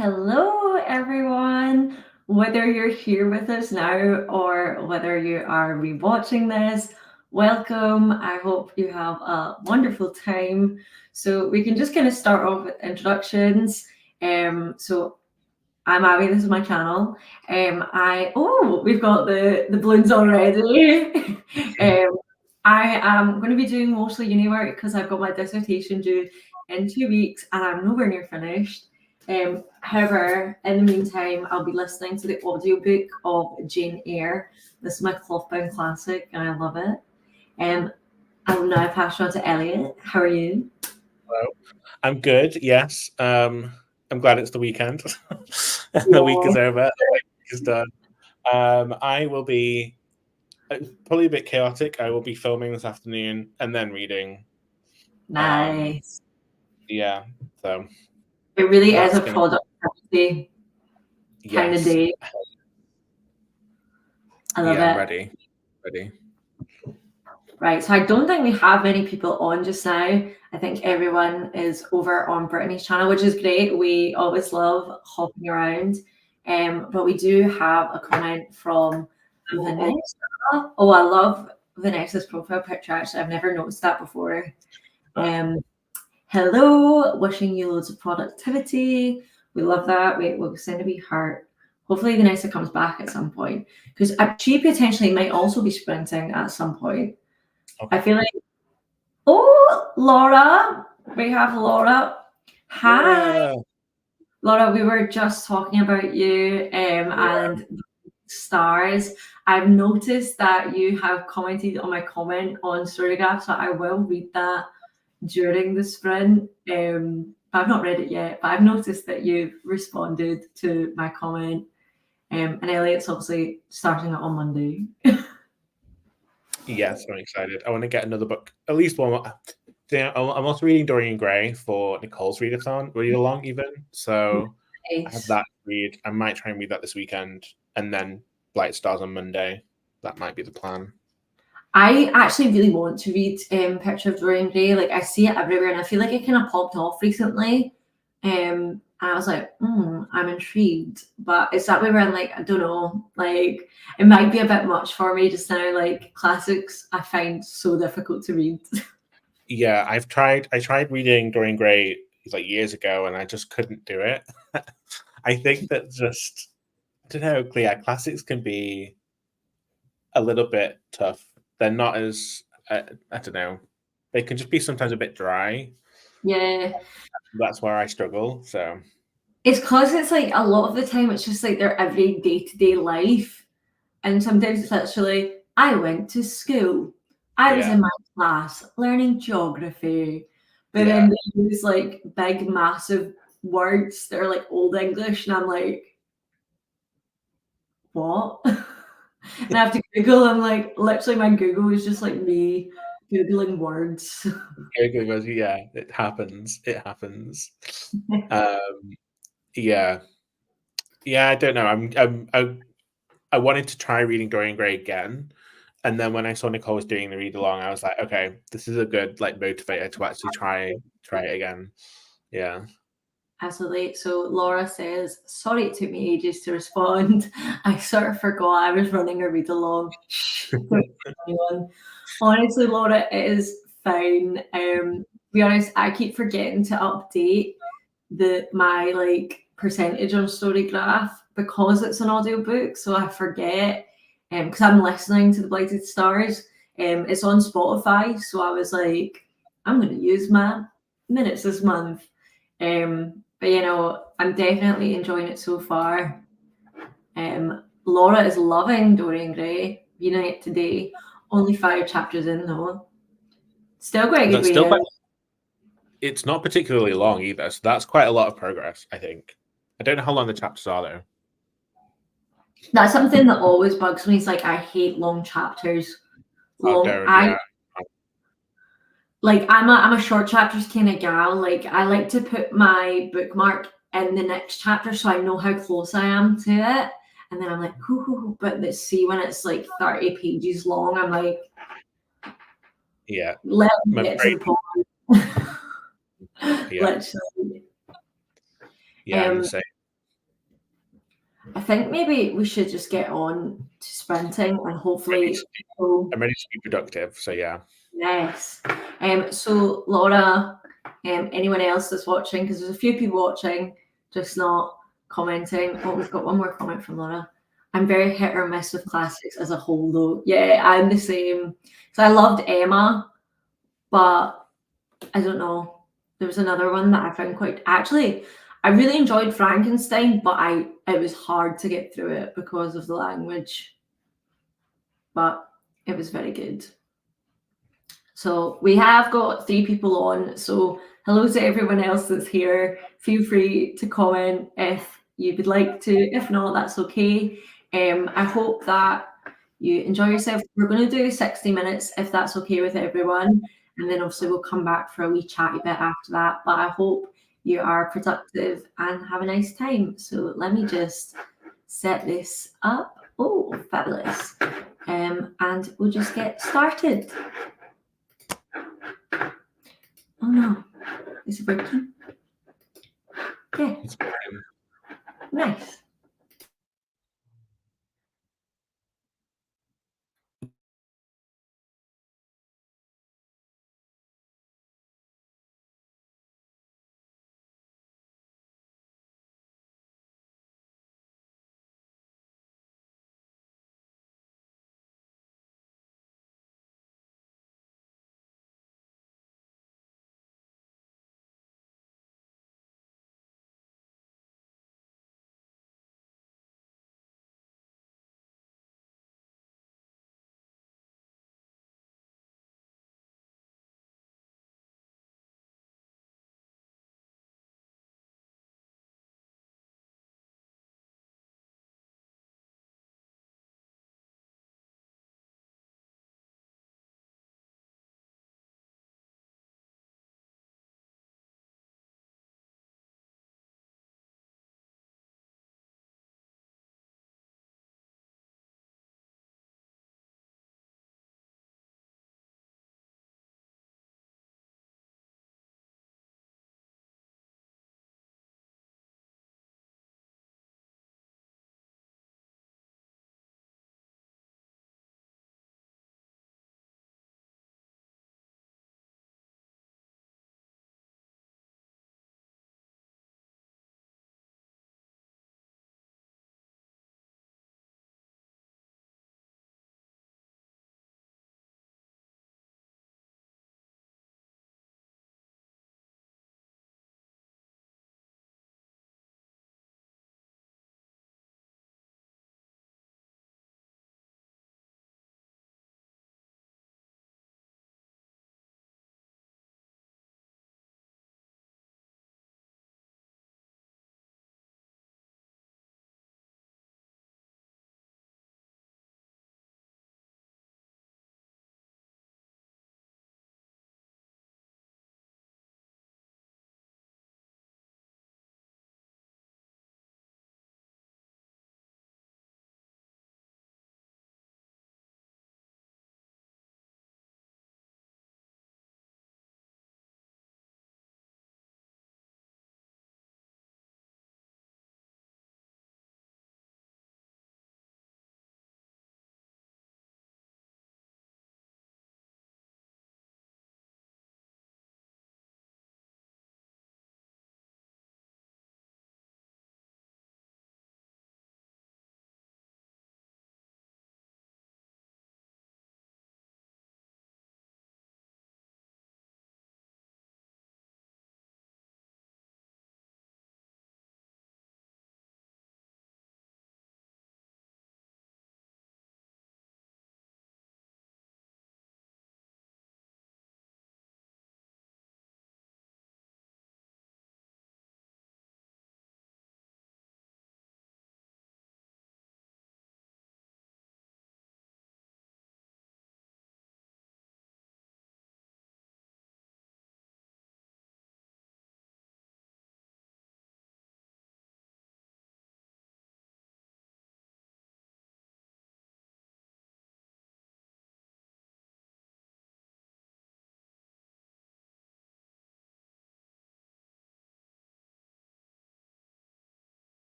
Hello, everyone. Whether you're here with us now or whether you are rewatching this, welcome. I hope you have a wonderful time. So we can just kind of start off with introductions. So I'm Abbie. This is my channel. We've got the balloons already. um, I am going to be doing mostly uni work because I've got my dissertation due in 2 weeks and I'm nowhere near finished. However, in the meantime, I'll be listening to the audiobook of Jane Eyre. This is my cloth-bound classic and I love it. I will now pass you on to Elliot. How are you? Hello. I'm good. Yes. I'm glad it's the weekend. The week Yeah. is over. The week is done. I will be probably a bit chaotic. I will be filming this afternoon and then reading. Nice. Yeah. So It really is that's a gonna. productivity kind of Yes. day. I love Yeah. I'm it. ready. Ready. Right, so I don't think we have many people on just now. I think everyone is over on Brittany's channel, which is great. We always love hopping around. But we do have a comment from Vanessa. Oh, I love Vanessa's profile picture. Actually, I've never noticed that before. Um, Hello, wishing you loads of productivity. We love that. We'll send a wee heart. Hopefully, Vanessa comes back at some point because she potentially might also be sprinting at some point. Okay. I feel like, oh, Laura, we have Laura. Hi, Yeah. Laura. We were just talking about you and stars. I've noticed that you have commented on my comment on Storygraph, so I will read that during the sprint. I've not read it yet, but I've noticed that you've responded to my comment. And Elliot's obviously starting it on Monday. Yes. I'm excited. I want to get another book. At least one more. Yeah, I'm also reading Dorian Gray for Nicole's read along even. So I have Nice. that to read. I might try and read that this weekend, and then Blight Stars on Monday. That might be the plan. I actually really want to read Picture of Dorian Gray. Like I see it everywhere, and I feel like it kind of popped off recently. And I was like, I'm intrigued, but it's that way where I'm like, I don't know, like it might be a bit much for me just now. Like classics, I find so difficult to read. Yeah, I tried reading Dorian Gray like years ago, and I just couldn't do it. I think that just I don't know. Yeah, classics can be a little bit tough. They're not as I don't know. They can just be sometimes a bit dry. Yeah, That's where I struggle. So it's because it's like a lot of the time it's just like their every day to day life, and sometimes it's actually I went to school, I was yeah, in my class learning geography, but yeah, then they use like big massive words that are like old English, and I'm like, what? And I have to Google. I'm like, literally, my Google is just like me Googling words. yeah. It happens. It happens. Um, yeah, yeah. I don't know. I wanted to try reading Dorian Gray again. And then when I saw Nicole was doing the read along, I was like, okay, this is a good like motivator to actually try it again. Yeah. Absolutely. So Laura says, sorry it took me ages to respond. I sort of forgot I was running a read along. Don't tell anyone. Honestly, Laura, it is fine. To be honest, I keep forgetting to update my like percentage on Storygraph because it's an audiobook, so I forget. Because I'm listening to the Blighted Stars. It's on Spotify, so I was like, I'm gonna use my minutes this month. But I'm definitely enjoying it so far. Laura is loving Dorian Gray, reading it today. Only 5 chapters in though. Still quite a good That's still, way but in. it's not particularly long either. So that's quite a lot of progress, I think. I don't know how long the chapters are though. That's something that always bugs me. Is like I hate long chapters. Oh, Long. don't. I Yeah. like. I'm a short chapters kind of gal. Like I like to put my bookmark in the next chapter so I know how close I am to it. And then I'm like, hoo, hoo, hoo. But let's see when it's like 30 pages long. I'm like, Yeah. let me I'm get to afraid. the point. Yeah. Literally. Yeah. I'm the Um, same. I think maybe we should just get on to sprinting and hopefully. I'm ready to be productive. So yeah. Yes. So Laura, anyone else that's watching, because there's a few people watching, just not commenting. Oh, we've got one more comment from Laura. I'm very hit or miss with classics as a whole, though. Yeah, I'm the same. So I loved Emma, but I don't know. There was another one that I found quite. Actually, I really enjoyed Frankenstein, but it was hard to get through it because of the language. But it was very good. So we have got 3 people on. So hello to everyone else that's here. Feel free to comment if you would like to. If not, that's okay. I hope that you enjoy yourself. We're going to do 60 minutes if that's okay with everyone. And then obviously we'll come back for a wee chatty bit after that. But I hope you are productive and have a nice time. So let me just set this up. Oh, fabulous. And we'll just get started. Oh no, is it working? Yeah, It's working. nice.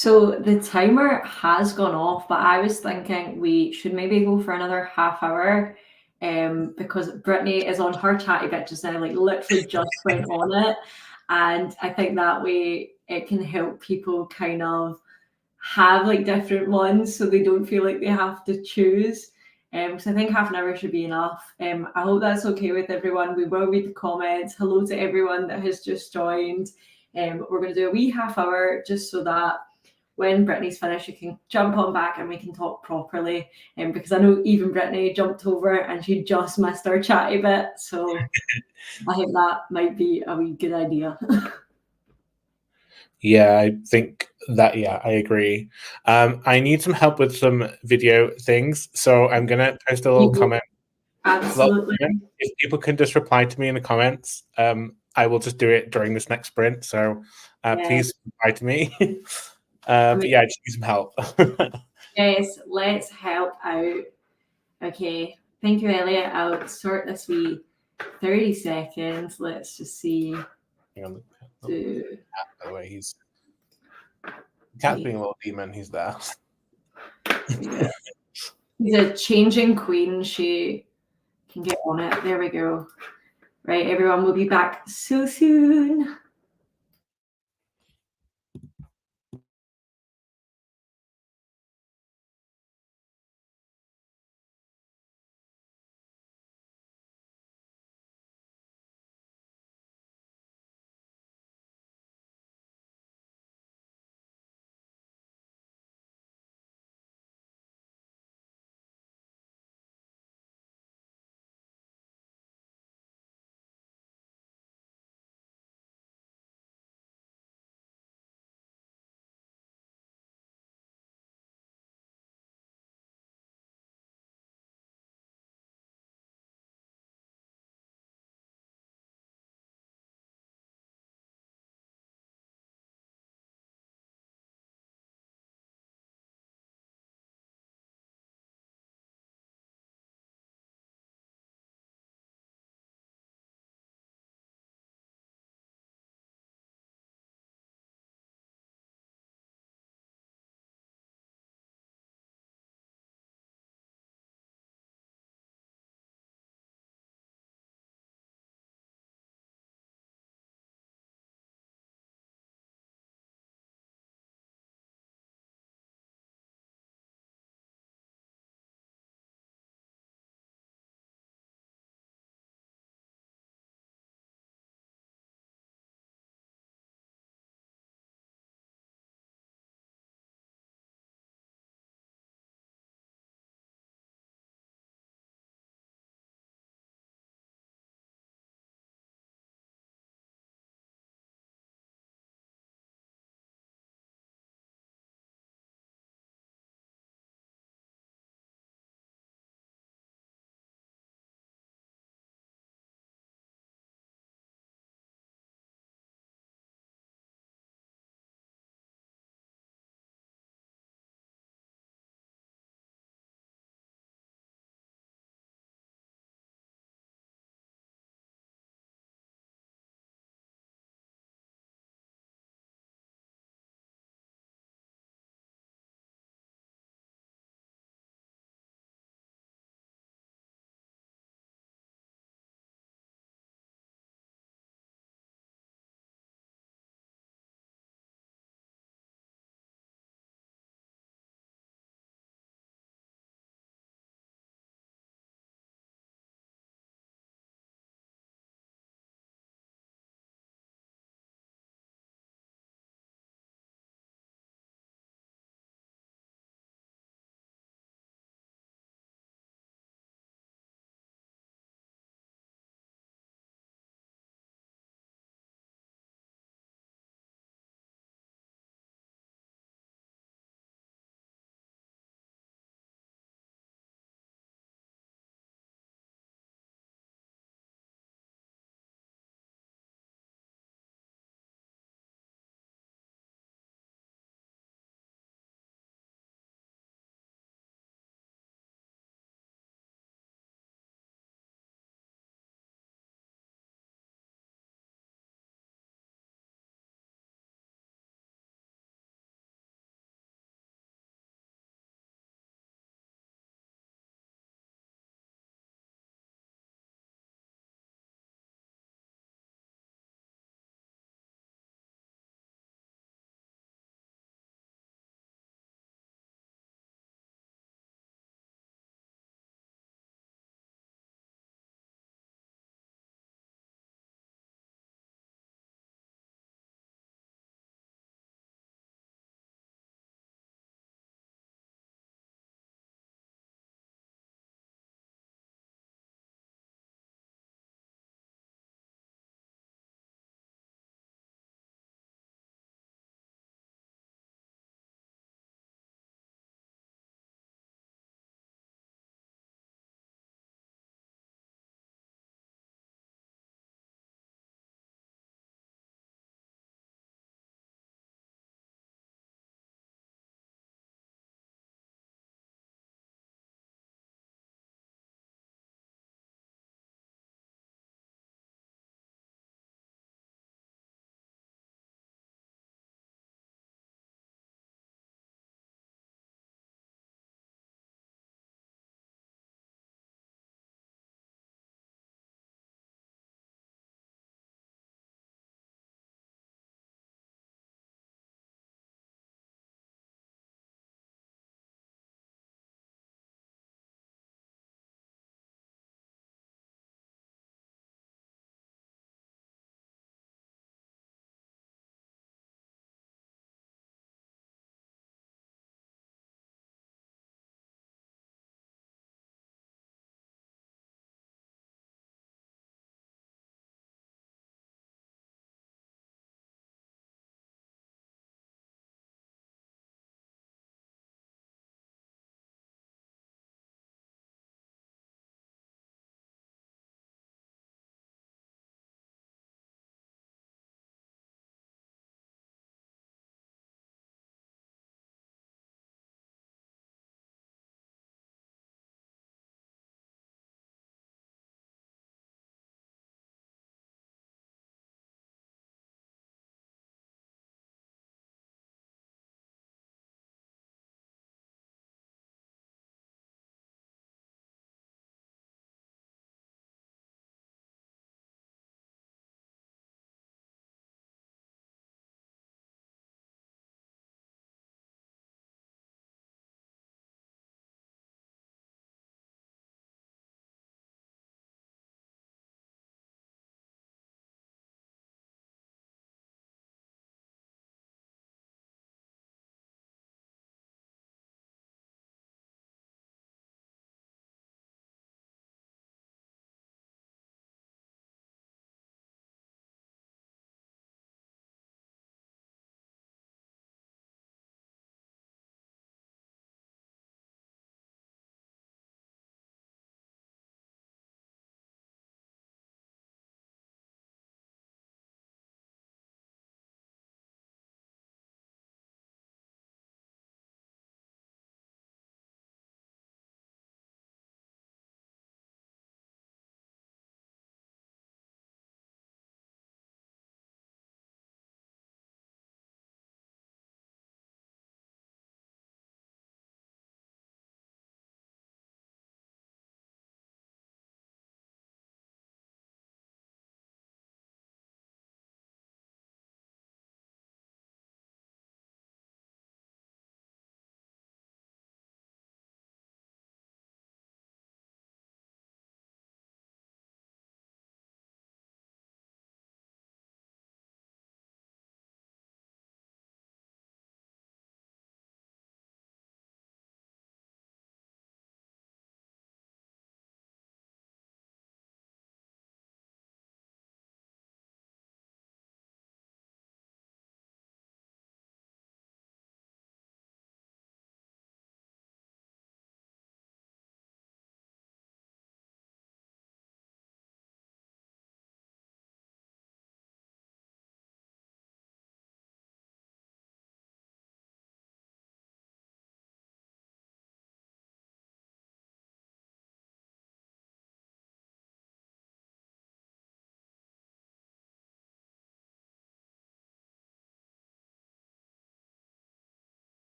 So the timer has gone off, but I was thinking we should maybe go for another half hour, because Brittany is on her chatty bit just now, like literally just went on it, and I think that way it can help people kind of have like different ones so they don't feel like they have to choose. So I think half an hour should be enough. I hope that's okay with everyone. We will read the comments. Hello to everyone that has just joined. We're going to do a wee half hour just so that when Brittany's finished, you can jump on back and we can talk properly. Because I know even Brittany jumped over and she just missed our chatty bit. So I think that might be a wee good idea. Yeah, I think that, yeah, I agree. I need some help with some video things, so I'm gonna post a little comment. Absolutely. If people can just reply to me in the comments, I will just do it during this next sprint. So please reply to me. But yeah, I just need some help. Yes, let's help out. Okay, thank you, Elliot. I'll sort this wee 30 seconds. Let's just see. Hang on. Do, By the way, he's Cat's being a little demon. He's there. yeah. He's a changing queen. She can get on it. There we go. Right, everyone, we'll be back so soon.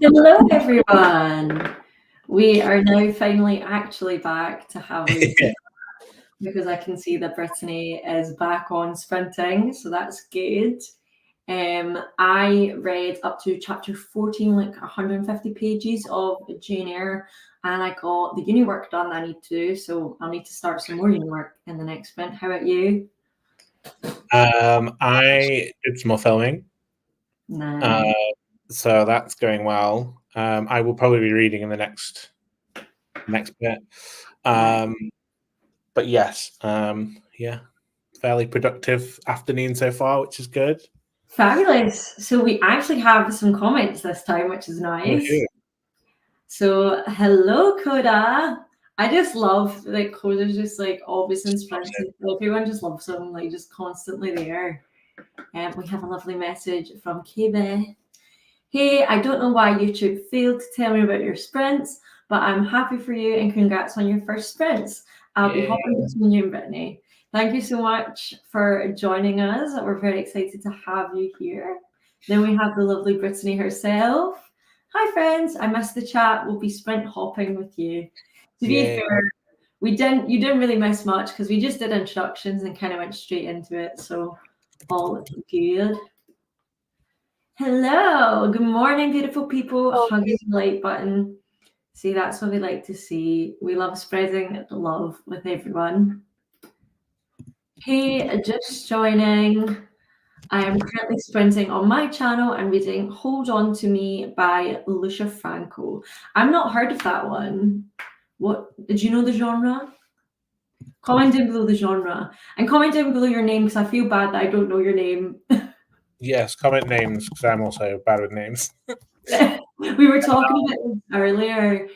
Hello, everyone. We are now finally actually back to have a because I can see that Brittany is back on sprinting, so that's good. I read up to chapter 14, like 150 pages of Jane Eyre, and I got the uni work done I need to do, so I'll need to start some more uni work in the next sprint. How about you? I did some more filming, Nice. so that's going well. I will probably be reading in the next bit. But yes, yeah, fairly productive afternoon so far, which is good. Fabulous. So we actually have some comments this time, which is nice. Okay. So hello, Coda. I just love like Coda's just like always in sprints and everyone just loves him, like just constantly there. And we have a lovely message from KB. Hey, I don't know why YouTube failed to tell me about your sprints, but I'm happy for you and congrats on your first sprints. I'll be hopping between you and Brittany. Thank you so much for joining us. We're very excited to have you here. Then we have the lovely Brittany herself. Hi friends, I missed the chat. We'll be sprint hopping with you. To be fair, you didn't really miss much because we just did instructions and kind of went straight into it. So all good. Hello, good morning, beautiful people. Hugging the like button. See, that's what we like to see. We love spreading love with everyone. Hey, just joining. I am currently sprinting on my channel and reading Hold On to Me by Lucia Franco. I've not heard of that one. What did you know the genre? Comment down below the genre and comment down below your name because I feel bad that I don't know your name. Yes, comment names because I'm also bad with names. We were talking about this earlier.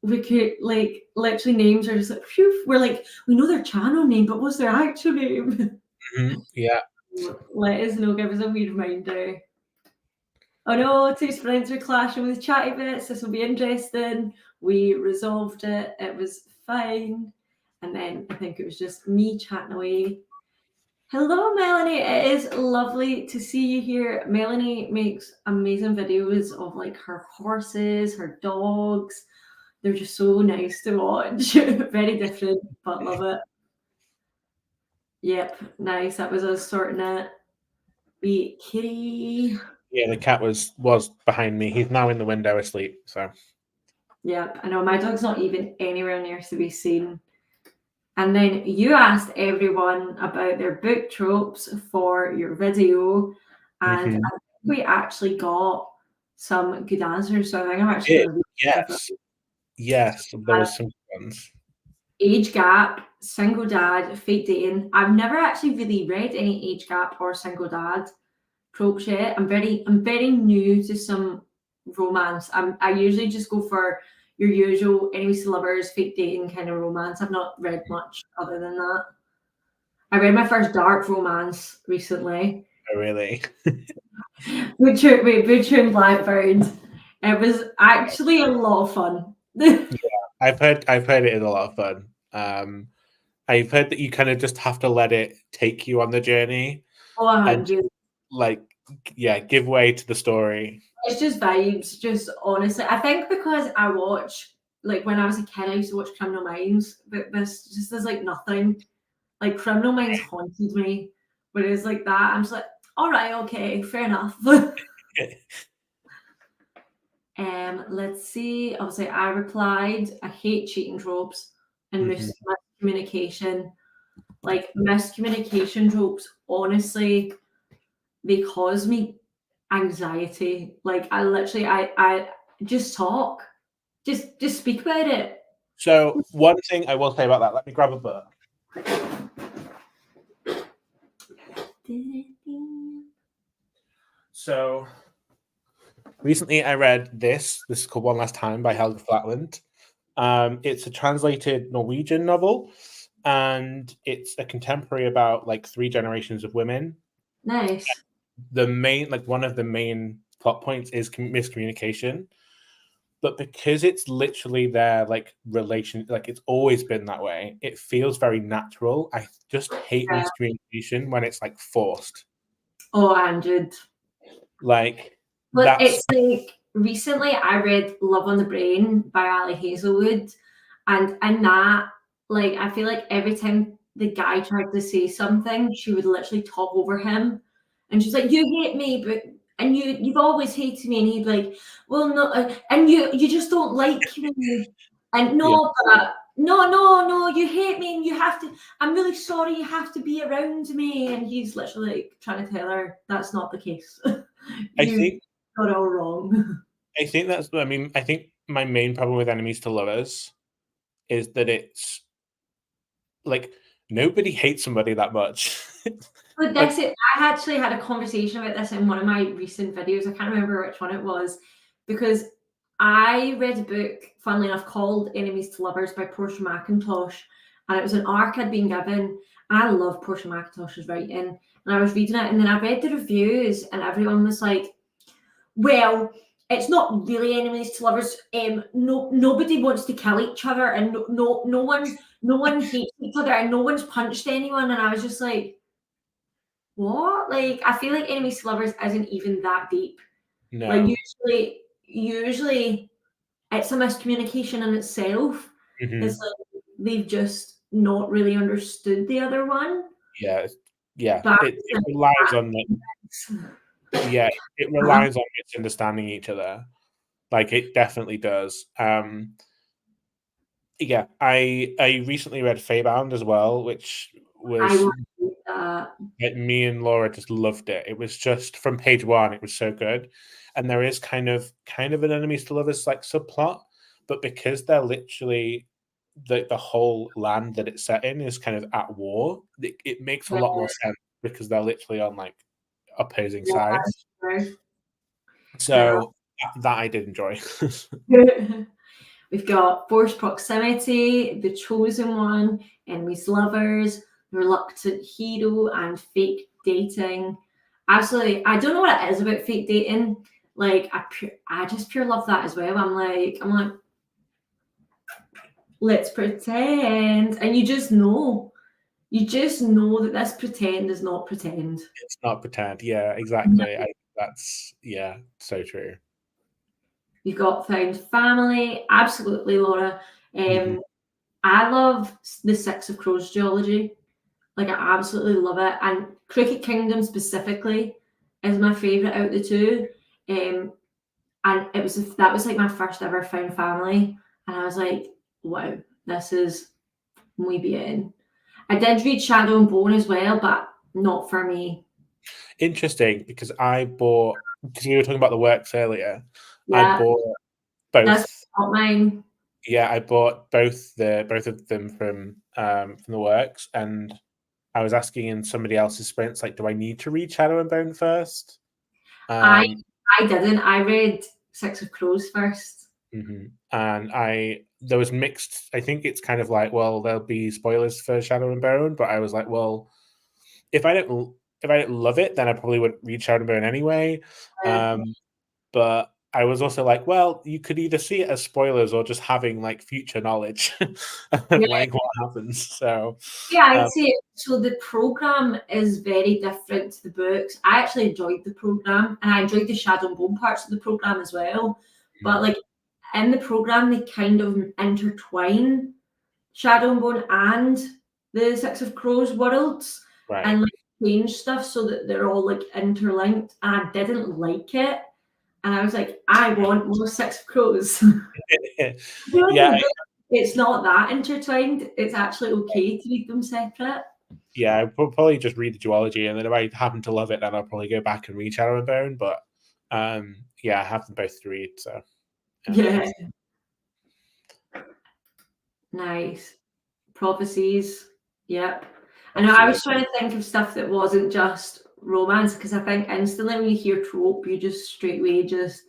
We could like literally names are just like phew, we're like we know their channel name, but what's their actual name? Yeah. Let us know, give us a wee reminder. Oh no, two sprints are clashing with chatty bits. This will be interesting. We resolved it. It was fine. And then I think it was just me chatting away. Hello, Melanie. It is lovely to see you here. Melanie makes amazing videos of like her horses, her dogs. They're just so nice to watch. Very different, but love it. Yep, nice. That was us sorting it. Wee kitty. Yeah, the cat was behind me. He's now in the window asleep. So. Yep, I know my dog's not even anywhere near to be seen. And then you asked everyone about their book tropes for your video, and I think we actually got some good answers. So I think I'm actually going to read Yes, there was some ones. Age gap, single dad, fake dating. I've never actually really read any age gap or single dad tropes yet. I'm very new to some romance. I usually just go for your usual enemies to lovers, fake dating kind of romance. I've not read much other than that. I read my first dark romance recently. Oh, really? Butcher and Blackbird. It was actually a lot of fun. Yeah, I've heard it is a lot of fun. I've heard that you kind of just have to let it take you on the journey. And like, yeah, give way to the story. It's just vibes, just honestly. I think because I watch, like when I was a kid, I used to watch Criminal Minds, but this just is like nothing. Like Criminal Minds haunted me. Whereas like that, I'm just like, all right, okay, fair enough. Let's see. Obviously, I replied, I hate cheating tropes and miscommunication. Like miscommunication tropes, honestly, they cause me anxiety. Like I literally, I just talk, just speak about it. So one thing I will say about that, let me grab a book. So recently I read this. This is called One Last Time by Helga Flatland. It's a translated Norwegian novel, and it's a contemporary about like 3 generations of women. Nice. The main, like one of the main plot points is miscommunication, but because it's literally their like relation, like it's always been that way, it feels very natural. I just hate miscommunication when it's like forced. Oh, Andrew. Like But that's it's like recently I read Love on the Brain by Ali Hazelwood, and in that, like, I feel like every time the guy tried to say something, she would literally talk over him, and she's like, "You hate me, but and you've always hated me," and he'd be like, "Well, no, and you just don't like me, and yeah. no, but no, you hate me, and you have to. I'm really sorry, you have to be around me," and he's literally like trying to tell her that's not the case. I You think got it all wrong. I think that's. I mean, I think my main problem with enemies to lovers is that it's like nobody hates somebody that much. But Like, that's it. I actually had a conversation about this in one of my recent videos. I can't remember which one it was because I read a book, funnily enough, called Enemies to Lovers by Portia McIntosh. And it was an arc I'd been given. I love Portia McIntosh's writing. And I was reading it, and then I read the reviews, and everyone was like, well, it's not really enemies to lovers. Nobody wants to kill each other, and no one hates each other, and no one's punched anyone. And I was just like, what? Like, I feel like enemies to lovers isn't even that deep. Like, no. usually it's a miscommunication in itself. It's Mhm. like they've just not really understood the other one. Yeah, yeah. But It relies on like yeah, it uh, relies on misunderstanding each other. Like it definitely does. Yeah, I recently read Feybound as well, which I was want to read that. like me and Laura just loved it. It was just from page one, it was so good. And there is kind of an enemies to lovers like subplot, but because they're literally the whole land that it's set in is kind of at war, it makes a Yeah, lot more sense because they're literally on like opposing sides. yeah, no. So that I did enjoy. We've got Forced Proximity, The Chosen One, Enemies Lovers, Reluctant Hero, and Fake Dating. Absolutely, I don't know what it is about fake dating. Like, I just pure love that as well. I'm like, let's pretend, and you just know that this pretend is not pretend. It's not pretend. Yeah, exactly. That's yeah, so true. You've got Found Family, absolutely, Laura. Mhm. I love the Six of Crows duology. Like, I absolutely love it. And Cricket Kingdom specifically is my favourite out of the two. Um, and that was like my first ever found family. And I was like, wow, this is muy bien. I did read Shadow and Bone as well, but not for me. Interesting because I bought because we were talking about the works earlier. I Yeah, bought that's both. not mine. Yeah, I bought both of them from the works, and I was asking in somebody else's sprints, like, do I need to read Shadow and Bone first? I Um, I didn't. I read Six of Crows first. and there was mixed. I think it's kind of like, well, there'll be spoilers for Shadow and Bone, but I was like, well, if I don't love it, then I probably wouldn't read Shadow and Bone anyway. Uh, Um, but I was also like, well, you could either see it as spoilers or just having like future knowledge of yeah, like what happens. So yeah, I'd um, say so. The program is very different to the books. I actually enjoyed the program, and I enjoyed the Shadow and Bone parts of the program as well. But like in the program, they kind of intertwine Shadow and Bone and the Six of Crows worlds, right. and like change stuff so that they're all like interlinked. And I didn't like it, and I was like, I want more Six of Crows. Doing Yeah, the book, it's not that intertwined. It's actually okay to read them separate. yeah, I will probably just read the duology, and then if I happen to love it, then I'll probably go back and read Shadow and Bone. But yeah, I have them both to read. So Yeah, nice. Prophecies. Yep. I know I absolutely. was trying to think of stuff that wasn't just romance because I think instantly when you hear trope, you just straight away just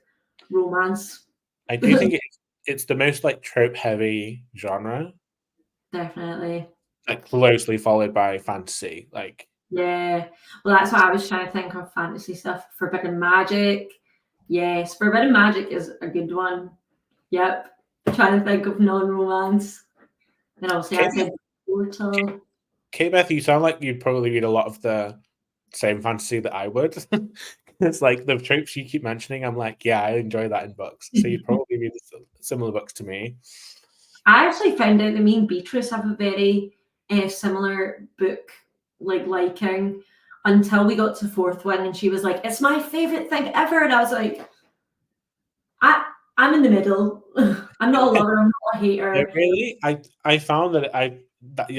romance. I do think it's the most like trope heavy genre, Definitely. like closely followed by fantasy. Like Yeah. Well, that's why I was trying to think of fantasy stuff. Forbidden Magic. Yes, Forbidden Magic is a good one. Yep. Trying to think of non-romance. Then obviously I said Portal. K Beth, you sound like you'd probably read a lot of the same fantasy that I would. It's like the tropes you keep mentioning. I'm like, yeah, I enjoy that in books. So you probably read similar books to me. I actually found out that me and Beatrice have a very similar book liking until we got to fourth one, and she was like, "It's my favorite thing ever," and I was like, I'm in the middle. I'm not a lover. I'm not a hater. Really, I found that I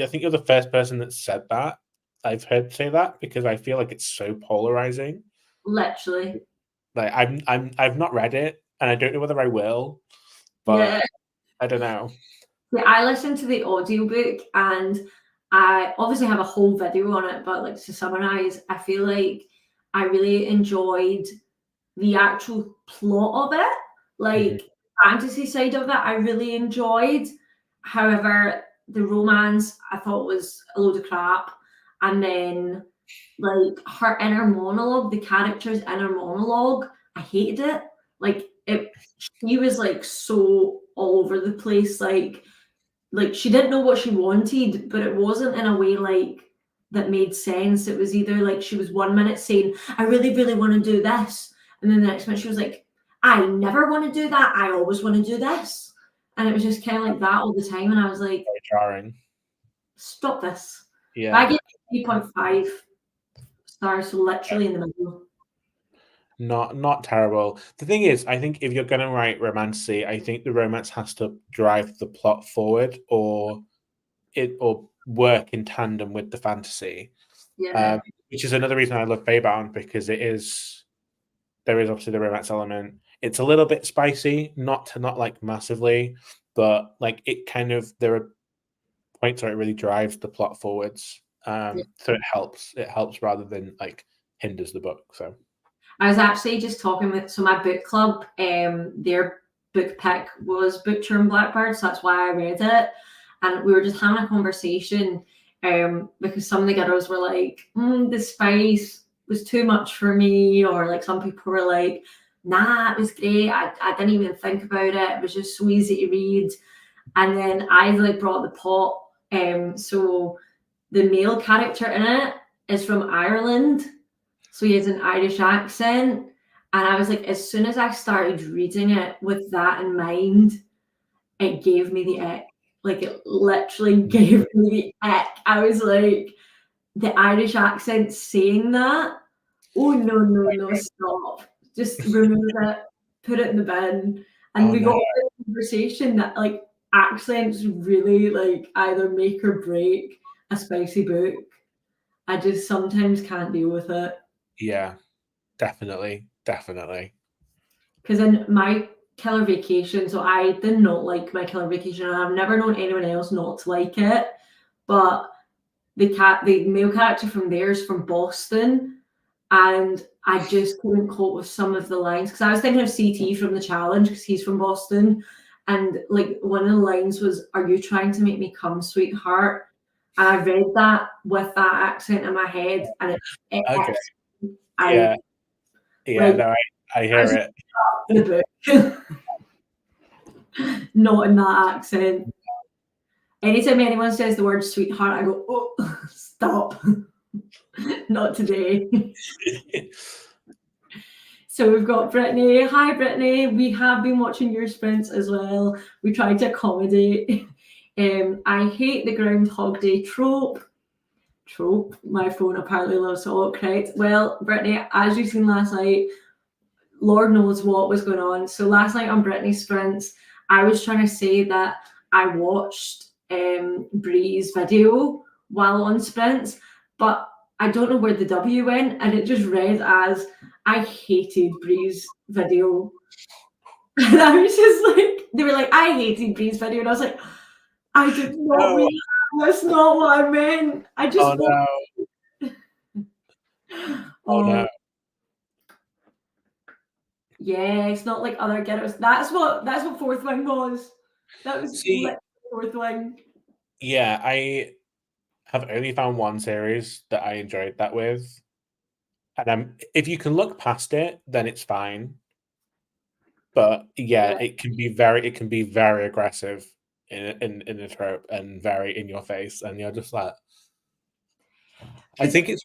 think you're the first person that said that I've heard say that, because I feel like it's so polarizing. Literally. Like I've not read it, and I don't know whether I will, Yeah. but I don't know. Yeah, I listened to the audiobook and I obviously have a whole video on it, but like to summarize, I feel like I really enjoyed the actual plot of it. Mhm. Like fantasy side of it, I really enjoyed. However, the romance I thought was a load of crap. And then like her inner monologue, the character's inner monologue, I hated it. Like it she was like so all over the place, like she didn't know what she wanted, but it wasn't in a way like that made sense. It was either like she was 1 minute saying, I really, really want to do this. And then the next minute she was like, I never want to do that. I always want to do this. And it was just kind of like that all the time. And I was like, Very jarring. stop this. But I Yeah. gave it 3.5 stars, so literally in the middle. Not terrible. The thing is, I think if you're gonna write romancy, I think the romance has to drive the plot forward, or work in tandem with the fantasy. Yeah. Which is another reason I love Baybound, because there is obviously the romance element. It's a little bit spicy, not like massively, but like it kind of, there are points where it really drives the plot forwards. So it helps. It helps rather than like hinders the book. So I was actually just talking with my book club, their book pick was Butcher and Blackbird, so that's why I read it. And we were just having a conversation because some of the girls were like, the spice was too much for me, or like some people were like, nah, it was great. I didn't even think about it. It was just so easy to read. And then I like brought the pot. So the male character in it is from Ireland, so he has an Irish accent. And I was like, as soon as I started reading it with that in mind, it gave me the ick. Like it literally gave me the ick. I was like, the Irish accent saying that. Oh no, no, no, stop. Just remove it, put it in the bin. And oh we no, got a conversation that like accents really like either make or break a spicy book. I just sometimes can't deal with it. yeah, definitely. Because in my Killer Vacation, so I did not like my Killer Vacation, and I've never known anyone else not to like it. But the male character from there is from Boston, and I just couldn't cope with some of the lines because I was thinking of CT from The Challenge because he's from Boston, and like one of the lines was, "Are you trying to make me come, sweetheart?" And I read that with that accent in my head, and it Okay, I yeah, like no, I I hear just it. the book. Not in that accent. Anytime anyone says the word sweetheart, I go, oh, stop. Not today. So we've got Brittany. Hi, Brittany. We have been watching your sprints as well. We tried to accommodate. I hate the Groundhog Day trope. My phone apparently loves autocorrect. Well, Brittany, as you've seen last night, Lord knows what was going on. So last night on Brittany's sprints, I was trying to say that I watched Bree's video while on sprints, but I don't know where the W went, and it just read as I hated Bree's video. And I was just like, they were like, I hated Bree's video, and I was like, I did not No, mean that. That's not what I meant. I just oh no, oh oh no. yeah, it's not like other ghettos. That's what Fourth Wing was. That was See, literally Fourth Wing. yeah, I have only found one series that I enjoyed that with, and if you can look past it, then it's fine. But yeah, Yeah. it can be very aggressive in the trope, and very in your face, and you're just like, I Because think it's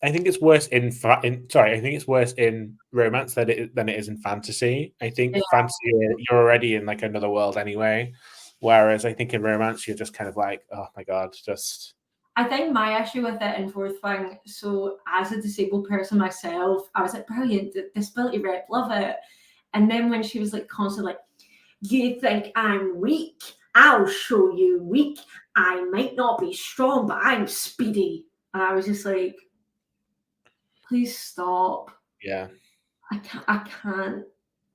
I think it's worse I think it's worse in romance than it is in fantasy. I think Yeah. fantasy, you're already in like another world anyway, whereas I think in romance you're just kind of like, oh my god, just. I think my issue with it in Fourth Wing, so as a disabled person myself, I was like, brilliant, disability rep, love it. And then when she was like constantly like, you think I'm weak? I'll show you weak. I might not be strong, but I'm speedy. And I was just like, please stop. Yeah. I can't.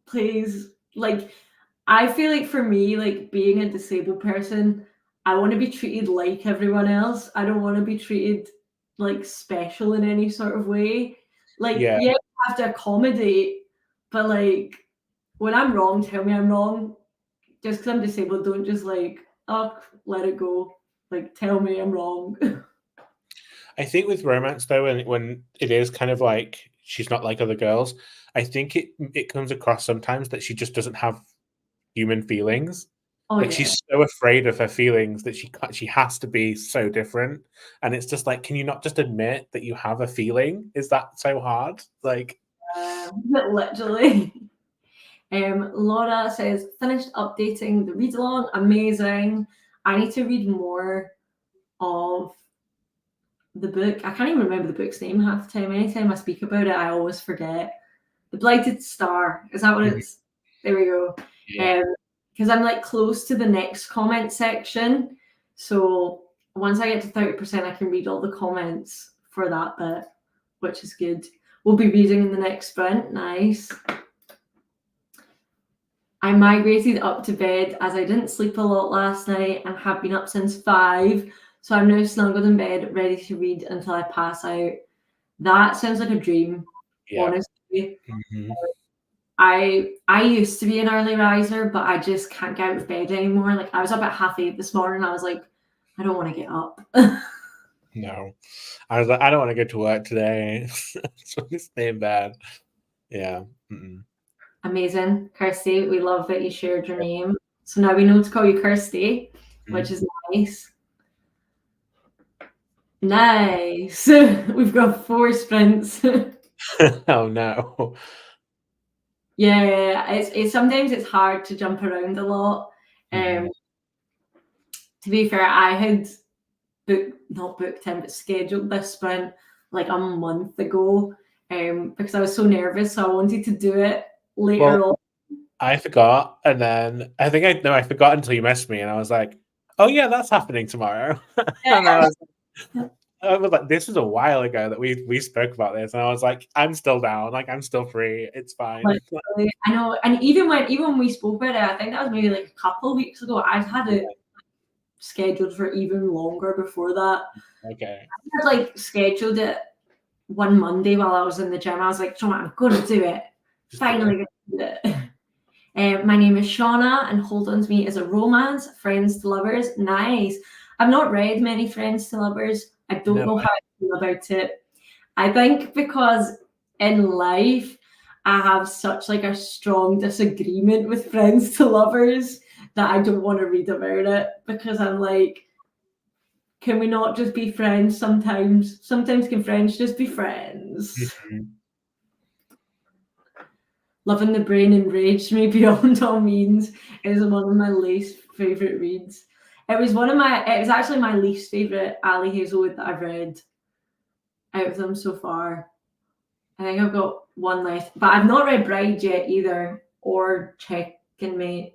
Please. Like, I feel like for me, like being a disabled person, I want to be treated like everyone else. I don't want to be treated like special in any sort of way. Like, Yeah. yeah, you have to accommodate, but like when I'm wrong, tell me I'm wrong. Just because I'm disabled, don't just like, oh, let it go. Like, tell me I'm wrong. I think with romance though, when it is kind of like she's not like other girls, I think it comes across sometimes that she just doesn't have human feelings. Oh Like yeah. she's so afraid of her feelings that she has to be so different, and it's just like, can you not just admit that you have a feeling? Is that so hard? Like, Literally. Laura says, finished updating the read along. Amazing. I need to read more of the book. I can't even remember the book's name half the time. Anytime I speak about it, I always forget. The Blighted Star. Is that what it's? There we go. yeah. Because I'm like close to the next comment section. So once I get to 30%, I can read all the comments for that bit, which is good. We'll be reading in the next sprint. Nice. I migrated up to bed as I didn't sleep a lot last night and have been up since 5. So I'm now snuggled in bed, ready to read until I pass out. That sounds like a dream, honestly. Mm-hmm. I used to be an early riser, but I just can't get out of bed anymore. Like I was up at 8:30 this morning. I was like, I don't want to get up. No, I was like, I don't want to go to work today. So just stay in bed. Yeah. Mm-mm. Amazing, Kirsty. We love that you shared your name. So now we know to call you Kirsty, which is nice. Nice. We've got 4 sprints. Oh no. Yeah, it's sometimes it's hard to jump around a lot. To be fair, I had not booked in, but scheduled this sprint like a month ago. Because I was so nervous, so I wanted to do it later on. I forgot, and then I forgot until you messaged me, and I was like, "Oh yeah, that's happening tomorrow." And I was like, "This was a while ago that we spoke about this," and I was like, "I'm still down, like I'm still free, it's fine." I know, and even when we spoke about it, I think that was maybe like a couple of weeks ago. I'd had it scheduled for even longer before that. Okay. I had like scheduled it one Monday while I was in the gym. I was like, I'm going to do it. Finally going to do it. My name is Shauna, and Hold On To Me is a romance, friends to lovers. Nice. I've not read many friends to lovers. I don't know how I feel about it. I think because in life, I have such like a strong disagreement with friends to lovers that I don't want to read about it, because I'm like, can we not just be friends sometimes? Sometimes can friends just be friends? Loving the Brain enraged me beyond all means is one of my least favourite reads. It was actually my least favourite Ali Hazelwood that I've read out of them so far. I think I've got one left, but I've not read Bride yet either, or Check and Mate.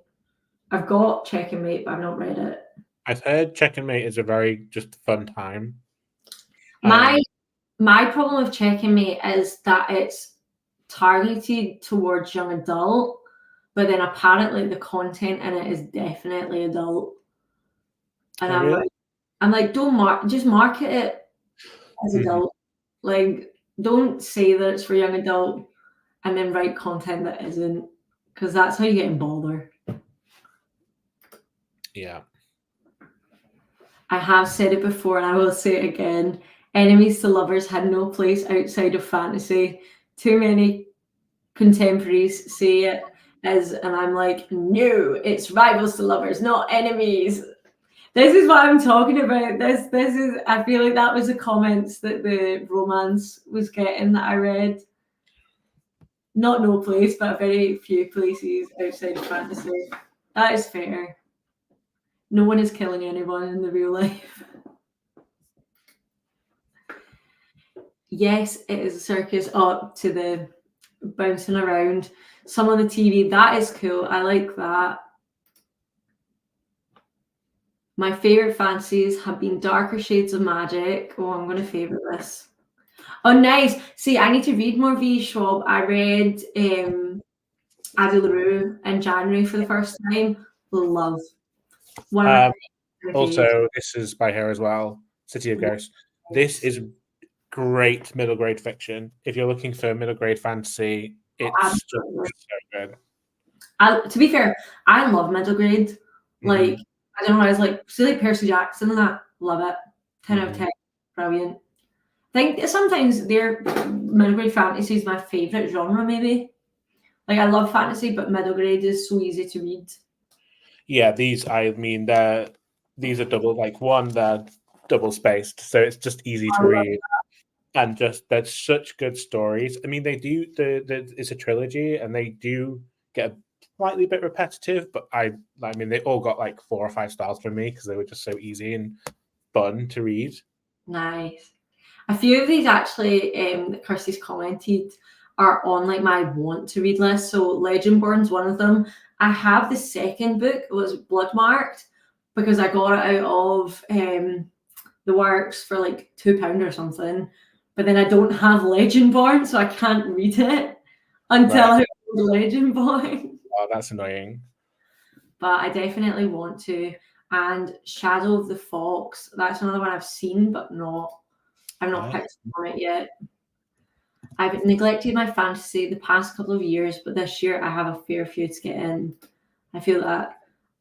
I've got Check and Mate, but I've not read it. I've heard Check and Mate is a very just fun time. My problem with Check and Mate is that it's targeted towards young adult, but then apparently the content in it is definitely adult. And I'm like, just market it as adult. Like, don't say that it's for young adult and then write content that isn't, because that's how you get in bother. Yeah. I have said it before and I will say it again. Enemies to lovers had no place outside of fantasy. Too many contemporaries say it as, and I'm like, no, it's rivals to lovers, not enemies. This is what I'm talking about. This is. I feel like that was the comments that the romance was getting that I read. Not no place, but very few places outside of fantasy. That is fair. No one is killing anyone in the real life. Yes, it is a circus up to the bouncing around. Some on the TV, that is cool. I like that. My favorite fantasies have been Darker Shades of Magic. Oh, I'm going to favorite this. Oh, nice. See, I need to read more V. Schwab. I read Abbie LaRue in January for the first time. Love. One of my favorite. Also, this is by her as well, City of Ghosts. This is great middle grade fiction. If you're looking for middle grade fantasy, it's just so good. To be fair, I love middle grade. Like, I don't know, I was like, silly Percy Jackson and that. Love it. 10 out of 10. Brilliant. I think sometimes their middle grade fantasy is my favourite genre, maybe. Like, I love fantasy, but middle grade is so easy to read. Yeah, these are double, like one, they're double spaced, so it's just easy to read. And just, there's such good stories. I mean, they do, it's a trilogy, and they do get a slightly bit repetitive, but I mean, they all got like 4 or 5 stars from me because they were just so easy and fun to read. Nice. A few of these actually, that Kirsty's commented, are on like my want to read list. So Legendborn's one of them. I have the second book, it was Bloodmarked, because I got it out of the works for like £2 or something. But then I don't have Legendborn, so I can't read it until I have Legendborn. Oh, that's annoying. But I definitely want to. And Shadow of the Fox, that's another one I've seen, but I've not picked on it yet. I've neglected my fantasy the past couple of years, but this year I have a fair few to get in. I feel that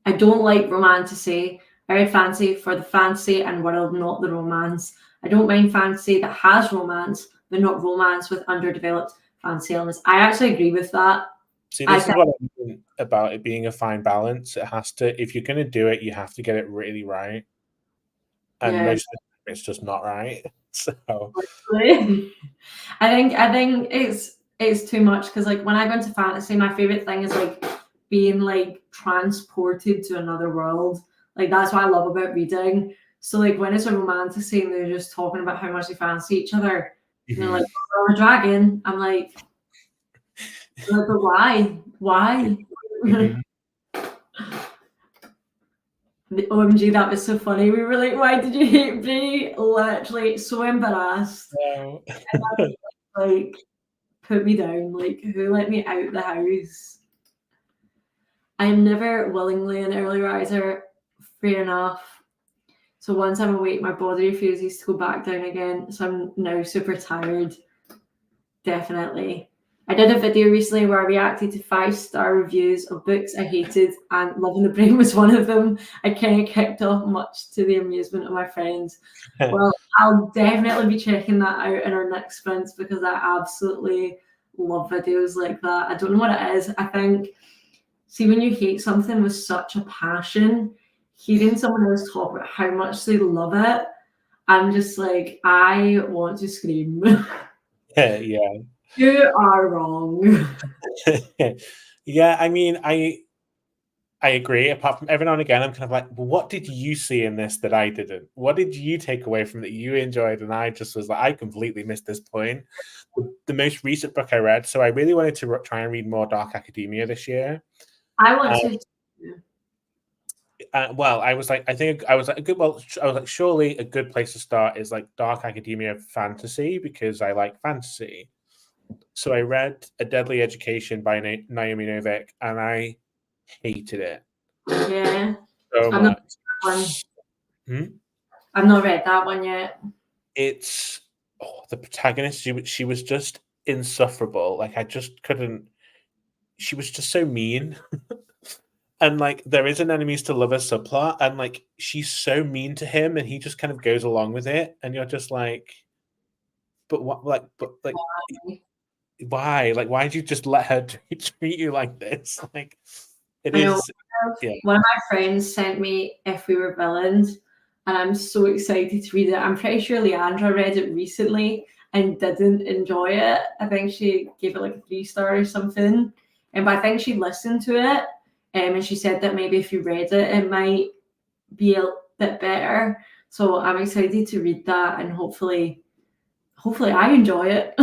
I don't like romantasy. I read fantasy for the fantasy and world, not the romance. I don't mind fantasy that has romance, but not romance with underdeveloped fantasy elements. I actually agree with that. See, this is what I mean about it being a fine balance. It has to, if you're going to do it, you have to get it really right. And most of the time, it's just not right. So I think it's too much, because like when I go into fantasy, my favorite thing is like being like transported to another world. Like that's what I love about reading. So like when it's a romantic scene, they're just talking about how much they fancy each other. And they're like, oh, I'm a dragon. I'm like, but why? Why? The OMG, that was so funny. We were like, why did you hate me? Literally so embarrassed. No. Like, put me down. Like, who let me out the house? I am never willingly an early riser. Fair enough. So once I'm awake, my body refuses to go back down again. So I'm now super tired. Definitely. I did a video recently where I reacted to 5-star reviews of books I hated, and Love in the Brain was one of them. I kind of kicked off, much to the amusement of my friends. Well, I'll definitely be checking that out in our next sprints, because I absolutely love videos like that. I don't know what it is. I think, see, when you hate something with such a passion, hearing someone else talk about how much they love it, I'm just like, I want to scream. Yeah. You are wrong. Yeah, I mean, I agree. Apart from every now and again, I'm kind of like, well, what did you see in this that I didn't? What did you take away from that you enjoyed? And I just was like, I completely missed this point. The most recent book I read, so I really wanted to try and read more Dark Academia this year. I want to. Well, I was like, I was like, surely a good place to start is like Dark Academia fantasy, because I like fantasy. So I read A Deadly Education by Naomi Novik, and I hated it. Yeah. So much. I've not read that one yet. It's the protagonist. She was just insufferable. Like, I just couldn't. She was just so mean. And like, there is an enemies to lovers subplot, and like, she's so mean to him, and he just kind of goes along with it, and you're just like, but what? Like, why? Like, why did you just let her treat you like this? Like, It I know. is. Yeah. One of my friends sent me If We Were Villains, and I'm so excited to read it. I'm pretty sure Leandra read it recently and didn't enjoy it. I think she gave it like a 3-star or something. But I think she listened to it, and she said that maybe if you read it, it might be a bit better. So I'm excited to read that, and hopefully I enjoy it.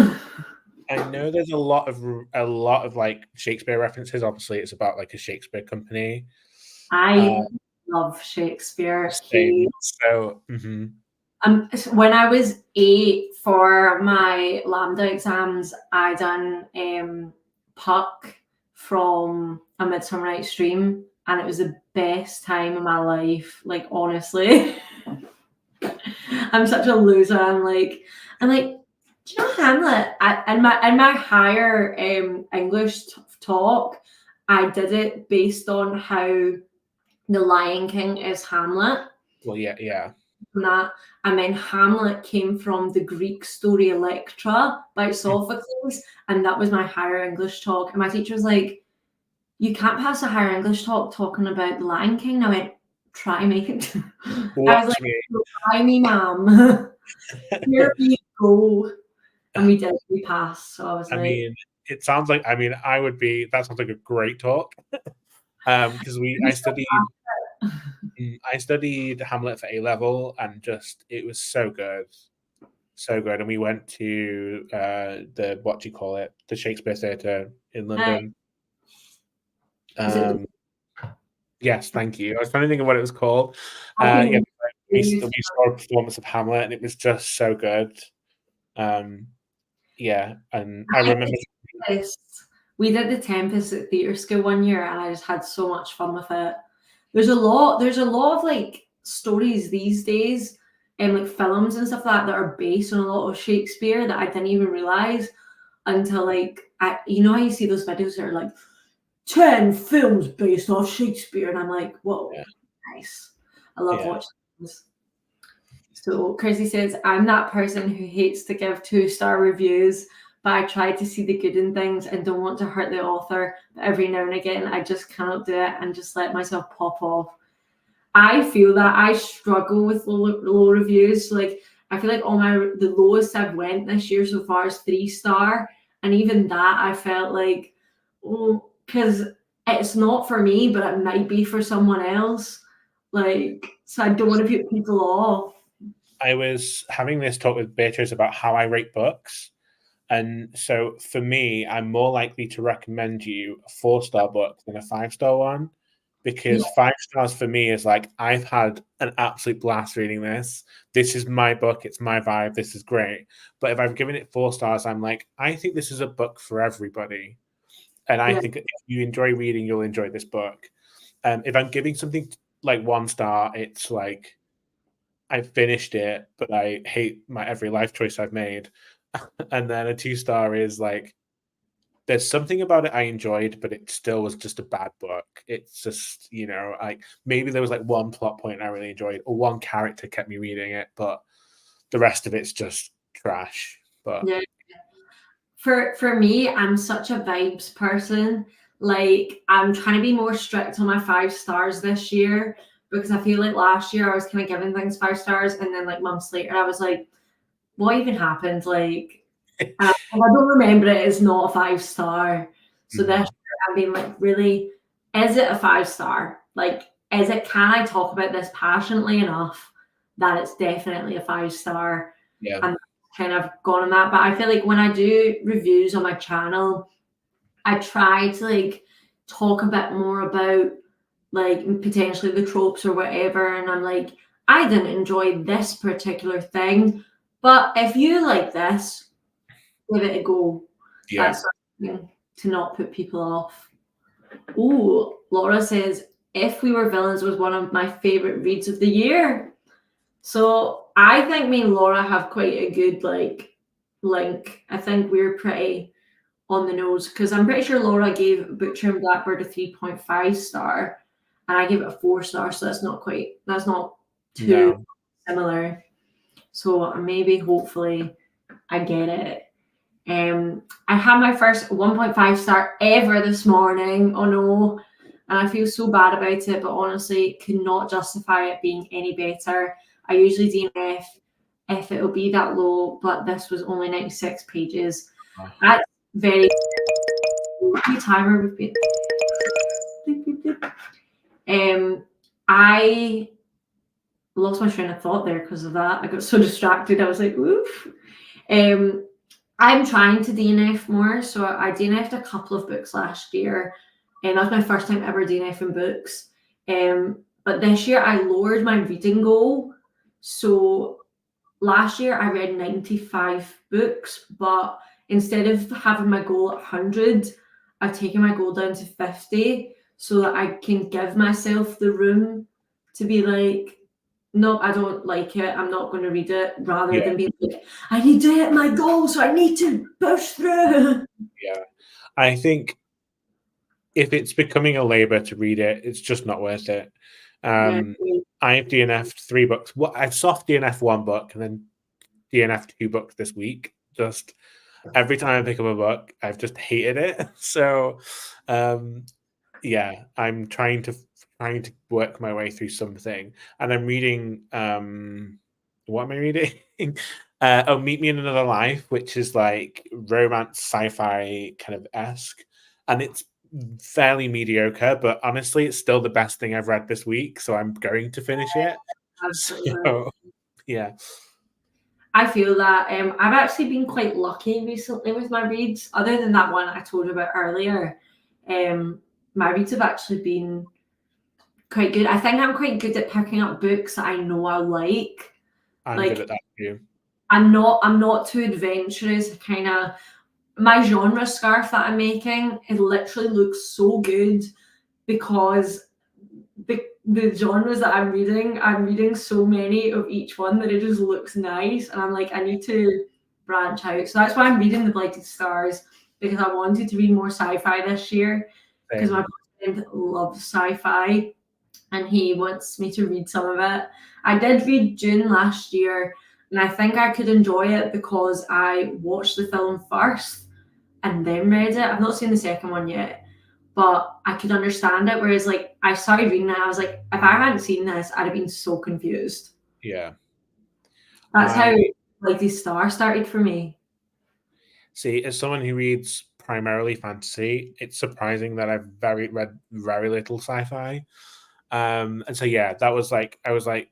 I know there's a lot of like Shakespeare references. Obviously, it's about like a Shakespeare company. I love Shakespeare. Same. So, When I was 8 for my Lambda exams, I done Puck from A Midsummer Night's Dream, and it was the best time of my life. Like honestly, I'm such a loser. I'm like, do you know Hamlet? In my higher English talk, I did it based on how The Lion King is Hamlet. well, yeah. That, and then Hamlet came from the Greek story Electra by Sophocles, and that was my higher English talk. And my teacher was like, "You can't pass a higher English talk talking about the Lion King." And I went, "Try make it." I was like, Me. "Try me, ma'am." Here we go, and we did. We passed. So I was like, mean, it sounds like. I mean, that sounds like a great talk. Because I studied Hamlet for A level, and it was so good, and we went to the Shakespeare Theatre in London. Yes, thank you. I was trying to think of what it was called. We saw a performance of Hamlet, and it was just so good. And I remember we did the Tempest at theatre school one year, and I just had so much fun with it. There's a lot of like stories these days, and like films and stuff like that are based on a lot of Shakespeare that I didn't even realize until like how you see those videos that are like 10 films based off Shakespeare, and I'm like, whoa, nice. I love watching this. So Chrissy says, I'm that person who hates to give 2-star reviews, but I try to see the good in things and don't want to hurt the author. But every now and again, I just cannot do it and just let myself pop off. I feel that I struggle with low reviews. Like I feel like the lowest I've went this year so far is 3-star, and even that I felt like, because it's not for me, but it might be for someone else. Like, so I don't want to put people off. I was having this talk with Beatrice about how I rate books. And so for me, I'm more likely to recommend you a 4-star book than a 5-star one, because 5 stars for me is like, I've had an absolute blast reading this. This is my book. It's my vibe. This is great. But if I've given it 4 stars, I'm like, I think this is a book for everybody. And I think if you enjoy reading, you'll enjoy this book. If I'm giving something like 1 star, it's like, I finished it, but I hate my every life choice I've made. And then a 2-star is like, there's something about it I enjoyed, but it still was just a bad book. It's just, like maybe there was like one plot point I really enjoyed, or one character kept me reading it, but the rest of it's just trash. But for me, I'm such a vibes person. Like I'm trying to be more strict on my 5 stars this year, because I feel like last year I was kind of giving things 5 stars, and then like months later I was like, what even happened? Like, I don't remember it. It's not a 5-star. So this year I've been like, really, is it a 5-star? Like, can I talk about this passionately enough that it's definitely a 5-star? Yeah. And kind of gone on that. But I feel like when I do reviews on my channel, I try to like talk a bit more about like potentially the tropes or whatever. And I'm like, I didn't enjoy this particular thing, but if you like this, give it a go. Yeah. That's something to not put people off. Oh, Laura says, If We Were Villains was one of my favorite reads of the year. So I think me and Laura have quite a good like link. I think we're pretty on the nose, because I'm pretty sure Laura gave Butcher and Blackbird a 3.5 star, and I gave it a 4 star. So that's not too similar. So maybe hopefully I get it. I had my first 1.5 star ever this morning. Oh no. and I feel so bad about it, but honestly cannot justify it being any better. I usually DNF if it'll be that low, but this was only 96 pages. Oh. That's very timer would be. I lost my train of thought there because of that. I got so distracted. I was like, oof. I'm trying to DNF more. So I DNF'd a couple of books last year, and that was my first time ever DNFing books. But this year I lowered my reading goal. So last year I read 95 books, but instead of having my goal at 100, I've taken my goal down to 50 so that I can give myself the room to be like, no, I don't like it, I'm not going to read it, rather than being like, I need to hit my goal, so I need to push through. Yeah. I think if it's becoming a labor to read it, it's just not worth it. I've DNF'd 3 books. Well, I've soft DNF'd 1 book and then DNF'd 2 books this week. Just every time I pick up a book, I've just hated it. So, yeah, I'm trying to work my way through something, and I'm reading. What am I reading? Meet Me in Another Life, which is like romance sci-fi kind of esque, and it's fairly mediocre, but honestly, it's still the best thing I've read this week, so I'm going to finish it. Absolutely. So, yeah. I feel that I've actually been quite lucky recently with my reads. Other than that one I told you about earlier, my reads have actually been quite good. I think I'm quite good at picking up books that I know I like. I'm good at that too. I'm not too adventurous. Kind of my genre scarf that I'm making, it literally looks so good because the genres that I'm reading so many of each one that it just looks nice, and I'm like, I need to branch out. So that's why I'm reading The Blighted Stars, because I wanted to read more sci-fi this year, because my boyfriend loves sci-fi and he wants me to read some of it. I did read Dune last year, and I think I could enjoy it because I watched the film first and then read it. I've not seen the second one yet, but I could understand it. Whereas, like, I started reading it, I was like, if I hadn't seen this, I'd have been so confused. Yeah. That's how like the Star started for me. See, as someone who reads primarily fantasy, it's surprising that I've read very little sci-fi. And so yeah, that was like, I was like,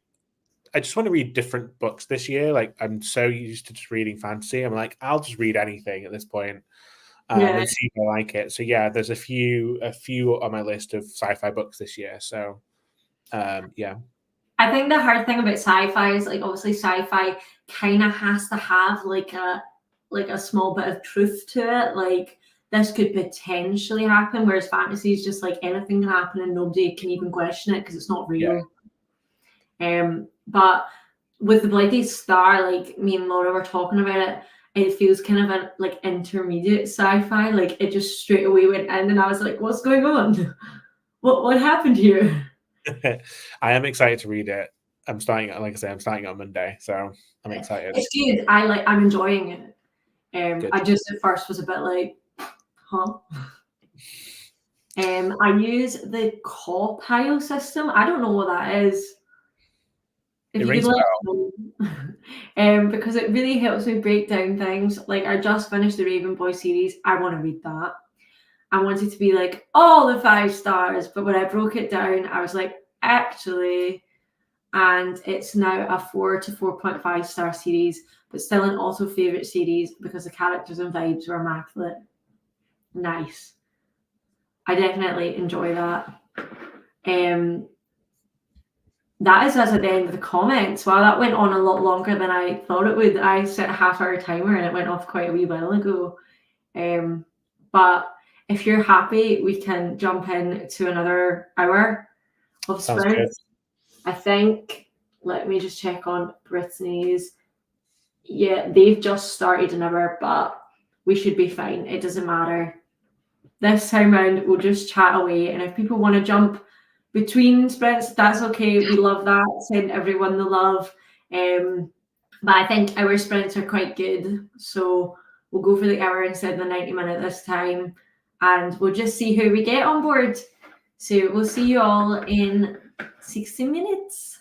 I just want to read different books this year. Like, I'm so used to just reading fantasy. I'm like, I'll just read anything at this point, and see if I like it. So yeah, there's a few on my list of sci-fi books this year. So yeah. I think the hard thing about sci-fi is, like, obviously sci-fi kind of has to have like a small bit of truth to it. Like, this could potentially happen, whereas fantasy is just like anything can happen and nobody can even question it because it's not real. But with The Blighted Star, like, me and Laura were talking about it, it feels kind of a like intermediate sci-fi. Like, it just straight away went in and I was like, what's going on? What happened here? I am excited to read it. I'm starting on Monday, so I'm excited. It's good. I'm enjoying it. I just at first was a bit like, huh? I use the Copile system. I don't know what that is. If you could let me know, because it really helps me break down things. Like, I just finished the Raven Boy series. I want to read that. I wanted to be like all the 5 stars, but when I broke it down, I was like, actually, and it's now a 4 to 4.5 star series, but still an auto favorite series because the characters and vibes were immaculate. Nice. I definitely enjoy that. That is us at the end of the comments. Wow, that went on a lot longer than I thought it would. I set a half-hour timer and it went off quite a wee while ago. But if you're happy, we can jump in to another hour of sprints. I think, let me just check on Brittany's. Yeah, they've just started an hour, but we should be fine. It doesn't matter. This time round, we'll just chat away. And if people want to jump between sprints, that's okay. We love that. Send everyone the love. But I think our sprints are quite good. So we'll go for the hour instead of the 90-minute this time. And we'll just see who we get on board. So we'll see you all in 60 minutes.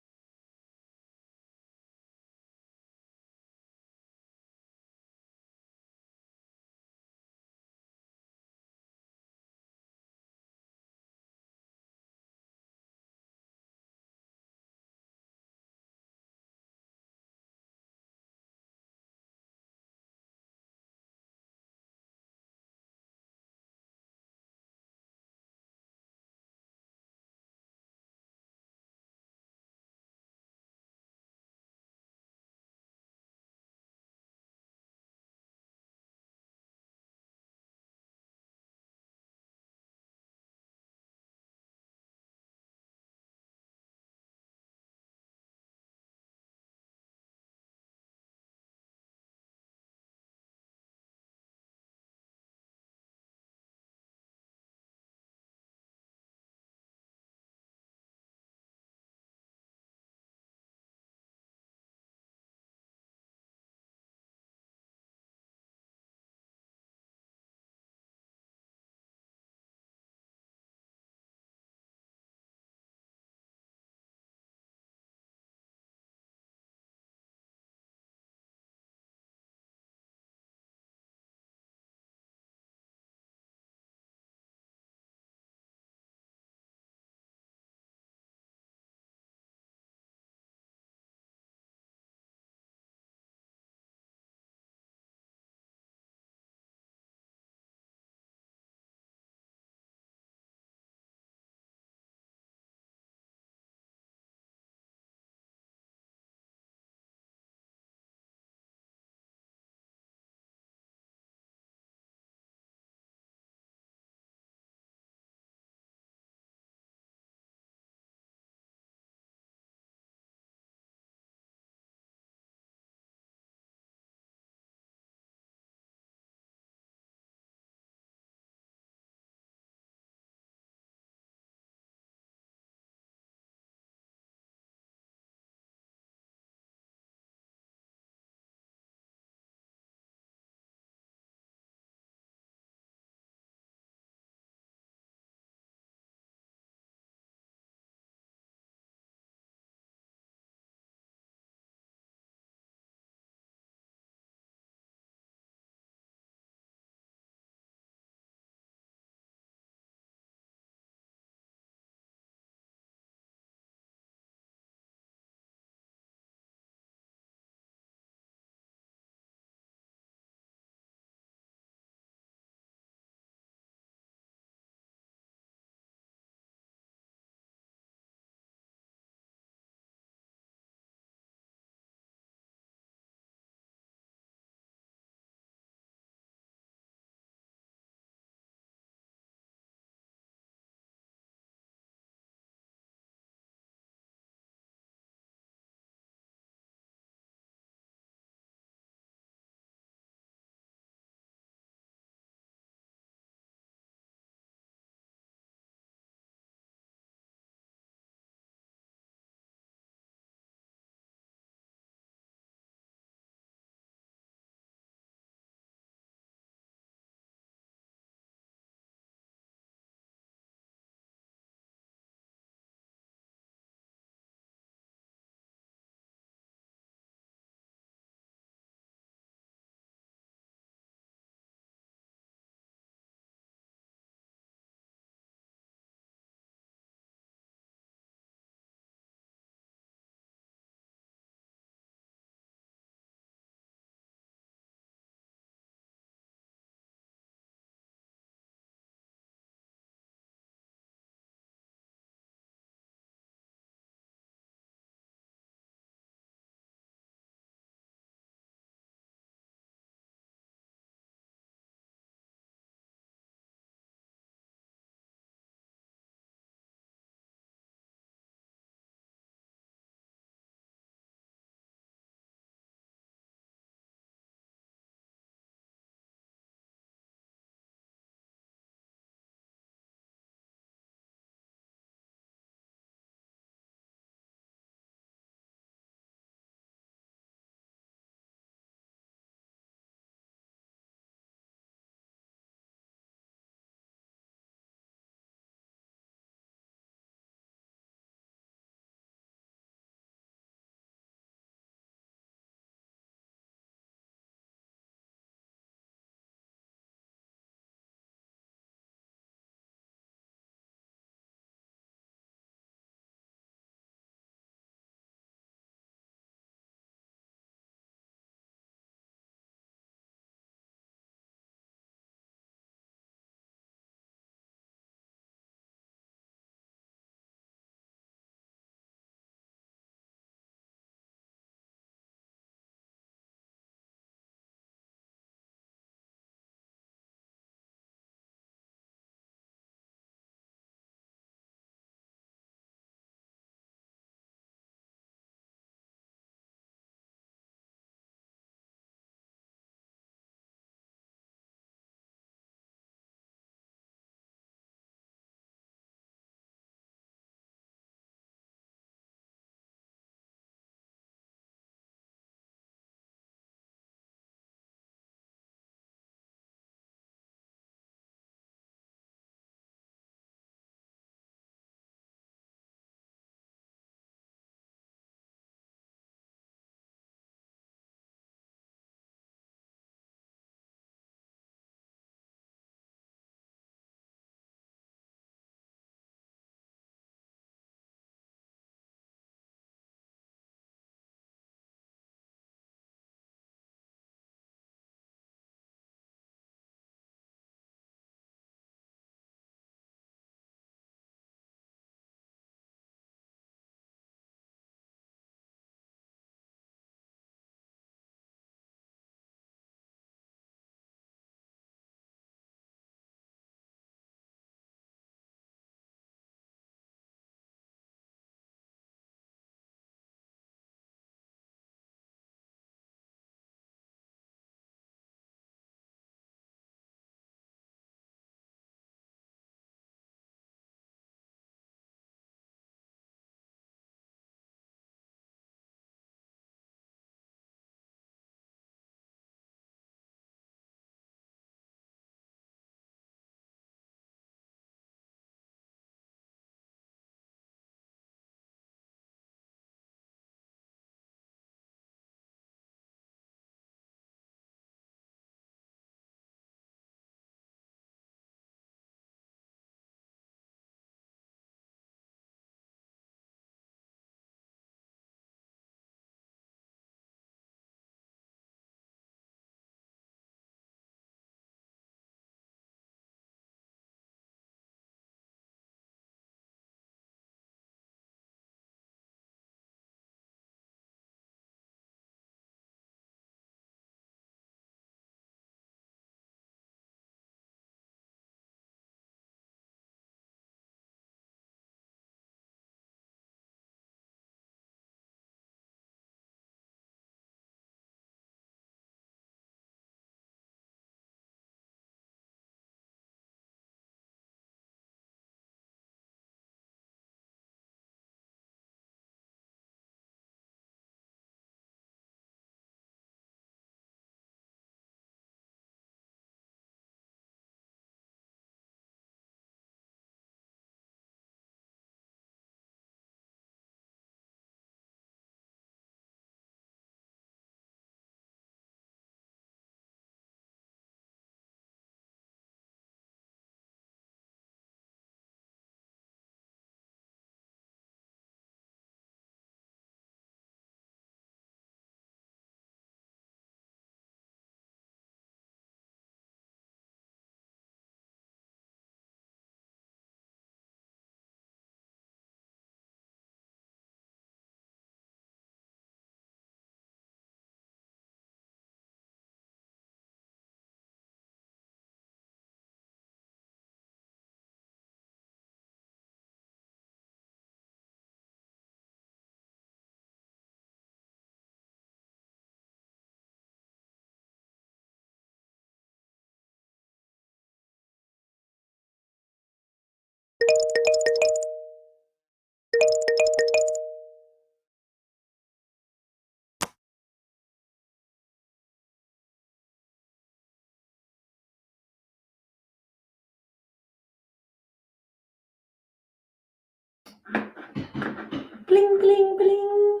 bling, bling, bling.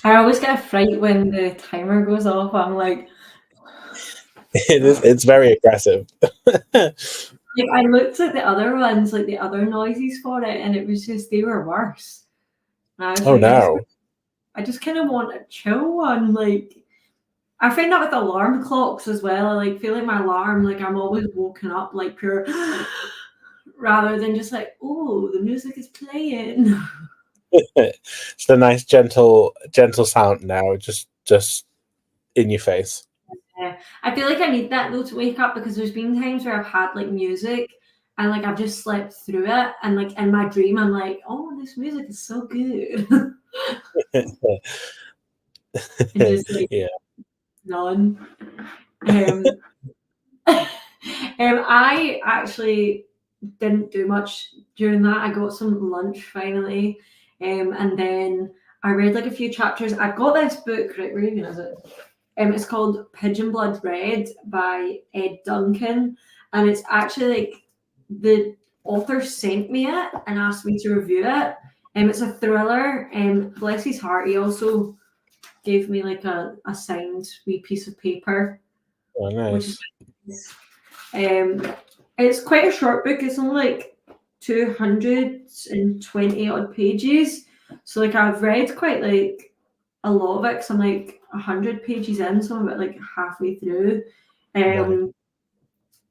I always get a fright when the timer goes off. I'm like, It's very aggressive. like I looked at the other ones, like the other noises for it, and it was just they were worse. And I was Oh like, no. I just kind of want a chill one. Like I find that with alarm clocks as well. I like feel like my alarm, like I'm always woken up like pure, rather than just like, oh, the music is playing. It's a nice gentle sound now, just in your face. Yeah. I feel like I need that though to wake up because there's been times where I've had like music and like I've just slept through it and like in my dream I'm like, oh, this music is so good. And just like Yeah. none. Um, I actually didn't do much during that. I got some lunch finally, and then I read like a few chapters. I've got this book, right? Where even is it? It's called Pigeon Blood Red by Ed Duncan, and it's actually like the author sent me it and asked me to review it. It's a thriller. Bless his heart, he also gave me like a signed wee piece of paper, Oh, which is nice. it's quite a short book. It's only like 220 odd pages. So like I've read quite like a lot of it because I'm like 100 pages in, so I'm about like halfway through. Right.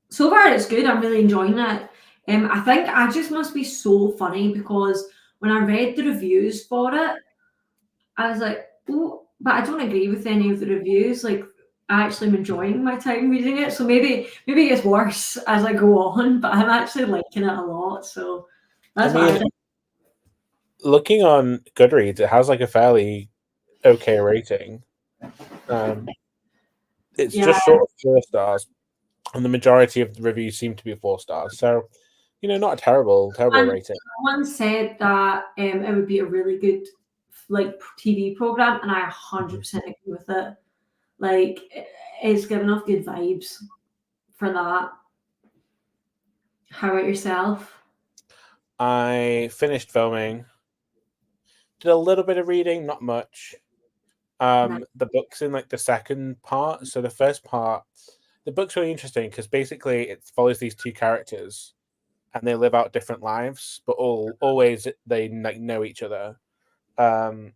So far it's good. I'm really enjoying it. I think I just must be so funny because when I read the reviews for it, I was like, oh, but I don't agree with any of the reviews. Like, I actually am enjoying my time reading it. So maybe it gets worse as I go on, but I'm actually liking it a lot. So that's what I think. Looking on Goodreads, it has like a fairly okay rating. It's Yeah. just short of 4 stars, and the majority of the reviews seem to be 4 stars. So, not a terrible And rating. someone said that it would be a really good like TV program, and I 100% agree with it. Like, it's giving off good vibes for that. How about yourself? I finished filming, did a little bit of reading, not much. No. The book's in like the second part. So the first part, the book's really interesting because basically it follows these 2 characters, and they live out different lives, but always they like know each other. And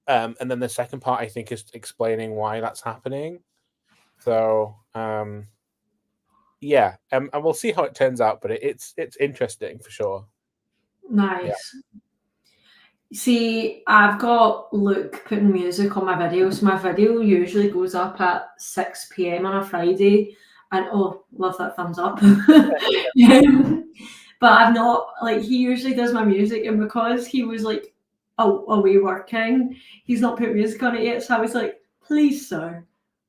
then the second part I think is explaining why that's happening. So yeah, and we'll see how it turns out, but it's interesting for sure. Nice. See, I've got Luke putting music on my video. So my video usually goes up at 6 p.m. on a Friday. And oh, love that thumbs up. But I've not, like, he usually does my music. And because he was like away working, he's not put music on it yet. So I was like, please, sir,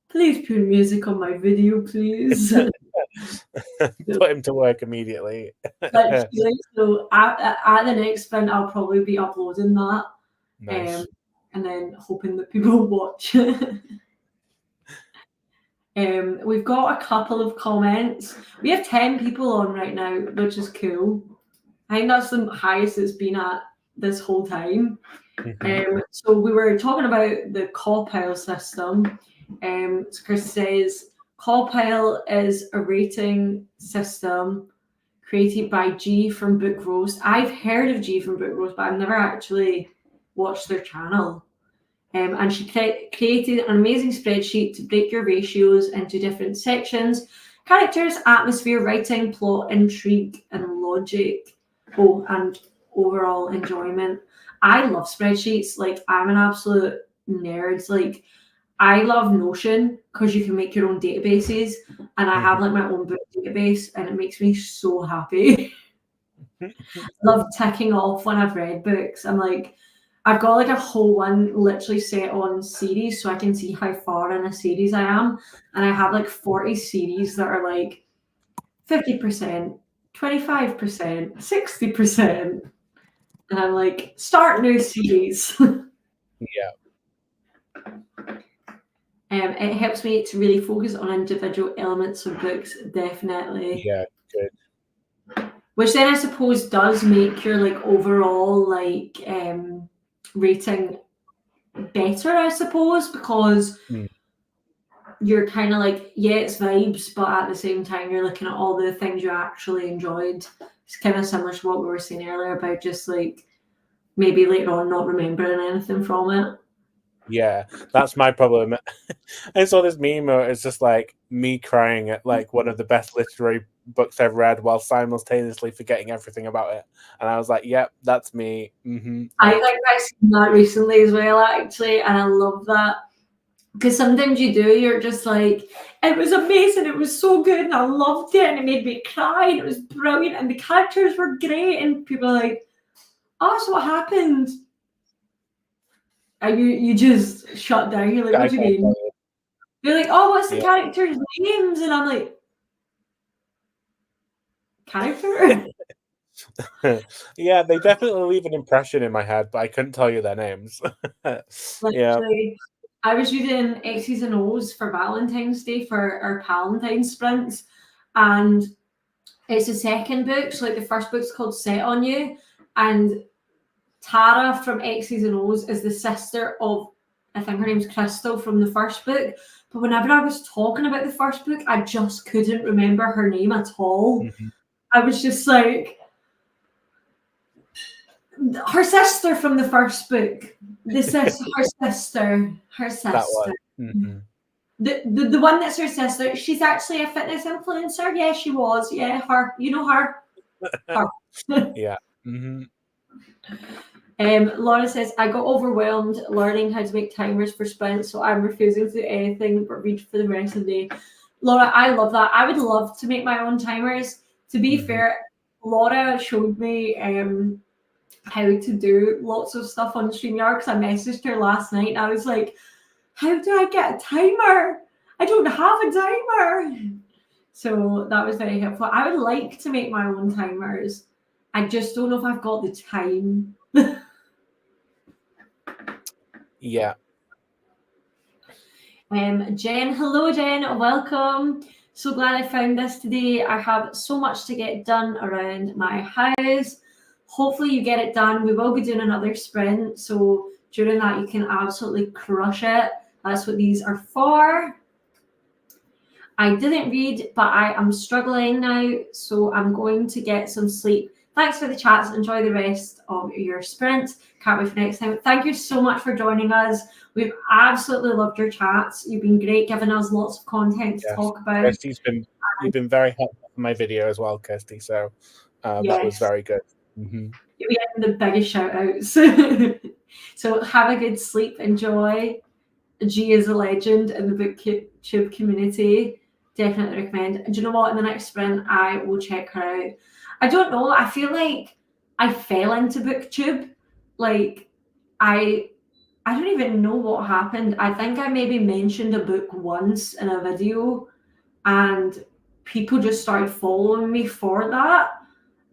please put music on my video, please. Put him to work immediately. So at the next sprint, I'll probably be uploading that. Nice. And then hoping that people watch. We've got a couple of comments. We have 10 people on right now, which is cool. I think that's the highest it's been at this whole time. So we were talking about the call pile system. So Chris says call pile is a rating system created by G from Book Roast. I've heard of G from Book Roast, but I've never actually watched their channel. And she created an amazing spreadsheet to break your ratios into different sections: characters, atmosphere, writing, plot, intrigue, and logic. Oh, and overall enjoyment. I love spreadsheets. Like, I'm an absolute nerd. Like, I love Notion because you can make your own databases, and I have like my own book database, and it makes me so happy. Love ticking off when I've read books. I'm like, I've got like a whole one literally set on series, so I can see how far in a series I am, and I have like 40 series that are like 50%, 25%, 60%, and I'm like, start new series. Yeah. It helps me to really focus on individual elements of books, definitely. Yeah, good. Which then I suppose does make your like overall like rating better, I suppose, because you're kind of like, yeah, it's vibes, but at the same time, you're looking at all the things you actually enjoyed. It's kind of similar to what we were saying earlier about just like maybe later on not remembering anything from it. Yeah, that's my problem. I saw this meme where it's just like me crying at like one of the best literary books I've read while simultaneously forgetting everything about it. And I was like, yep, that's me. I think I've seen that recently as well, actually, and I love that. Because sometimes you do, you're just like, it was amazing, it was so good, and I loved it, and it made me cry, and it was brilliant, and the characters were great, and people are like, oh, so what happened? And you just shut down, you're like, what do you mean? You're like, oh, what's the characters' names? And I'm like, character? Yeah, they definitely leave an impression in my head, but I couldn't tell you their names. Literally. I was reading X's and O's for Valentine's Day for our Palentine's sprints, and it's the second book. So, like, the first book's called Set on You, and Tara from X's and O's is the sister of, I think her name's Crystal from the first book. But whenever I was talking about the first book, I just couldn't remember her name at all. I was just like, her sister from the first book. Her sister. That one. The one that's her sister. She's actually a fitness influencer. Yeah, she was. Yeah, her. You know her. Her. Yeah. Laura says, I got overwhelmed learning how to make timers for sprints, so I'm refusing to do anything but read for the rest of the day. Laura, I love that. I would love to make my own timers. To be fair, Laura showed me how to do lots of stuff on StreamYard because I messaged her last night and I was like, how do I get a timer? I don't have a timer. So that was very helpful. I would like to make my own timers. I just don't know if I've got the time. Yeah. Jen, hello Jen, welcome. So glad I found this today. I have so much to get done around my house. Hopefully you get it done. We will be doing another sprint, so during that you can absolutely crush it. That's what these are for. I didn't read, but I am struggling now, so I'm going to get some sleep. Thanks for the chats. Enjoy the rest of your sprint. Can't wait for next time. Thank you so much for joining us. We've absolutely loved your chats. You've been great, giving us lots of content to talk about. You've been very helpful for my video as well, Kirsty. So that was very good. You're getting the biggest shout outs. So have a good sleep. Enjoy. G is a legend in the booktube community. Definitely recommend. Do you know what? In the next sprint, I will check her out. I don't know. I feel like I fell into booktube. Like I don't even know what happened. I think I maybe mentioned a book once in a video and people just started following me for that.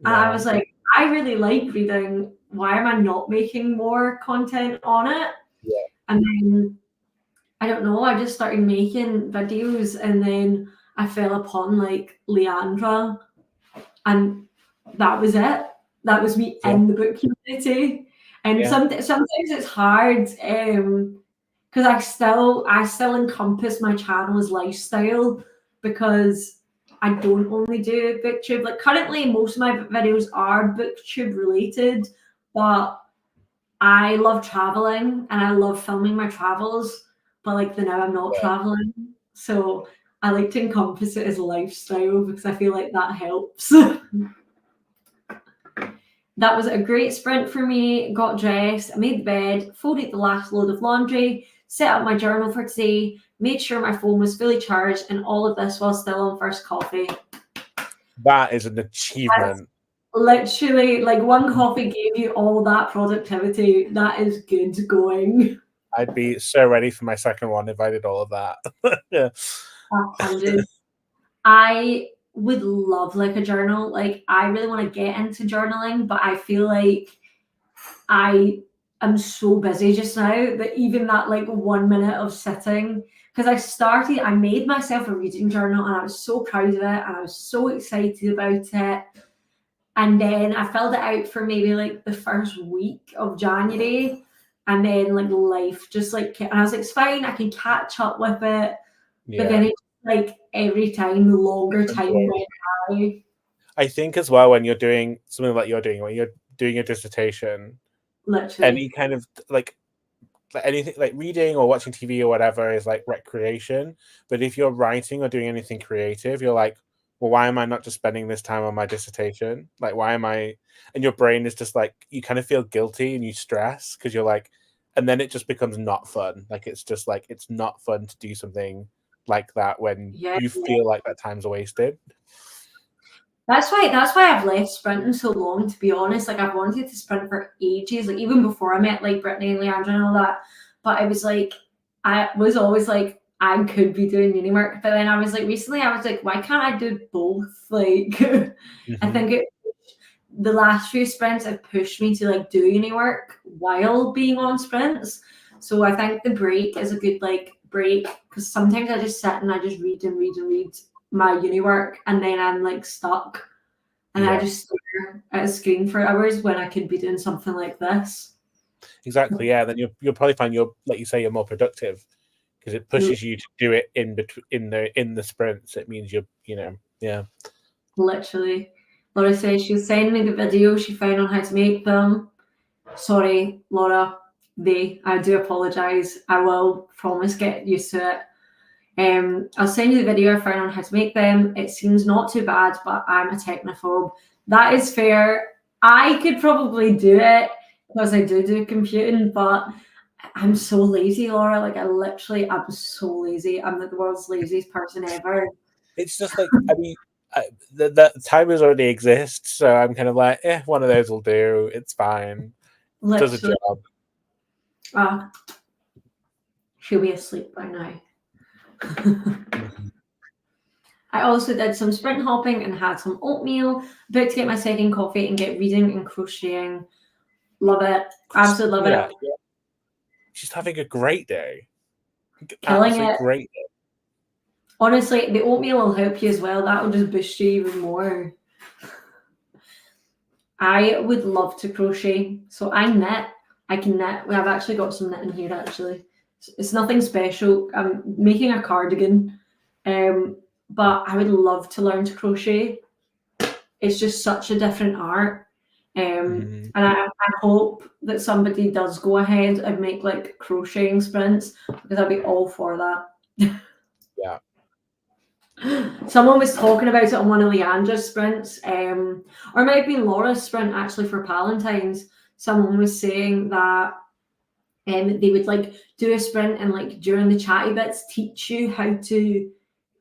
And I was like, I really like reading. Why am I not making more content on it? Yeah. And then I don't know, I just started making videos and then I fell upon like Leandra and that was it. That was me in the book community. And sometimes it's hard because I still encompass my channel as lifestyle because I don't only do booktube. Like currently most of my videos are booktube related, but I love traveling and I love filming my travels. But like now I'm not traveling, so I like to encompass it as a lifestyle because I feel like that helps. That was a great sprint for me. Got dressed, I made the bed, folded the last load of laundry, set up my journal for today, made sure my phone was fully charged, and all of this while still on first coffee. That is an achievement. Literally, like one coffee gave you all that productivity. That is good going. I'd be so ready for my second one if I did all of that. 100. I would love like a journal. Like I really want to get into journaling, but I feel like I am so busy just now that even that like 1 minute of sitting, because I made myself a reading journal and I was so proud of it and I was so excited about it. And then I filled it out for maybe like the first week of January. and then like life just like, and I was like, it's fine, I can catch up with it. But then Yeah. it like every time the longer time went by. I think as well when you're doing something like you're doing, when you're doing a dissertation, Literally. any kind of like anything like reading or watching TV or whatever is like recreation. But if you're writing or doing anything creative, you're like, well, why am I not just spending this time on my dissertation? Like, why am I? And your brain is just like, you kind of feel guilty and you stress because you're like, and then it just becomes not fun. Like, it's just like, it's not fun to do something like that when Yeah. you feel like that time's wasted. That's why I've left sprinting so long, to be honest. Like I've wanted to sprint for ages, like even before I met like Brittany and Leandra and all that. But I was like, I was always like, I could be doing uni work. But then I was like, recently I was like, why can't I do both? Like I think the last few sprints have pushed me to like do uni work while being on sprints. So I think the break is a good like break, because sometimes I just sit and I just read and read and read my uni work, and then I'm like stuck, and I just stare at a screen for hours when I could be doing something like this. Exactly. Yeah. Then you'll probably find you're, like you say, you're more productive because it pushes you to do it in between in the sprints. It means yeah. Literally. Laura says she'll send me the video she found on how to make them. Sorry, Laura. I do apologise. I will promise get used to it. I'll send you the video I found on how to make them. It seems not too bad, but I'm a technophobe. That is fair. I could probably do it because I do computing, but I'm so lazy, Laura. Like I'm so lazy. I'm like the world's laziest person ever. It's just like, I mean, the timers already exist, so I'm kind of like, one of those will do. It's fine. It does a job. She'll be asleep by now. I also did some sprint hopping and had some oatmeal. About to get my second coffee and get reading and crocheting. Love it. Absolutely love it. Yeah. She's having a great day. Killing Absolutely it. great day. Honestly, the oatmeal will help you as well. That will just boost you even more. I would love to crochet. So I knit. I can knit. I've actually got some knitting here actually. It's nothing special. I'm making a cardigan. But I would love to learn to crochet. It's just such a different art. And I hope that somebody does go ahead and make like crocheting sprints, because I'd be all for that. Yeah. Someone was talking about it on one of Leandra's sprints, or it might be Laura's sprint actually for Palentine's. Someone was saying that they would like do a sprint and like during the chatty bits teach you how to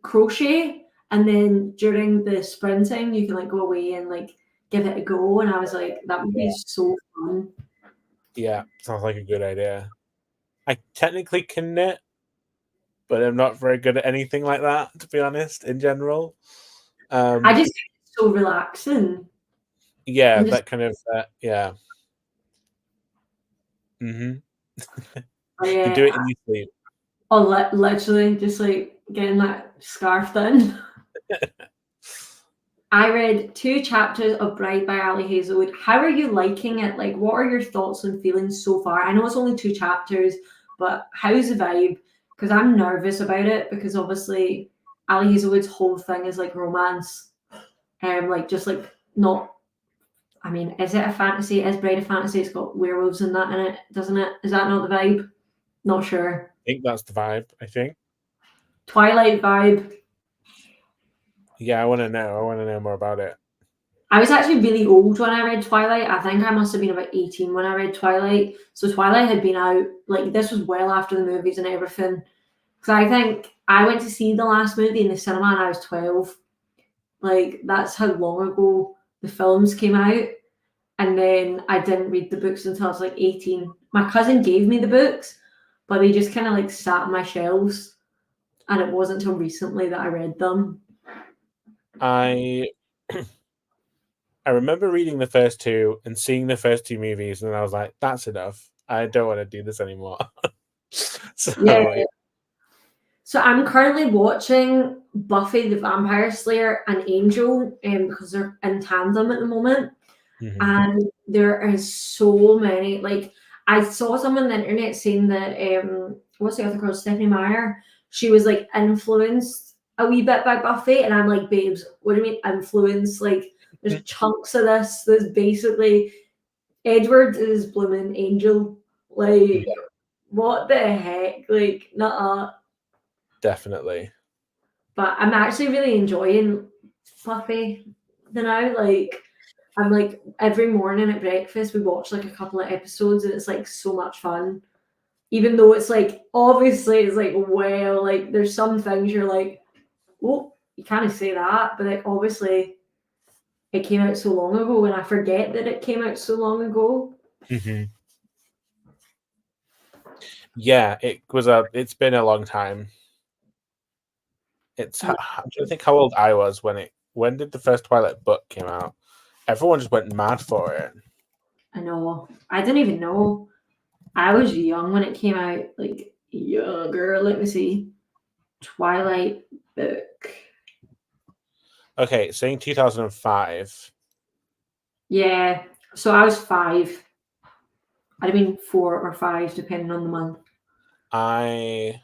crochet, and then during the sprinting you can like go away and like give it a go. And I was like, that would be so fun. Yeah, sounds like a good idea. I technically can knit, but I'm not very good at anything like that, to be honest, in general. I just think it's so relaxing. Yeah, that kind of, yeah. You can do it in your sleep. Oh, literally, just like getting that scarf done. I read 2 chapters of Bride by Ali Hazelwood. How are you liking it? Like, what are your thoughts and feelings so far? I know it's only 2 chapters, but how's the vibe? Because I'm nervous about it, because obviously Ali Hazelwood's whole thing is like romance. Like just like not. I mean, is it a fantasy? Is Bride a fantasy? It's got werewolves and that in it, doesn't it? Is that not the vibe? Not sure. I think that's the vibe, I think. Twilight vibe. Yeah, I want to know more about it. I was actually really old when I read Twilight. I think I must have been about 18 when I read Twilight. So Twilight had been out, like this was well after the movies and everything. Because I think I went to see the last movie in the cinema and I was 12. Like that's how long ago the films came out. And then I didn't read the books until I was like 18. My cousin gave me the books, but they just kind of like sat on my shelves. And it wasn't until recently that I read them. I remember reading the first 2 and seeing the first 2 movies, and I was like, that's enough. I don't want to do this anymore. Yeah. So I'm currently watching Buffy the Vampire Slayer and Angel, because they're in tandem at the moment. And there are so many, like, I saw someone on the internet saying that what's the other girl, Stephanie Meyer? She was like influenced a wee bit by Buffy, and I'm like, babes, what do you mean influence? Like, there's chunks of this that's basically Edward is blooming Angel. Like, what the heck? Like, nah. Definitely. But I'm actually really enjoying Buffy now. Like, I'm like every morning at breakfast we watch like a couple of episodes, and it's like so much fun. Even though it's like obviously it's like, well, like there's some things you're like, oh, you can't say that, but like obviously it came out so long ago, and I forget that it came out so long ago. Yeah, it's been a long time. I'm trying to think how old I was when did the first Twilight book came out? Everyone just went mad for it. I know. I didn't even know. I was young when it came out, like younger. Let me see. Twilight book. Okay, saying 2005. Yeah. So I was 5. I'd have been 4 or 5, depending on the month. I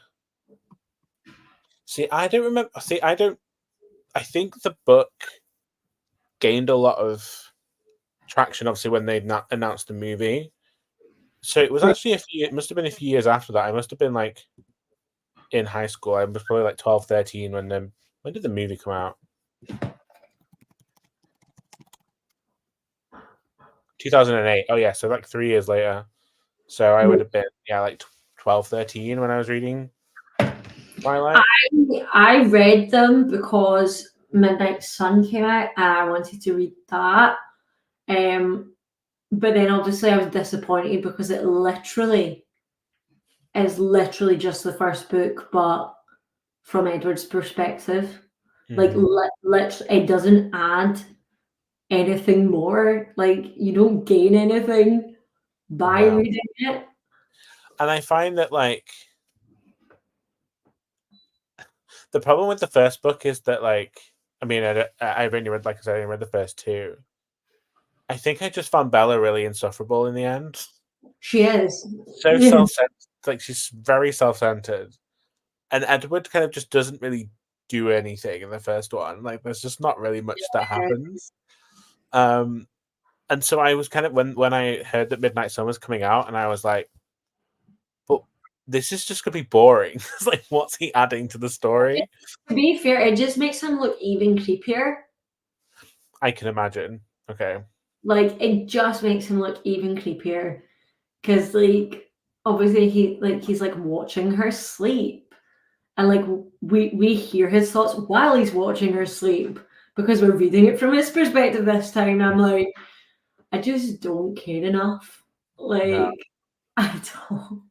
don't remember. I think the book gained a lot of traction, obviously, when they announced the movie. So it was actually it must have been a few years after that. I must have been like in high school. I was probably like 12, 13 when did the movie come out? 2008. Oh yeah, so like 3 years later. So I would have been like 12, 13 when I was reading Twilight. I read them because Midnight Sun came out and I wanted to read that. But then obviously I was disappointed because it is literally just the first book, but from Edward's perspective. Like it doesn't add anything more. Like you don't gain anything by reading it. And I find that like the problem with the first book is that like I mean I've only read, like I said, I only read the first 2. I think I just found Bella really insufferable in the end. She is So self-centered, like she's very self-centered, and Edward kind of just doesn't really do anything in the first one. Like there's just not really much that happens. And so I was kind of when I heard that Midnight Sun was coming out, and I was like, but this is just gonna be boring. It's like, what's he adding to the story? To be fair, it just makes him look even creepier. I can imagine. Okay. Like it just makes him look even creepier. Because like obviously he's like watching her sleep. And like we hear his thoughts while he's watching her sleep because we're reading it from his perspective this time. I'm like, I just don't care enough. Like No. I don't.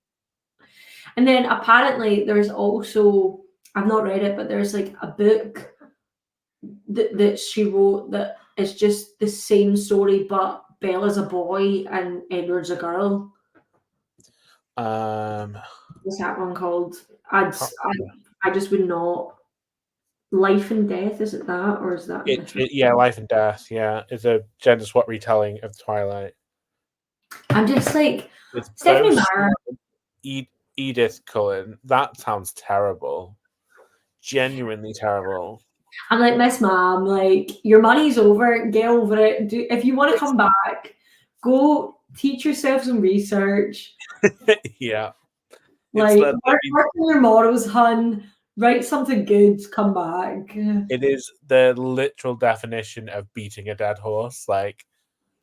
And then apparently there's also, I've not read it, but there's like a book that she wrote that is just the same story, but Bella's a boy and Edward's a girl. What's that one called? I just would not. Life and Death, is it that, or is that different? Yeah, Life and Death. Yeah, it's a gender swap retelling of Twilight. I'm just like It's Stephanie both Meyer. Edith Cullen. That sounds terrible. Genuinely terrible. I'm like, Miss Mom, like your money's over, get over it. If you want to come back, go teach yourself some research. Yeah. Like work on your morals, hun. Write something good, come back. It is the literal definition of beating a dead horse. Like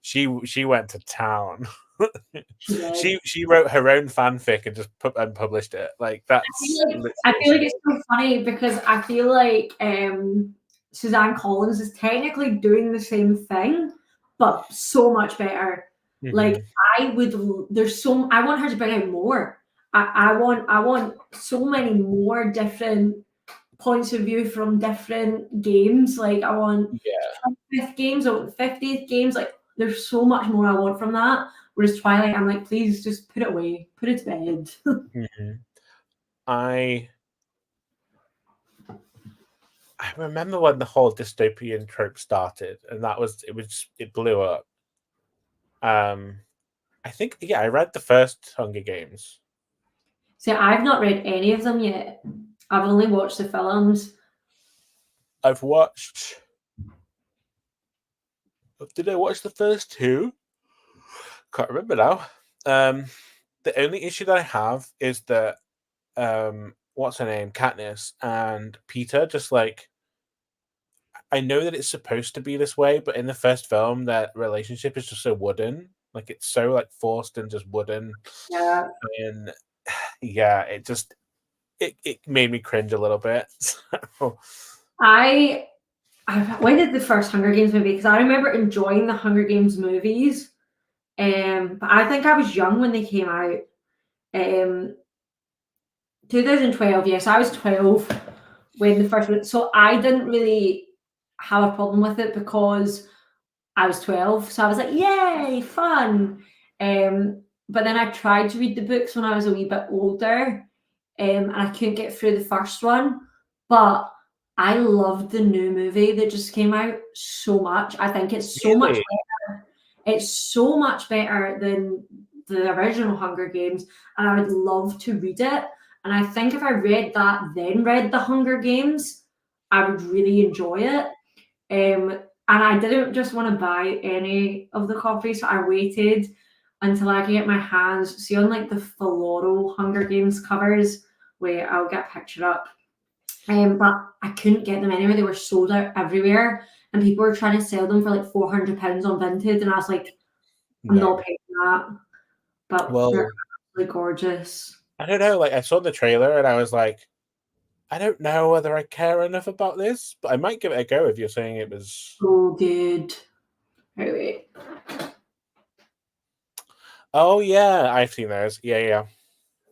she went to town. She wrote her own fanfic and just published it. Like that's. I feel like it's so funny because I feel like Suzanne Collins is technically doing the same thing, but so much better. Like I want her to bring out more. I want so many more different points of view from different games. Like I want 25th games, I want 50th games. Like there's so much more I want from that. Whereas Twilight, I'm like, please just put it away, put it to bed. I remember when the whole dystopian trope started, and it blew up. I I think, yeah, I read the first Hunger Games. See, I've not read any of them yet. I've only watched the films. I've watched. Did I watch the first two? Can't remember now. The only issue that I have is that what's her name, Katniss and Peter, just like, I know that it's supposed to be this way, but in the first film, that relationship is just so wooden. Like it's so like forced and just wooden. Yeah. And yeah, it made me cringe a little bit. So, I when did the first Hunger Games movie? Because I remember enjoying the Hunger Games movies. But I think I was young when they came out. 2012, yes, I was 12 when the first one. So I didn't really have a problem with it because I was 12. So I was like, yay, fun. But then I tried to read the books when I was a wee bit older, and I couldn't get through the first one. But I loved the new movie that just came out so much. I think it's so much really, better. It's so much better than the original Hunger Games, and I would love to read it. And I think if I read that, then read the Hunger Games, I would really enjoy it. And I didn't just want to buy any of the copies, so I waited until I could get my hands. See, on like the Floro Hunger Games covers, where I'll get a picture up. But I couldn't get them anywhere. They were sold out everywhere, and people were trying to sell them for like £400 on Vinted, and I was like, I'm not no. paying that. But they're Well, absolutely gorgeous. I don't know. Like I saw the trailer and I was like, I don't know whether I care enough about this, but I might give it a go if you're saying it was. So good. Wait. Oh yeah, I've seen those. Yeah, yeah.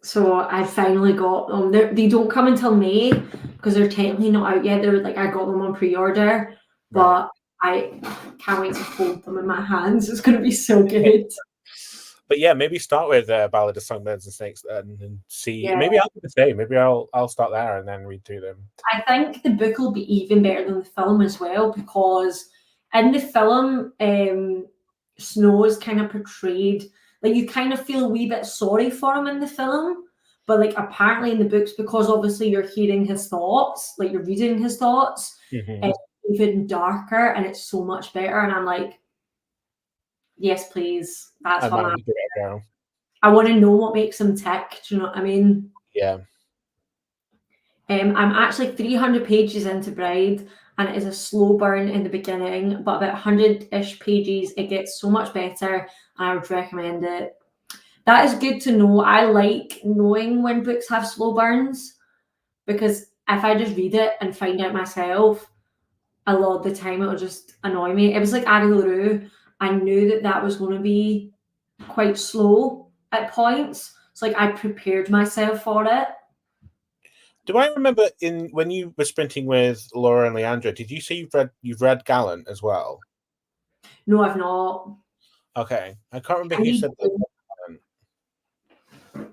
So I finally got them. They don't come until May because they're technically not out yet. They're like I got them on pre-order, Right. but I can't wait to hold them in my hands. It's going to be so good. But yeah, maybe start with Ballad of Songbirds and Snakes and see. Yeah, Maybe I'll do the same. Maybe I'll start there and then read through them. I think the book will be even better than the film as well because in the film, Snow is kind of portrayed like you kind of feel a wee bit sorry for him in the film, but like apparently in the books, because obviously you're hearing his thoughts, like you're reading his thoughts, Mm-hmm. it's even darker and it's so much better. And I'm like, yes, please. I That's what might I'm at. give it a go. I want to know what makes him tick. Do you know what I mean? Yeah. I'm actually 300 pages into Bride, and it is a slow burn in the beginning, but about 100-ish pages, it gets so much better, and I would recommend it. That is good to know. I like knowing when books have slow burns because if I just read it and find out myself, a lot of the time it'll just annoy me. It was like Abbie LaRue. I knew that that was going to be quite slow at points. So like I prepared myself for it. Do I remember in when you were sprinting with Laura and Leandra? Did you say you've read Gallant as well? No, I've not. Okay, I can't remember I who need said that. to.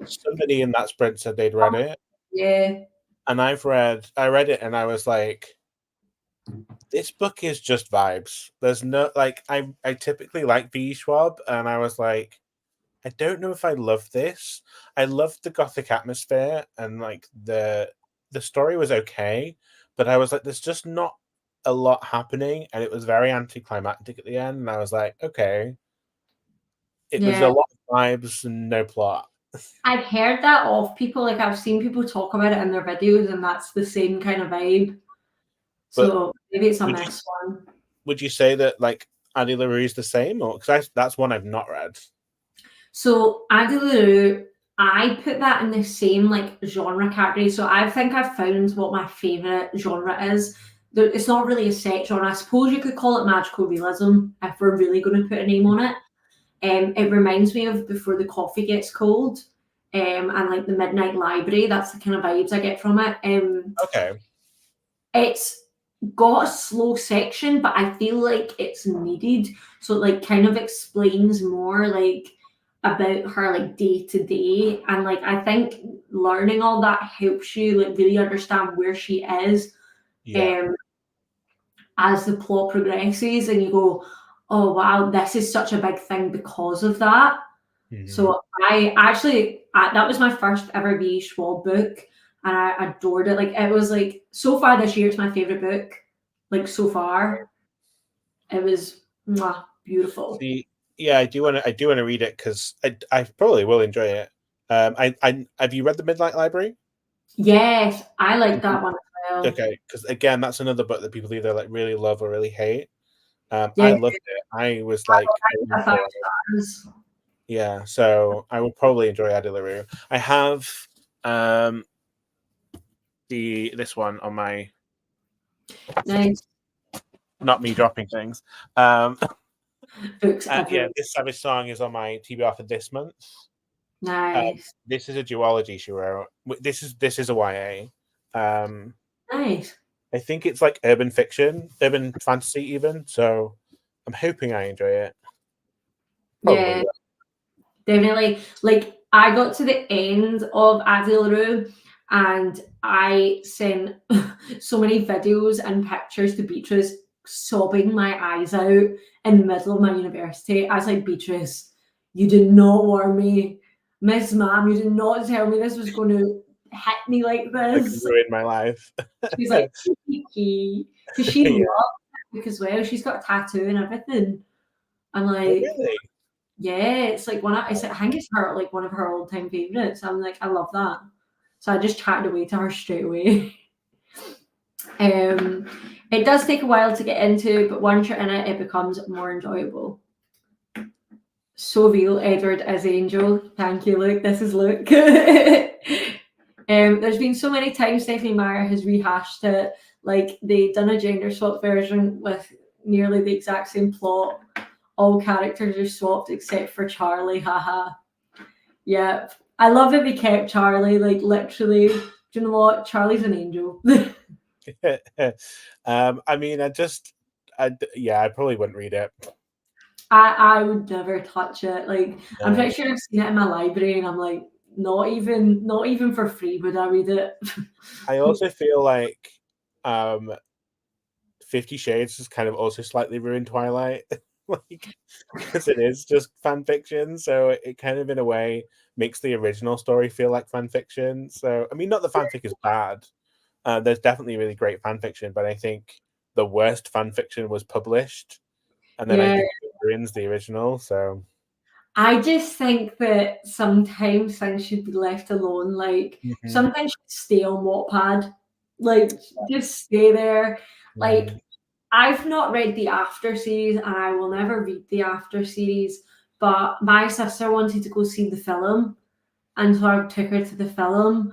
Somebody in that sprint said they'd read it, Yeah. and I read it, and I was like, this book is just vibes. There's no like I typically like V. Schwab, and I was like, I don't know if I love this. I loved the gothic atmosphere and like the story was okay, but I was like, there's just not a lot happening, and it was very anticlimactic at the end, and I was like, okay. It was a Yeah. lot of vibes and no plot. I've heard that of people. Like I've seen people talk about it in their videos, and that's the same kind of vibe. But So maybe it's a would you mixed one. would you say that like Addie LaRue is the same, or because that's one I've not read? So Addie LaRue, I put that in the same like genre category. So I think I've found what my favourite genre is. It's not really a set genre. I suppose you could call it magical realism if we're really going to put a name on it. It reminds me of Before the Coffee Gets Cold, and like the Midnight Library. That's the kind of vibes I get from it. Okay. It's got a slow section, but I feel like it's needed. So it like kind of explains more like about her like day to day. And like I think learning all that helps you like really understand where she is Yeah. um as the plot progresses and you go, oh wow, this is such a big thing because of that. So I actually that was my first ever B. Schwab book, and I adored it. Like it was like so far this year, it's my favorite book. Like so far, it was beautiful. Yeah, I do want to read it because I probably will enjoy it. I have you read The Midnight Library? Yes, I like that one as well. Okay, because again, that's another book that people either like really love or really hate. Yeah, I loved it. I was like, yeah, so I will probably enjoy Addie LaRue. I have this one on my nice not me dropping things. books. Yeah, this Savage Song is on my TBR for this month. Nice. This is a duology she wrote. This is a YA. Nice. I think it's like urban fiction, urban fantasy even. So I'm hoping I enjoy it. Probably, yeah, definitely. Like I got to the end of Addie LaRue and I sent so many videos and pictures to Beatrice, sobbing my eyes out in the middle of my university. I was like, Beatrice, you did not warn me. Miss Ma'am, you did not tell me this was going to hit me like this. Like ruin my life. She's like, because she loved it as well. She's got a tattoo and everything. I'm like, oh, really? Yeah, it's like I think it's her like one of her all time favorites. I'm like, I love that. So I just chatted away to her straight away. It does take a while to get into, but once you're in it, it becomes more enjoyable. So real, Edward as Angel. Thank you, Luke. This is Luke. There's been so many times Stephanie Meyer has rehashed it. Like they done a gender swap version with nearly the exact same plot. All characters are swapped except for Charlie. Haha. Yeah, I love that they kept Charlie. Like literally, do you know what? Charlie's an angel. I mean, I probably wouldn't read it. I would never touch it. Like no. I'm pretty sure I've seen it in my library, and I'm like, not even for free would I read it. I also feel like 50 Shades has kind of also slightly ruined Twilight. Like, because it is just fan fiction, so it kind of in a way makes the original story feel like fan fiction. So I mean, not that fanfic is bad. There's definitely really great fan fiction, but I think the worst fan fiction was published, and then I think it ruins the original. So I just think that sometimes things should be left alone. Like sometimes stay on Wattpad, like just stay there. Like I've not read the After series, and I will never read the After series. But my sister wanted to go see the film, and so I took her to the film,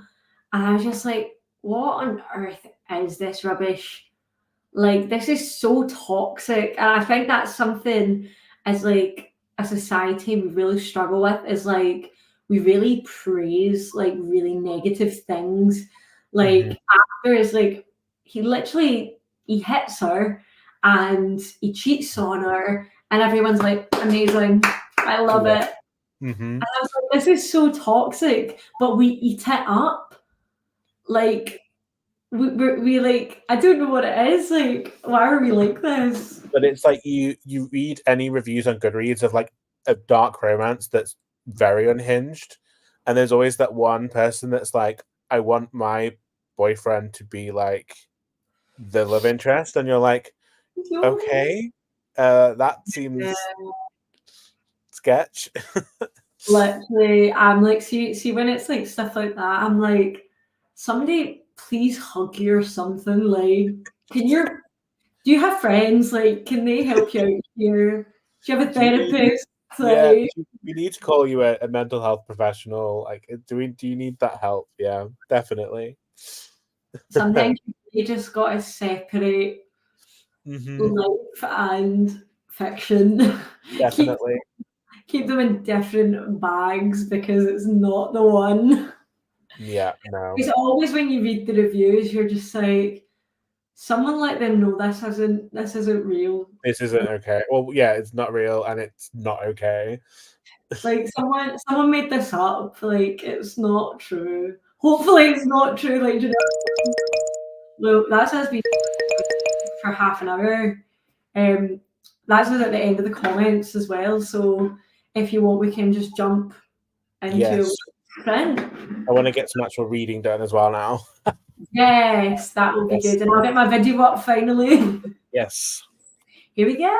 and I was just like, "What on earth is this rubbish? Like this is so toxic." And I think that's something as like a society we really struggle with. Is like we really praise like really negative things. Like After is like he hits her and he cheats on her, and everyone's like, amazing, I love it. And I was like, this is so toxic, but we eat it up. Like we like, I don't know what it is. Like, why are we like this? But it's like you read any reviews on Goodreads of like a dark romance that's very unhinged, and there's always that one person that's like, I want my boyfriend to be like the love interest, and you're like, okay, that seems sketch. Literally, I'm like, see when it's like stuff like that, I'm like, somebody please hug you or something. Like, do you have friends? Like, can they help you out here? Do you have a therapist? Yeah, we need to call you a mental health professional. Like, do you need that help? Yeah, definitely. Sometimes you just got to separate life and fiction. Definitely. Keep them in different bags because it's not the one. Yeah, no. It's always when you read the reviews, you're just like, someone let them know this isn't real. This isn't okay. Well, yeah, it's not real and it's not okay. Like someone made this up. Like it's not true. Hopefully it's not true. Like, you know, well, that's has been for half an hour. That's was at the end of the comments as well. So if you want, we can just jump into Yes. a friend. I want to get some actual reading done as well now. Yes, that will be Yes. good. And I'll get my video up finally. Yes. Here we go.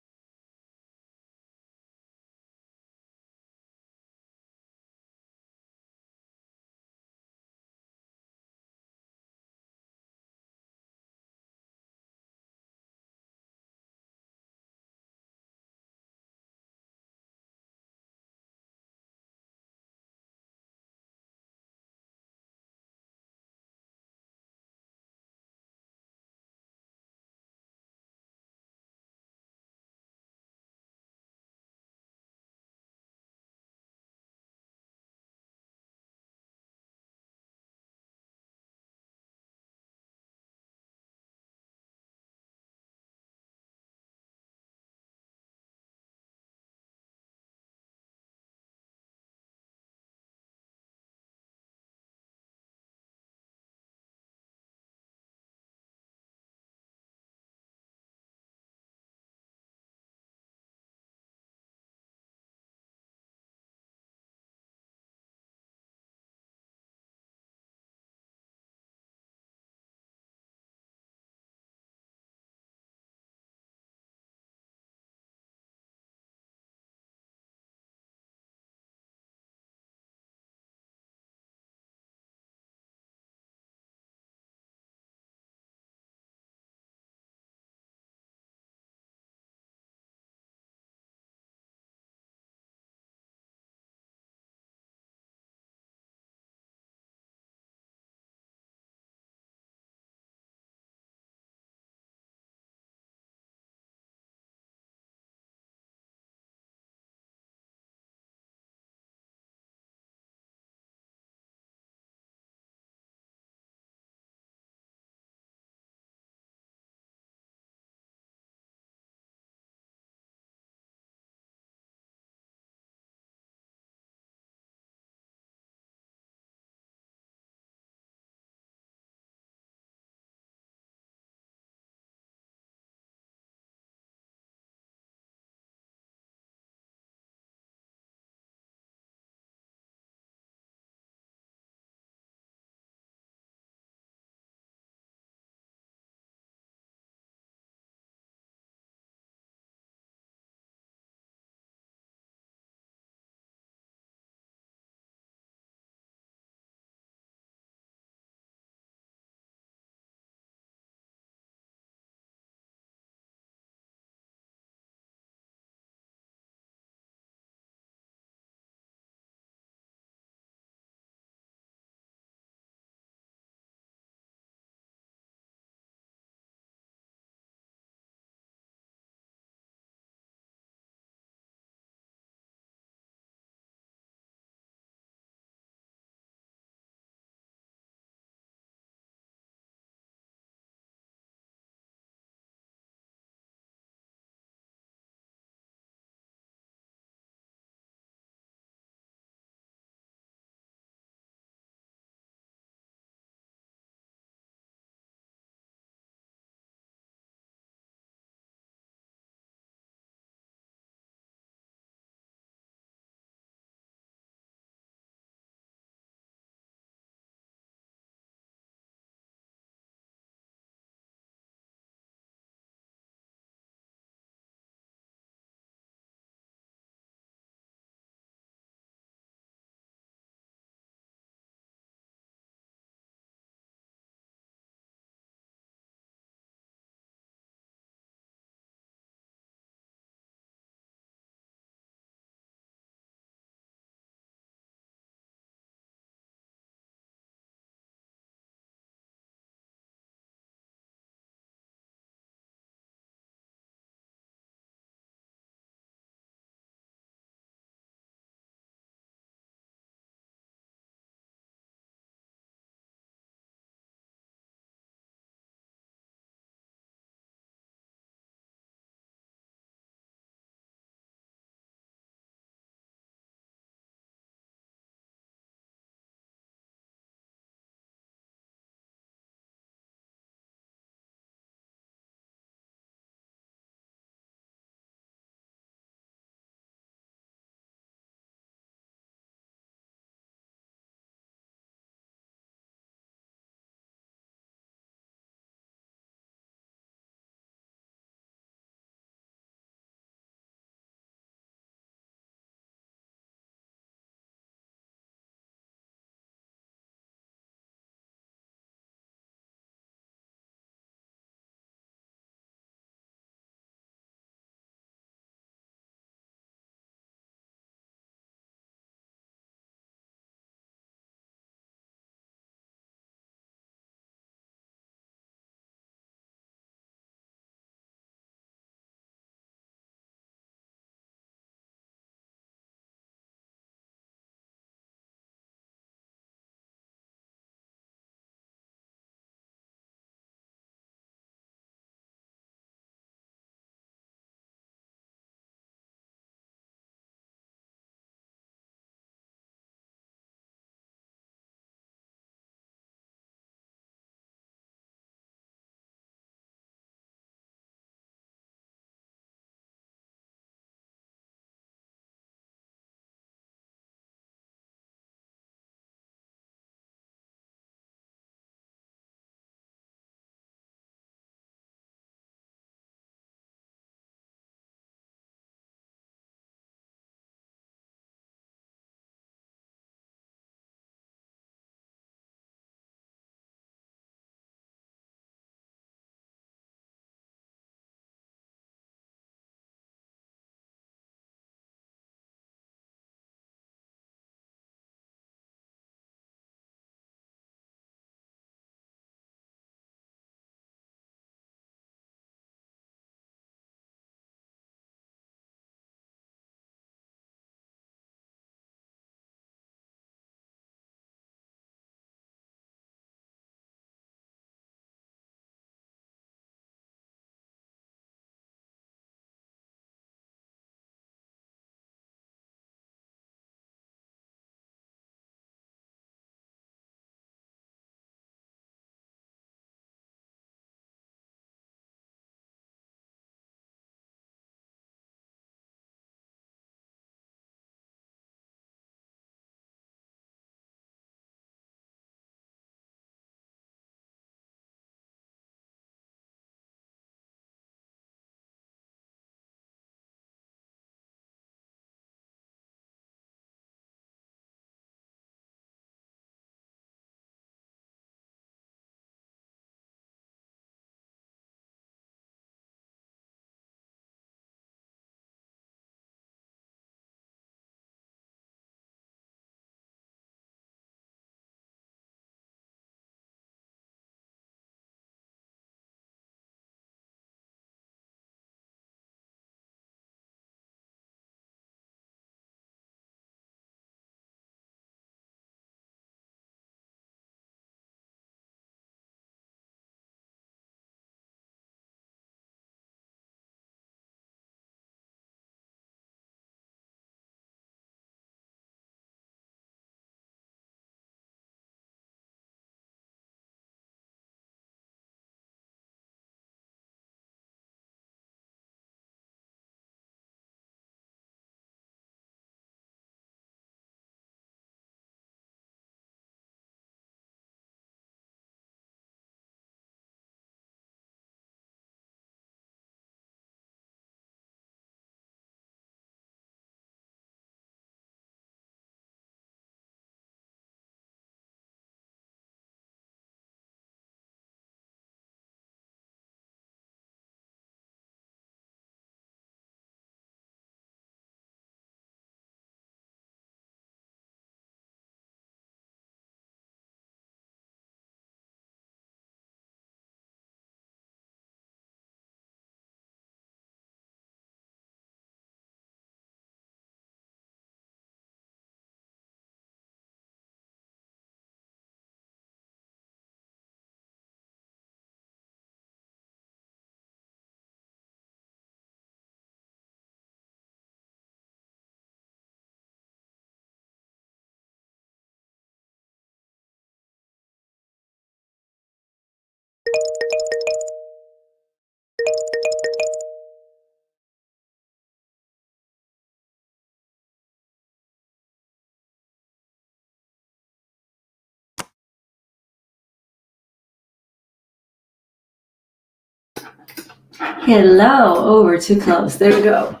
Hello. Oh, we're too close. There we go.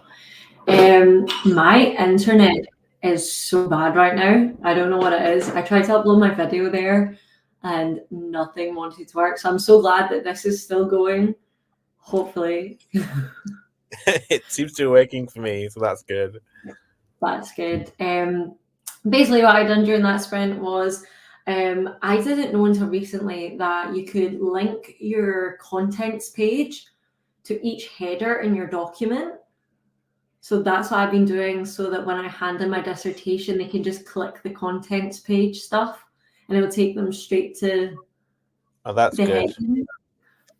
My internet is so bad right now. I don't know what it is. I tried to upload my video there and nothing wanted to work. So I'm so glad that this is still going. Hopefully. It seems to be working for me, so that's good. That's good. Basically, what I done during that sprint was I didn't know until recently that you could link your contents page to each header in your document. So that's what I've been doing so that when I hand in my dissertation, they can just click the contents page stuff and it will take them straight to Oh, that's the good. heading.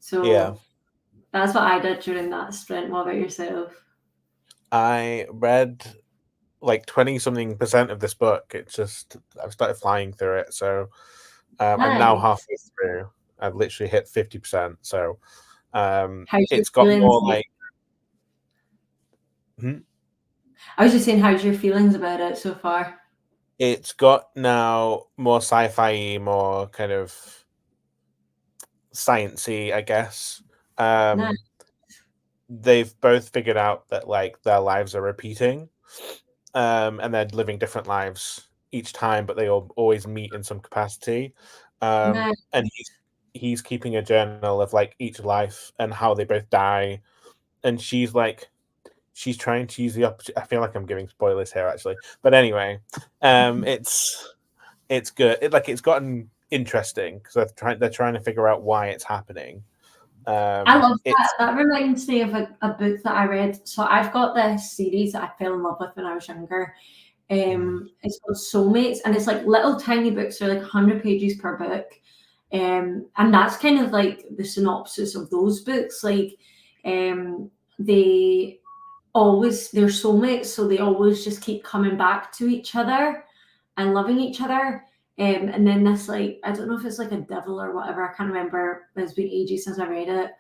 So Yeah. that's what I did during that sprint. What about yourself? I read like 20-something% of this book. It's just, I've started flying through it. So I'm now Nice. halfway through. I've literally hit 50%. So How's your it's got feelings? more like, I was just saying, how's your feelings about it so far? it's got now more sci-fi, more kind of sciencey, I guess. Nice. They've both figured out that like their lives are repeating, and they're living different lives each time, but they all always meet in some capacity. Nice. And he's keeping a journal of like each life and how they both die. And she's trying to use the opportunity. I feel like I'm giving spoilers here actually, but anyway, it's good. It's gotten interesting because they're trying to figure out why it's happening. I love that. It's That reminds me of a book that I read. So I've got this series that I fell in love with when I was younger. It's called Soulmates, and it's like little tiny books. They're like 100 pages per book. And that's kind of like the synopsis of those books. Like, they they're soulmates, so they always just keep coming back to each other and loving each other. And then this, like, I don't know if it's like a devil or whatever, I can't remember. It's been ages since I read it.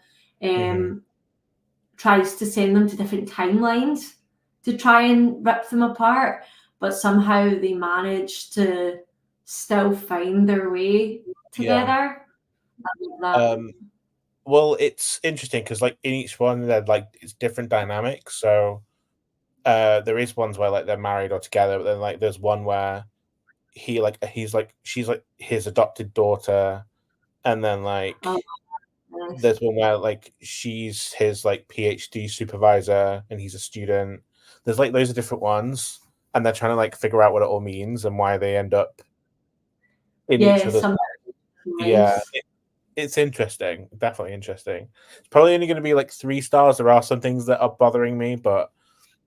Tries to send them to different timelines to try and rip them apart, but somehow they manage to still find their way yeah. together. I love that. Well, it's interesting because like in each one, they're like it's different dynamics. So there is ones where like they're married or together, but then like there's one where he's like she's like his adopted daughter, and then like Oh, nice. there's one where like she's his like PhD supervisor and he's a student. There's like those are different ones, and they're trying to like figure out what it all means and why they end up in each Yeah, other's. some Yeah, lives. it's interesting, definitely interesting. It's probably only going to be like 3 stars. There are some things that are bothering me, but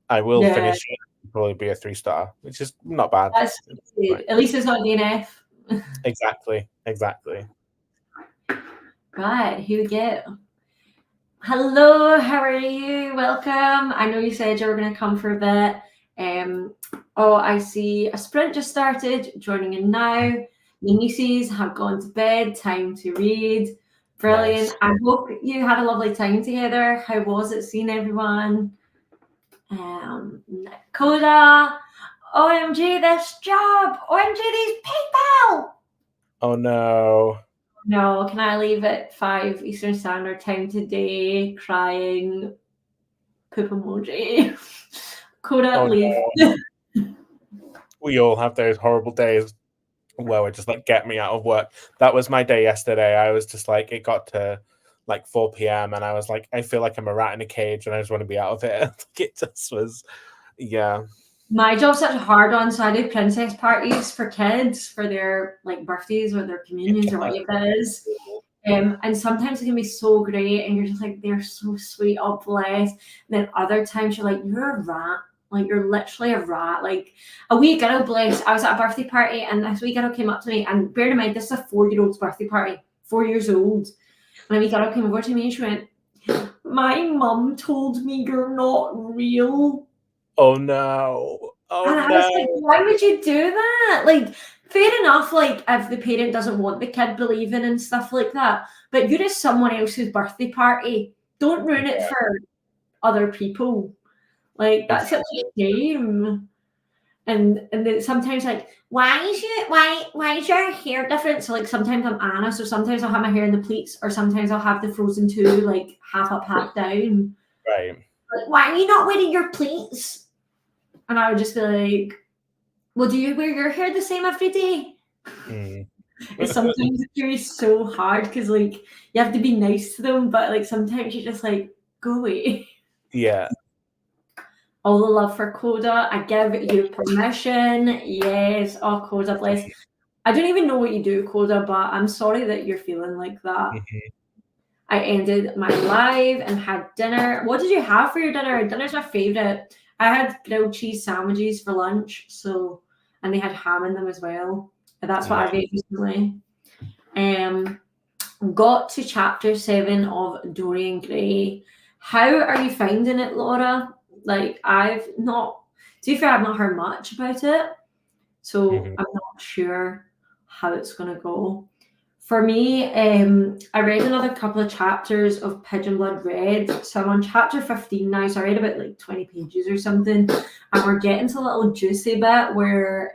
I will Yeah, finish it. It'll probably be a 3 star, which is not bad. that's good. Right. At least it's not DNF. Exactly, exactly. Right, here we go. Hello, how are you? Welcome. I know you said you were going to come for a bit. Oh, I see a sprint just started, joining in now. The nieces have gone to bed, time to read. Brilliant. Nice. I hope you had a lovely time together. How was it seeing everyone? Coda, OMG, this job, OMG, these people. Oh no. No, can I leave at 5 Eastern Standard Time today? Crying, poop emoji. Coda, Oh leave. no. We all have those horrible days where we're just like, get me out of work. That was my day yesterday. I was just like, it got to like 4 p.m. and I was like, I feel like I'm a rat in a cage and I just want to be out of it. It just was, yeah. My job's such a hard one, so I do princess parties for kids for their like birthdays or their communions or whatever it is. And sometimes it can be so great, and you're just like, they're so sweet, oh bless. And then other times you're like, you're a rat. Like, you're literally a rat. Like, a wee girl, bless, I was at a birthday party, and this wee girl came up to me, and bear in mind, this is a 4-year-old's birthday party, 4 years old. And a wee girl came over to me and she went, my mum told me you're not real. Oh no. Oh And I was like, no. why would you do that? Like, fair enough, like, if the parent doesn't want the kid believing and stuff like that, but you're at someone else's birthday party. Don't ruin it Yeah, for other people. Like, that's such exactly. a shame. And then sometimes like, why is your hair different? So like sometimes I'm Anna, so sometimes I'll have my hair in the pleats, or sometimes I'll have the Frozen 2 like half up, half down. Right. Like, why are you not wearing your pleats? And I would just be like, well, do you wear your hair the same every day? It's sometimes it's so hard because like you have to be nice to them, but like sometimes you're just like, go away. Yeah. All the love for Coda. I give you permission. Yes. Oh, Coda, bless. I don't even know what you do, Coda, but I'm sorry that you're feeling like that. I ended my live and had dinner. What did you have for your dinner? Dinner's my favourite. I had grilled cheese sandwiches for lunch, and they had ham in them as well. And that's what I've ate recently. Got to chapter 7 of Dorian Gray. How are you finding it, Laura? Like, to be fair, I've not heard much about it, so I'm not sure how it's going to go. For me, I read another couple of chapters of Pigeon Blood Red, so I'm on chapter 15 now, so I read about like 20 pages or something, and we're getting to a little juicy bit where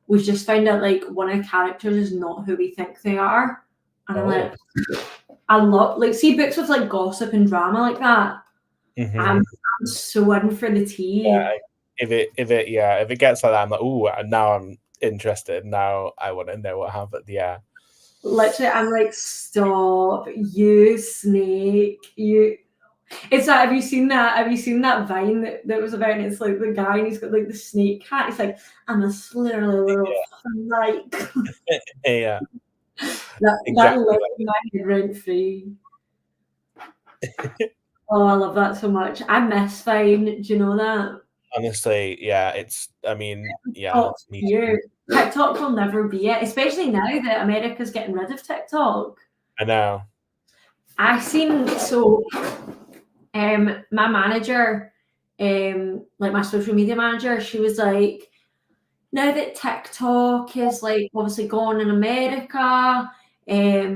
we've just found out like one of the characters is not who we think they are. And I'm like, I love see books with like gossip and drama like that. I'm so in for the tea. Yeah, if it gets like that, I'm like, ooh, now I'm interested. Now I want to know what happened. Yeah. Literally, I'm like, stop, you snake, you. It's like, have you seen that Vine that was about? And it's like the guy and he's got like the snake hat. He's like, I'm a slither little snake. Yeah. That lived in my head rent free. Oh, I love that so much. I miss Vine. Do you know that? Honestly, yeah. TikTok will never be it, especially now that America's getting rid of TikTok. I know. I seen my manager, like my social media manager, she was like, now that TikTok is like obviously gone in America,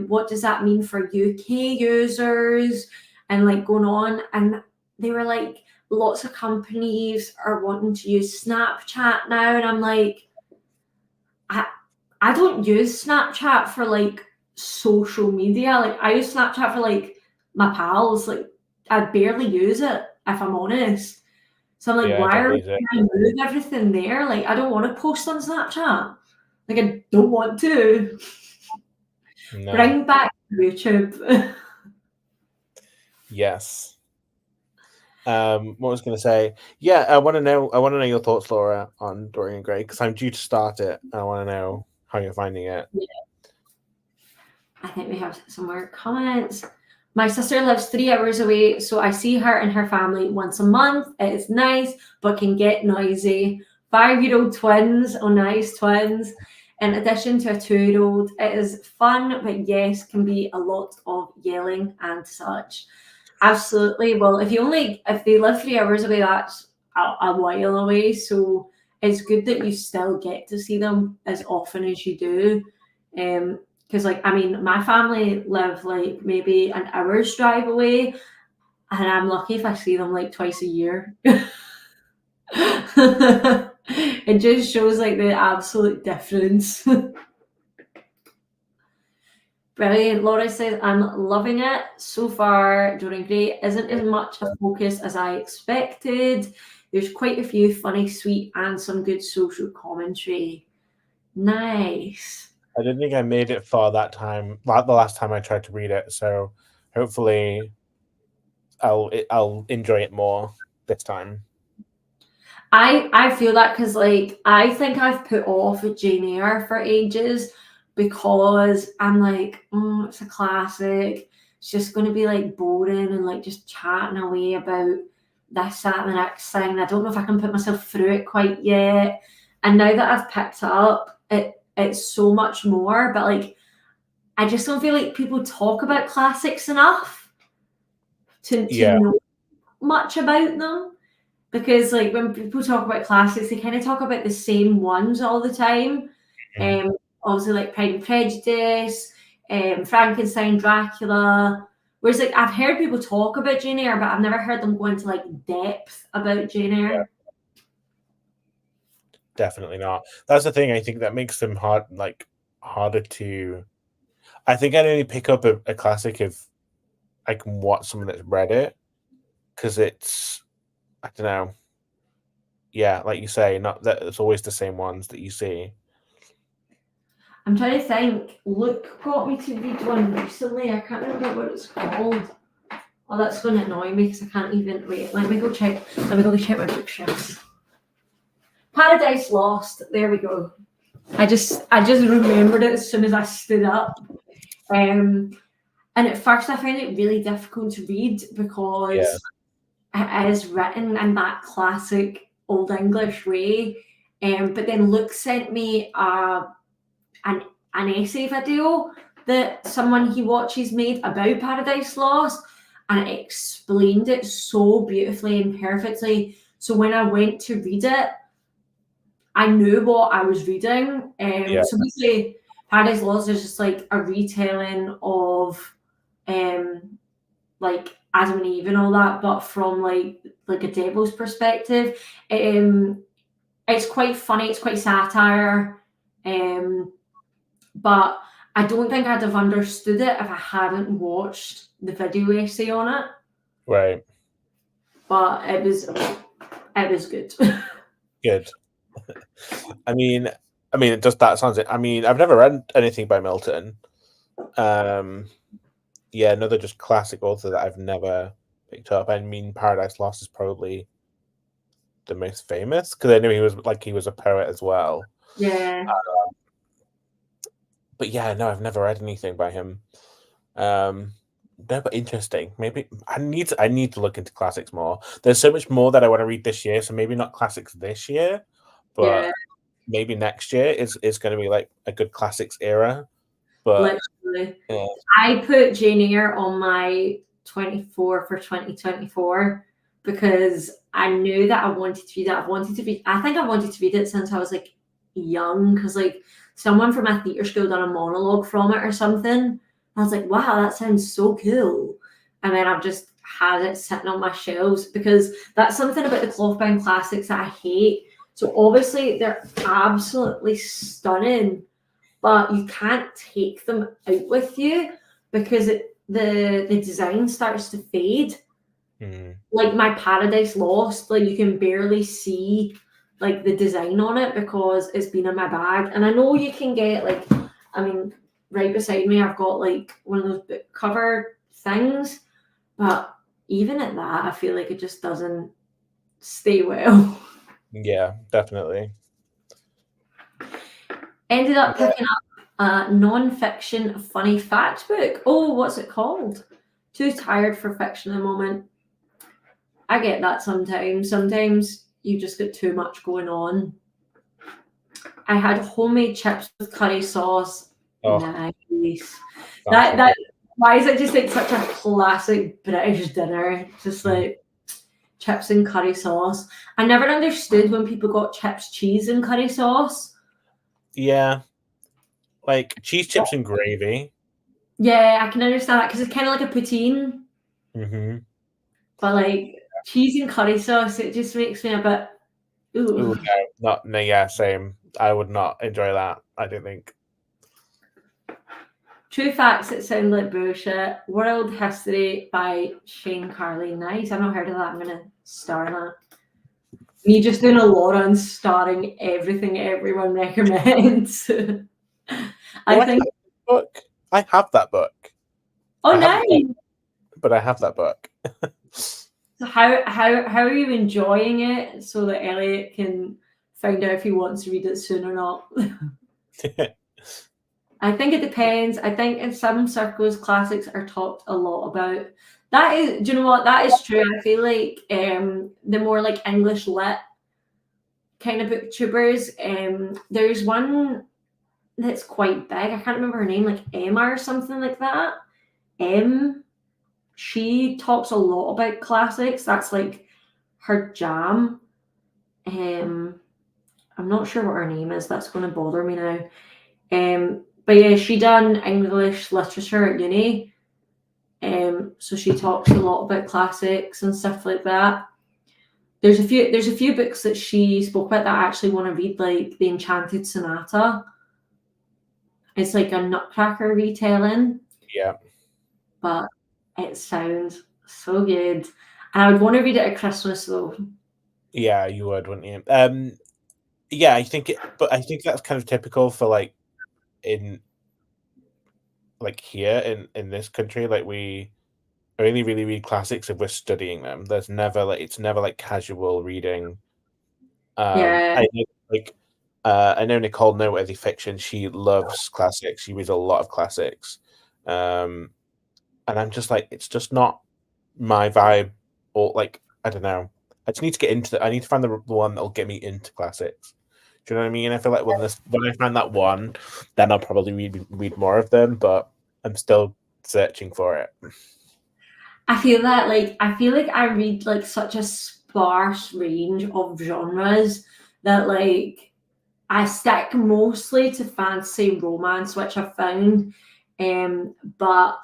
what does that mean for UK users and like going on? And they were like, lots of companies are wanting to use Snapchat now, and I'm like, I don't use Snapchat for like social media. Like I use Snapchat for like my pals. Like I barely use it if I'm honest. So I'm like, why are we trying to move everything there? Like I don't want to post on Snapchat. Like I don't want to. No. Bring back YouTube. Yes. What was going to say? Yeah, I want to know your thoughts, Laura, on Dorian Gray, because I'm due to start it. I want to know how you're finding it. Yeah. I think we have some more comments. My sister lives 3 hours away, so I see her and her family once a month. It is nice, but can get noisy. 5-year-old twins, oh nice twins. In addition to a 2-year-old, it is fun, but yes, can be a lot of yelling and such. Absolutely. Well, if they live 3 hours away, that's a while away. So it's good that you still get to see them as often as you do. Because like, I mean, my family live like maybe an hour's drive away, and I'm lucky if I see them like twice a year. It just shows like the absolute difference. Brilliant. Laura says, I'm loving it. So far, Dorian Gray isn't as much a focus as I expected. There's quite a few funny, sweet, and some good social commentary. Nice. I didn't think I made it far that time, like the last time I tried to read it. So hopefully I'll enjoy it more this time. I feel that because like I think I've put off Jane Eyre for ages because I'm like, it's a classic. It's just going to be like boring and like just chatting away about this, that, and the next thing. I don't know if I can put myself through it quite yet. And now that I've picked it up, it's so much more. But like, I just don't feel like people talk about classics enough to know much about them. Because like when people talk about classics, they kind of talk about the same ones all the time. Obviously like Pride and Prejudice, Frankenstein, Dracula. Whereas like I've heard people talk about Jane Eyre, but I've never heard them go into like depth about Jane Eyre. definitely not. That's the thing. I think that makes them harder to. I think I'd only pick up a classic if I can watch someone that's read it, because it's, I don't know. Yeah, like you say, not that it's always the same ones that you see. I'm trying to think. Luke got me to read one recently. I can't remember what it's called. Oh, that's going to annoy me because I can't even wait. Let me go check my bookshelves. Paradise Lost. There we go. I just remembered it as soon as I stood up. And at first I found it really difficult to read because it is written in that classic Old English way. But then Luke sent me an essay video that someone he watches made about Paradise Lost, and it explained it so beautifully and perfectly. So when I went to read it, I knew what I was reading. So basically, Paradise Lost is just like a retelling of like Adam and Eve and all that, but from like a devil's perspective. It's quite funny, it's quite satire. But I don't think I'd have understood it if I hadn't watched the video essay on it. Right. But it was good. Good. I mean, it just that sounds it. I mean, I've never read anything by Milton. Yeah, another just classic author that I've never picked up. I mean, Paradise Lost is probably the most famous because I knew he was a poet as well. Yeah. But yeah, no, I've never read anything by him. No, but interesting. Maybe I need to look into classics more. There's so much more that I want to read this year, so maybe not classics this year, but maybe next year is going to be like a good classics era. But literally, I put Jane Eyre on my 24 for 2024 because I knew that I wanted to read it. I think I wanted to read it since I was like young, because like someone from my theatre school done a monologue from it or something. I was like, wow, that sounds so cool. And then I've just had it sitting on my shelves because that's something about the cloth-bound classics that I hate. So obviously they're absolutely stunning, but you can't take them out with you because the design starts to fade. Like my Paradise Lost, like you can barely see like the design on it because it's been in my bag. And I know you can get like, I mean, right beside me I've got like one of those book cover things, but even at that I feel like it just doesn't stay well. Yeah, definitely. Ended up picking up a non-fiction funny fact book. Oh, what's it called? Too tired for fiction at the moment. I get that sometimes. Sometimes you just get too much going on. I had homemade chips with curry sauce. Oh, nice. That why is it just like such a classic British dinner? Just like chips and curry sauce. I never understood when people got chips, cheese, and curry sauce. Yeah, like cheese chips and gravy. Yeah, I can understand that because it's kind of like a poutine. But like cheese and curry sauce, it just makes me a bit. Ooh. Yeah, same. I would not enjoy that. I don't think. True facts that sound like bullshit. World History by Shane Carley. Nice. I've not heard of that. I'm gonna star that. Me just doing a lot on starring everything everyone recommends. I think. Book. I have that book. Oh, nice. But I have that book. So how are you enjoying it so that Elliot can find out if he wants to read it soon or not? I think it depends. I think in some circles, classics are talked a lot about. That is, do you know what? That is true. I feel like the more like English lit kind of booktubers, there's one that's quite big. I can't remember her name, like Emma or something like that. She talks a lot about classics. That's like her jam. I'm not sure what her name is. That's going to bother me now. But yeah, she done English literature at uni. So she talks a lot about classics and stuff like that. There's a few books that she spoke about that I actually want to read, like The Enchanted Sonata. It's like a Nutcracker retelling, Yeah. but it sounds so good. And I would want to read it at Christmas though. Yeah, you would, wouldn't you? Yeah, I think but I think that's kind of typical for like in like here in this country. Like we only really read classics if we're studying them. There's never like it's never like casual reading. Yeah. I know like I know Nicole Noteworthy Fiction. She loves classics. She reads a lot of classics, and I'm just like it's just not my vibe. Or like I don't know. I just need to get into I need to find the one that'll get me into classics. Do you know what I mean? I feel like when I find that one, then I'll probably read more of them. But I'm still searching for it. I feel like I read like such a sparse range of genres that like I stick mostly to fantasy and romance, which I found. But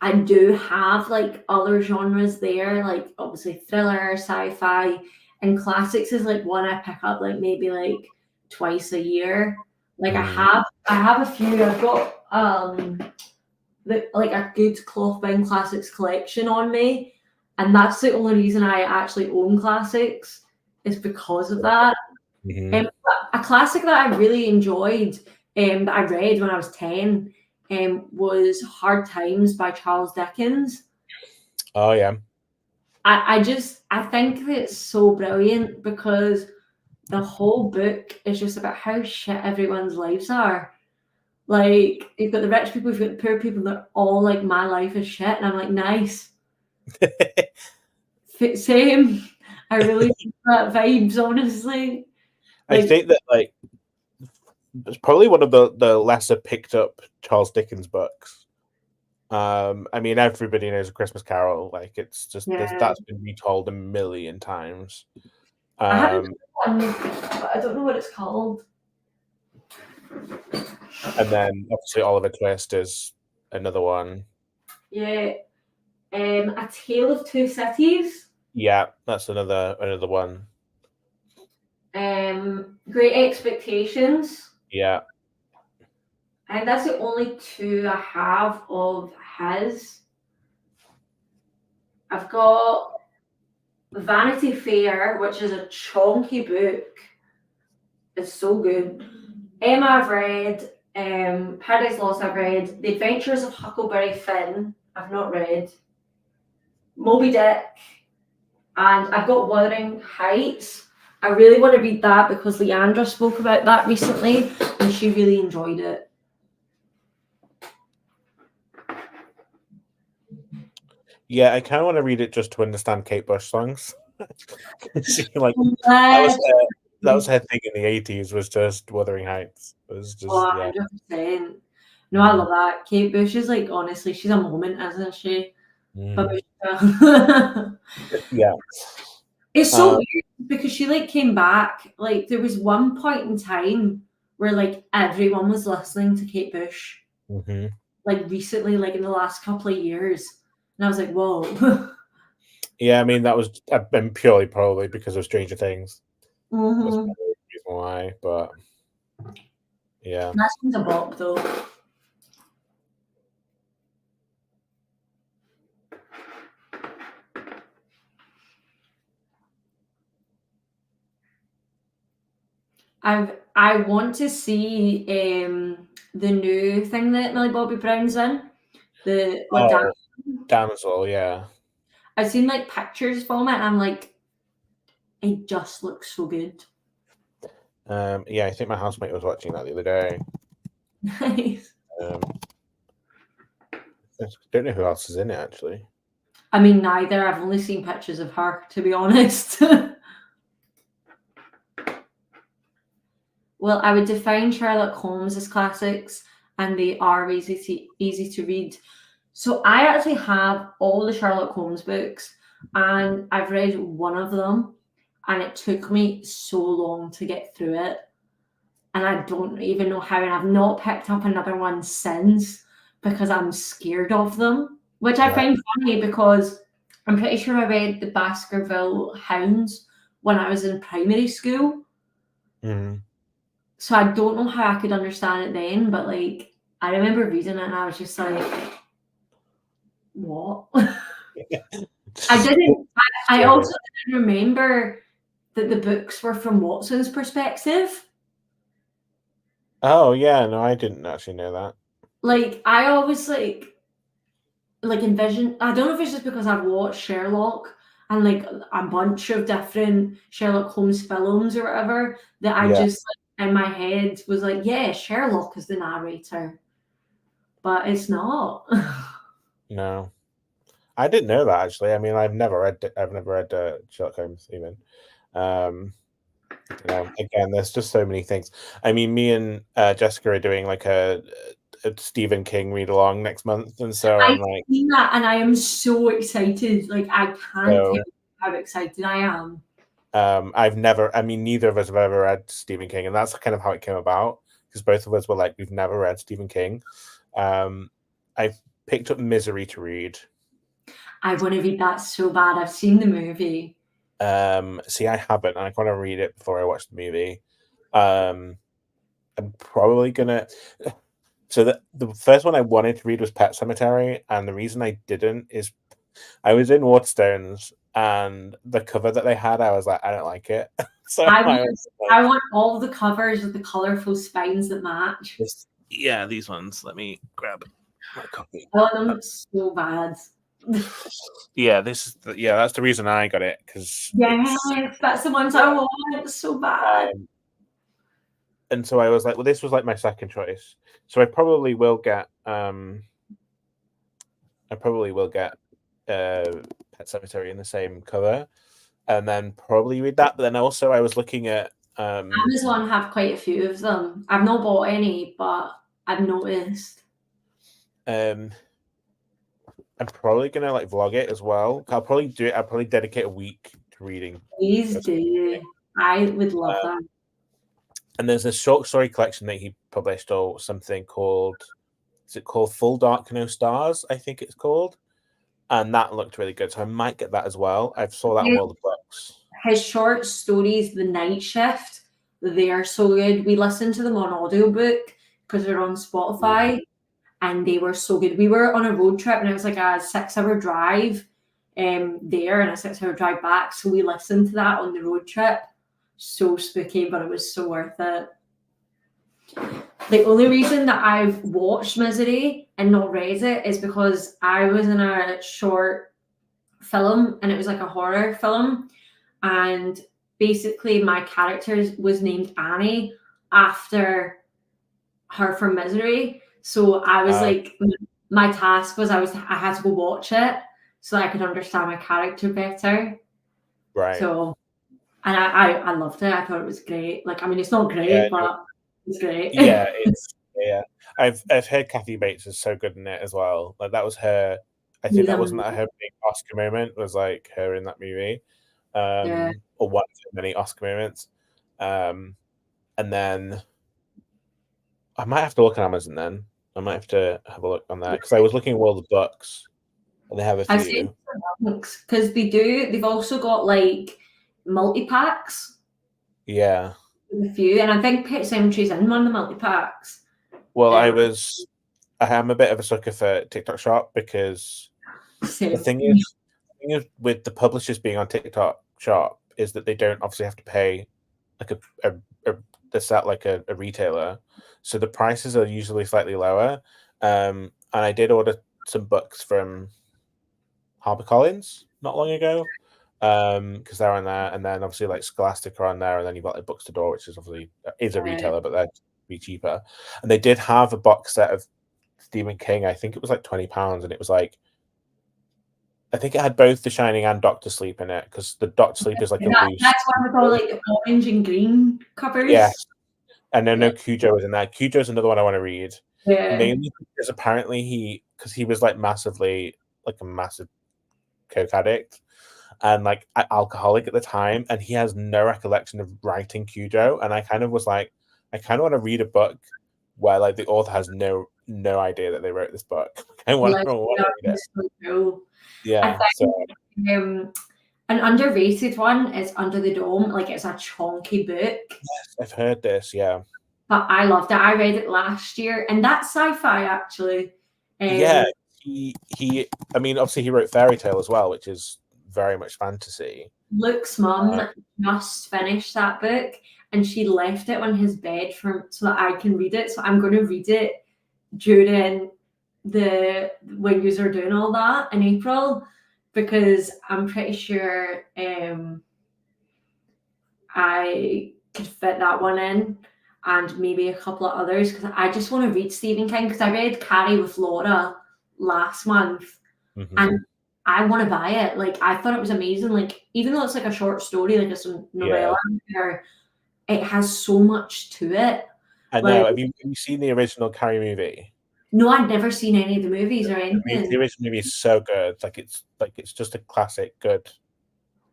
I do have like other genres there, like obviously thriller, sci-fi, and classics is like one I pick up like maybe like twice a year. Like Mm. I have a few. I've got like a good cloth-bound classics collection on me, and that's the only reason I actually own classics is because of that. Hmm. Um, a classic that I really enjoyed, that I read when I was 10, was Hard Times by Charles Dickens. Oh yeah. I think that it's so brilliant because the whole book is just about how shit everyone's lives are. Like you've got the rich people, you've got the poor people. They're all like, my life is shit, and I'm like, nice, same. I really feel that vibes, honestly. I Like, think that like it's probably one of the lesser picked up Charles Dickens books. I mean, everybody knows A Christmas Carol. Like, it's just yeah, that's been retold a million times. I haven't Um, read one, but I don't know what it's called. and then obviously Oliver Twist is another one. Yeah, A Tale of Two Cities. Yeah, that's another one. Great Expectations. Yeah. And that's the only two I have of his. I've got Vanity Fair, which is a chonky book. It's so good. Emma, I've read. Paradise Lost, I've read. The Adventures of Huckleberry Finn, I've not read. Moby Dick, and I've got Wuthering Heights. I really want to read that because Leandra spoke about that recently, and she really enjoyed it. Yeah, I kind of want to read it just to understand Kate Bush songs. Like Uh, that was her thing in the 80s was just Wuthering Heights. It was just yeah. 100%. No, I Mm. love that. Kate Bush is like, honestly, she's a moment, isn't she? Mm. Babushka. Yeah. It's so Um, weird because she like came back. Like there was one point in time where like everyone was listening to Kate Bush, mhm. like recently, like in the last couple of years. And I was like, whoa. Yeah, I mean that was purely probably because of Stranger Things. That's Mm-hmm. probably the reason why, but yeah. That seems a bop though. I want to see the new thing that Millie Bobby Brown's in. The what dance? Oh, Damsel, yeah. I've seen like pictures from it and I'm like, it just looks so good. Yeah, I think my housemate was watching that the other day. Nice. Um, I don't know who else is in it actually. I mean, neither. I've only seen pictures of her, to be honest. Well, I would define Sherlock Holmes as classics, and they are easy to read. So I actually have all the Sherlock Holmes books, and I've read one of them, and it took me so long to get through it. And I don't even know how, and I've not picked up another one since because I'm scared of them, which I Right. find funny because I'm pretty sure I read the Baskerville Hounds when I was in primary school. Mm. So I don't know how I could understand it then, but like I remember reading it and I was just like, what? I didn't. I also didn't remember that the books were from Watson's perspective. Oh yeah, no, I didn't actually know that. Like I always like envision. I don't know if it's just because I've watched Sherlock and like a bunch of different Sherlock Holmes films or whatever that I Yeah. just in my head was like, yeah, Sherlock is the narrator, but it's not. No, I didn't know that actually. I mean, I've never read Sherlock Holmes even. You know, again, there's just so many things. I mean, me and Jessica are doing like a Stephen King read along next month, and so I'm I've like, seen that and I am so excited. Like I can't tell so you how excited I am. I've never, I mean, neither of us have ever read Stephen King, and that's kind of how it came about because both of us were like, we've never read Stephen King. I've picked up Misery to read. I want to read that so bad. I've seen the movie. See, I haven't, and I want to read it before I watch the movie. I'm probably gonna. So the first one I wanted to read was Pet Cemetery, and the reason I didn't is I was in Waterstones, and the cover that they had, I was like, I don't like it. So I I want, was like, I want all the covers with the colourful spines that match. yeah, these ones. Let me grab my copy. I want them so bad. Yeah, that's the reason I got it because Yes, it's. that's the ones I want so bad. And so I was like, well, this was like my second choice. So I probably will get Pet Cemetery in the same cover, and then probably read that. But then also I was looking at Amazon have quite a few of them. I've not bought any, but I've noticed. I'm probably gonna like vlog it as well. I'll probably do it. I'll probably dedicate a week to reading. Please do. I would love that. And there's a short story collection that he published or something called, is it called Full Dark No Stars? I think it's called. And that looked really good. So I might get that as well. I saw that on World of Books. His short stories, The Night Shift, they are so good. We listened to them on audiobook because they're on Spotify and they were so good. We were on a road trip and it was like a 6-hour drive there and a 6-hour drive back. So we listened to that on the road trip. So spooky, but it was so worth it. The only reason that I've watched Misery and not read it is because I was in a short film and it was like a horror film. And basically, my character was named Annie after her from Misery. So I was like, my task was I had to go watch it so I could understand my character better. Right. So, and I loved it. I thought it was great. Like, I mean, it's not great, but it's great. Yeah, I've heard Kathy Bates is so good in it as well. Like that was her. I think that wasn't her big Oscar moment. Was like her in that movie, or one of many Oscar moments. And then I might have to look on Amazon. Then I might have to have a look on that because I was looking at World of Books, and they have a few. Because they've also got like multi packs. Yeah. A few, and I think Pet Cemetery's in one of the multi packs. Well, I am a bit of a sucker for TikTok Shop because the thing is with the publishers being on TikTok Shop is that they don't obviously have to pay like a retailer, so the prices are usually slightly lower. And I did order some books from HarperCollins not long ago because they're on there, and then obviously like Scholastic are on there, and then you've got like Books to Door, which is obviously is a retailer, but they're be cheaper. And they did have a box set of Stephen King. I think it was like £20, and it was like I think it had both The Shining and Doctor Sleep in it because the Doctor Sleep is like a loose. That's one with all like the orange and green covers. Yes, and I know Cujo was in there. Cujo is another one I want to read. Yeah. Mainly because apparently he was like massively like a massive coke addict and like alcoholic at the time, and he has no recollection of writing Cujo. And I kind of was like, I kind of want to read a book where like the author has no idea that they wrote this book. I want to read it. So Yeah. I think, An underrated one is Under the Dome. Like, it's a chonky book, Yes, I've heard this. Yeah, but I loved it. I read it last year, and that's sci-fi actually. yeah. He. I mean, obviously, he wrote Fairy Tale as well, which is very much fantasy. Luke's mum just finished that book, and she left it on his bed for so that I can read it. So I'm going to read it during the when you are doing all that in April, because I'm pretty sure I could fit that one in, and maybe a couple of others, because I just want to read Stephen King, because I read Carrie with Laura last month, and I want to buy it. Like, I thought it was amazing. Like, even though it's like a short story, like it's a novella, where it has so much to it. I Like, know. Have you seen the original Carrie movie? no, I'd never seen any of the movies or The anything. original movie is so good. It's just a classic, good,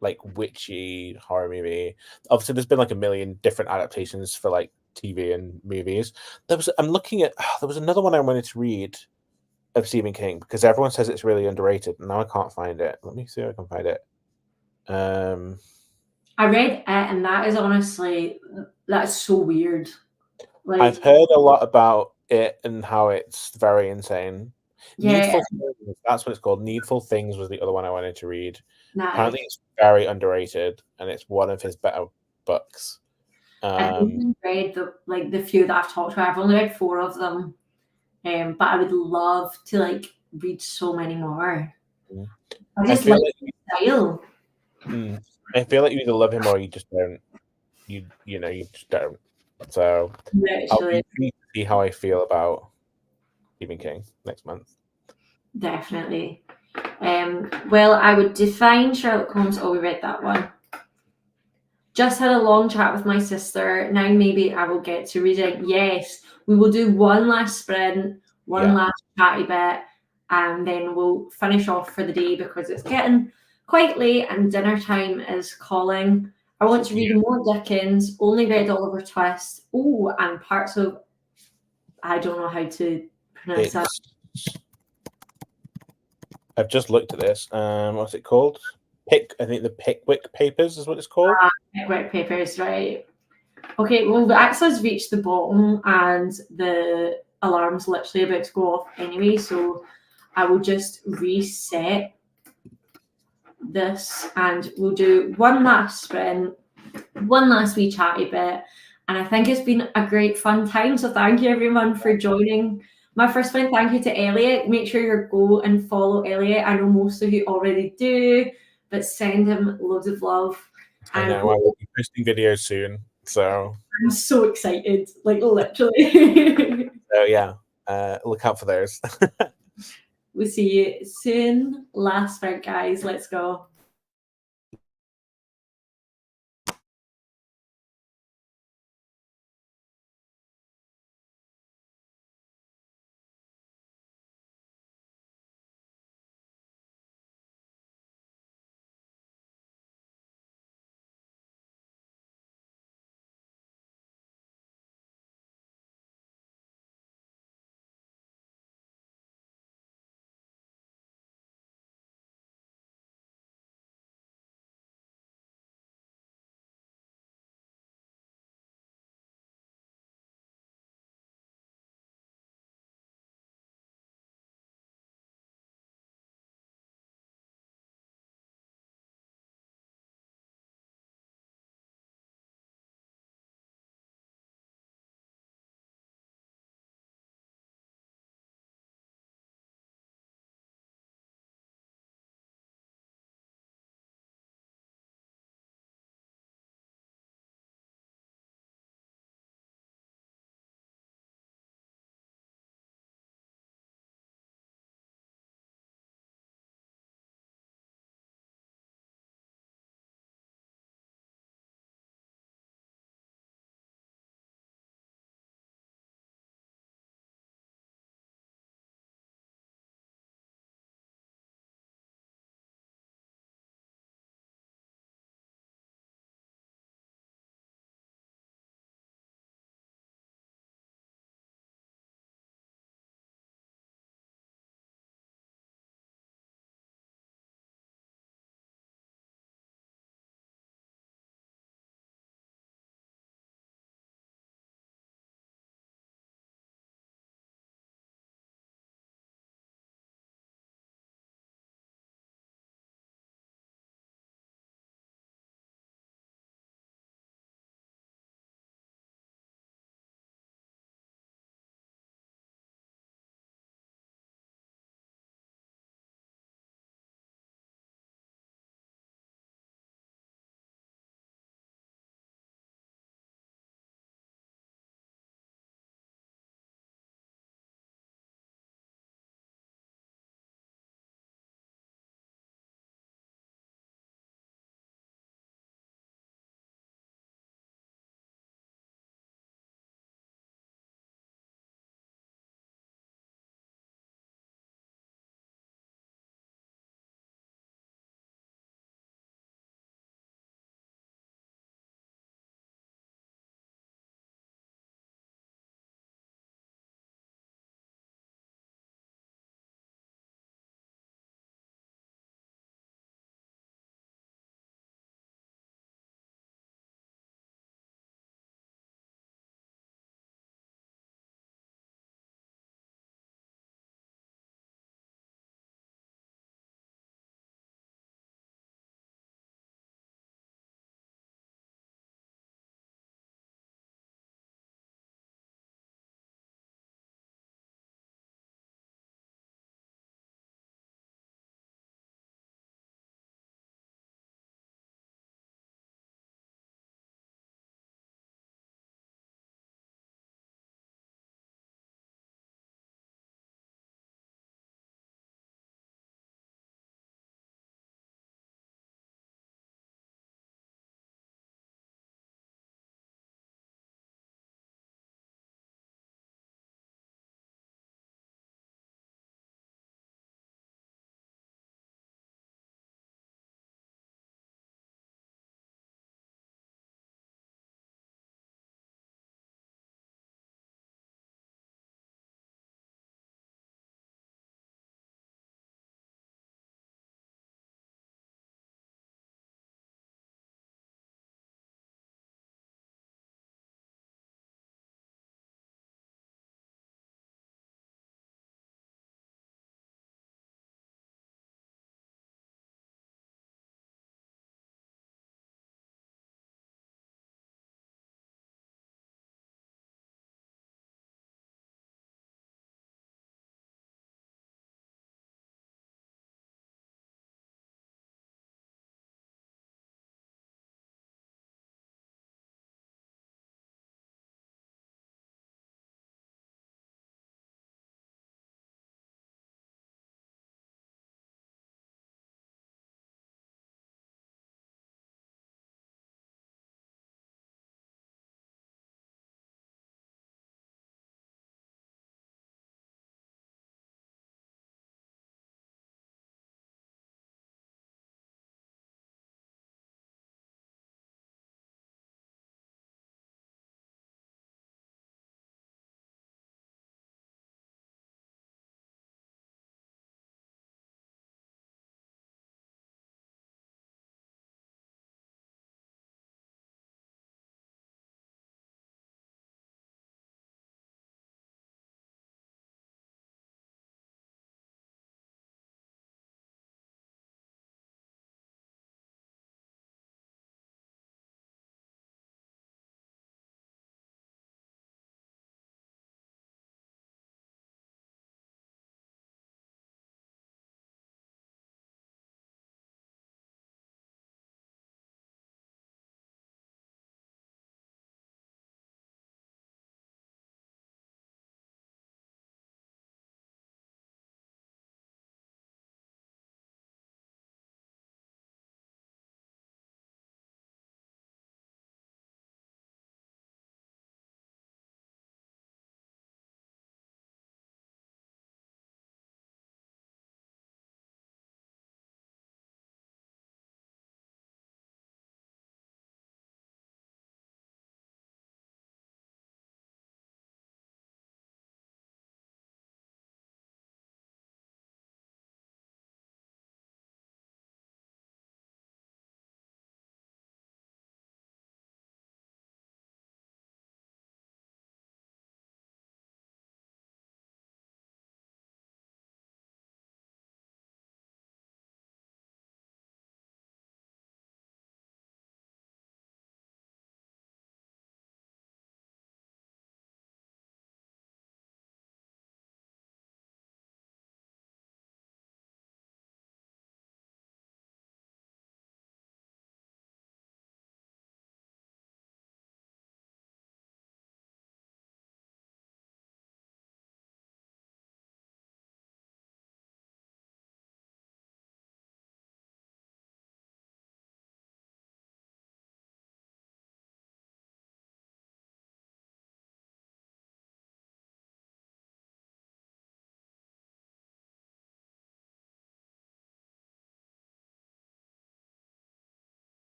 like witchy horror movie. Obviously, there's been like a million different adaptations for like TV and movies. I'm looking at. There was another one I wanted to read of Stephen King because everyone says it's really underrated. And now I can't find it. Let me see if I can find it. I read it, and that is honestly, that's so weird. Like, I've heard a lot about it and how it's very insane. yeah, Needful Things, that's what it's called. Needful Things was the other one I wanted to read. nice. Apparently, it's very underrated, and it's one of his better books. I've only read the few that I've talked about. I've only read 4 of them, but I would love to like read so many more. I just like the style. I feel like you either love him or you just don't. You just don't. So I'll be Literally, intrigued to see how I feel about Stephen King next month. definitely. Well, I would define Sherlock Holmes. Oh, we read that one. Just had a long chat with my sister. Now maybe I will get to reading. Yes, we will do one last sprint, one last chatty bit, and then we'll finish off for the day because it's getting quite late and dinner time is calling. I want to read more Dickens, only read Oliver Twist. Oh, and parts of, I don't know how to pronounce that. I've just looked at this. What's it called? I think the Pickwick Papers is what it's called. Pickwick Papers, right. Okay, well, the Axa's reached the bottom and the alarm's literally about to go off anyway, so I will just reset this and we'll do one last sprint, one last wee chatty bit, and I think it's been a great fun time, so thank you everyone for joining. My first one, thank you to Elliot. Make sure you go and follow Elliot. I know most of you already do, but send him loads of love. I know, I will be posting videos soon, so I'm so excited, like literally. so yeah, look out for those. We'll see you soon. Last sprint, guys. Let's go.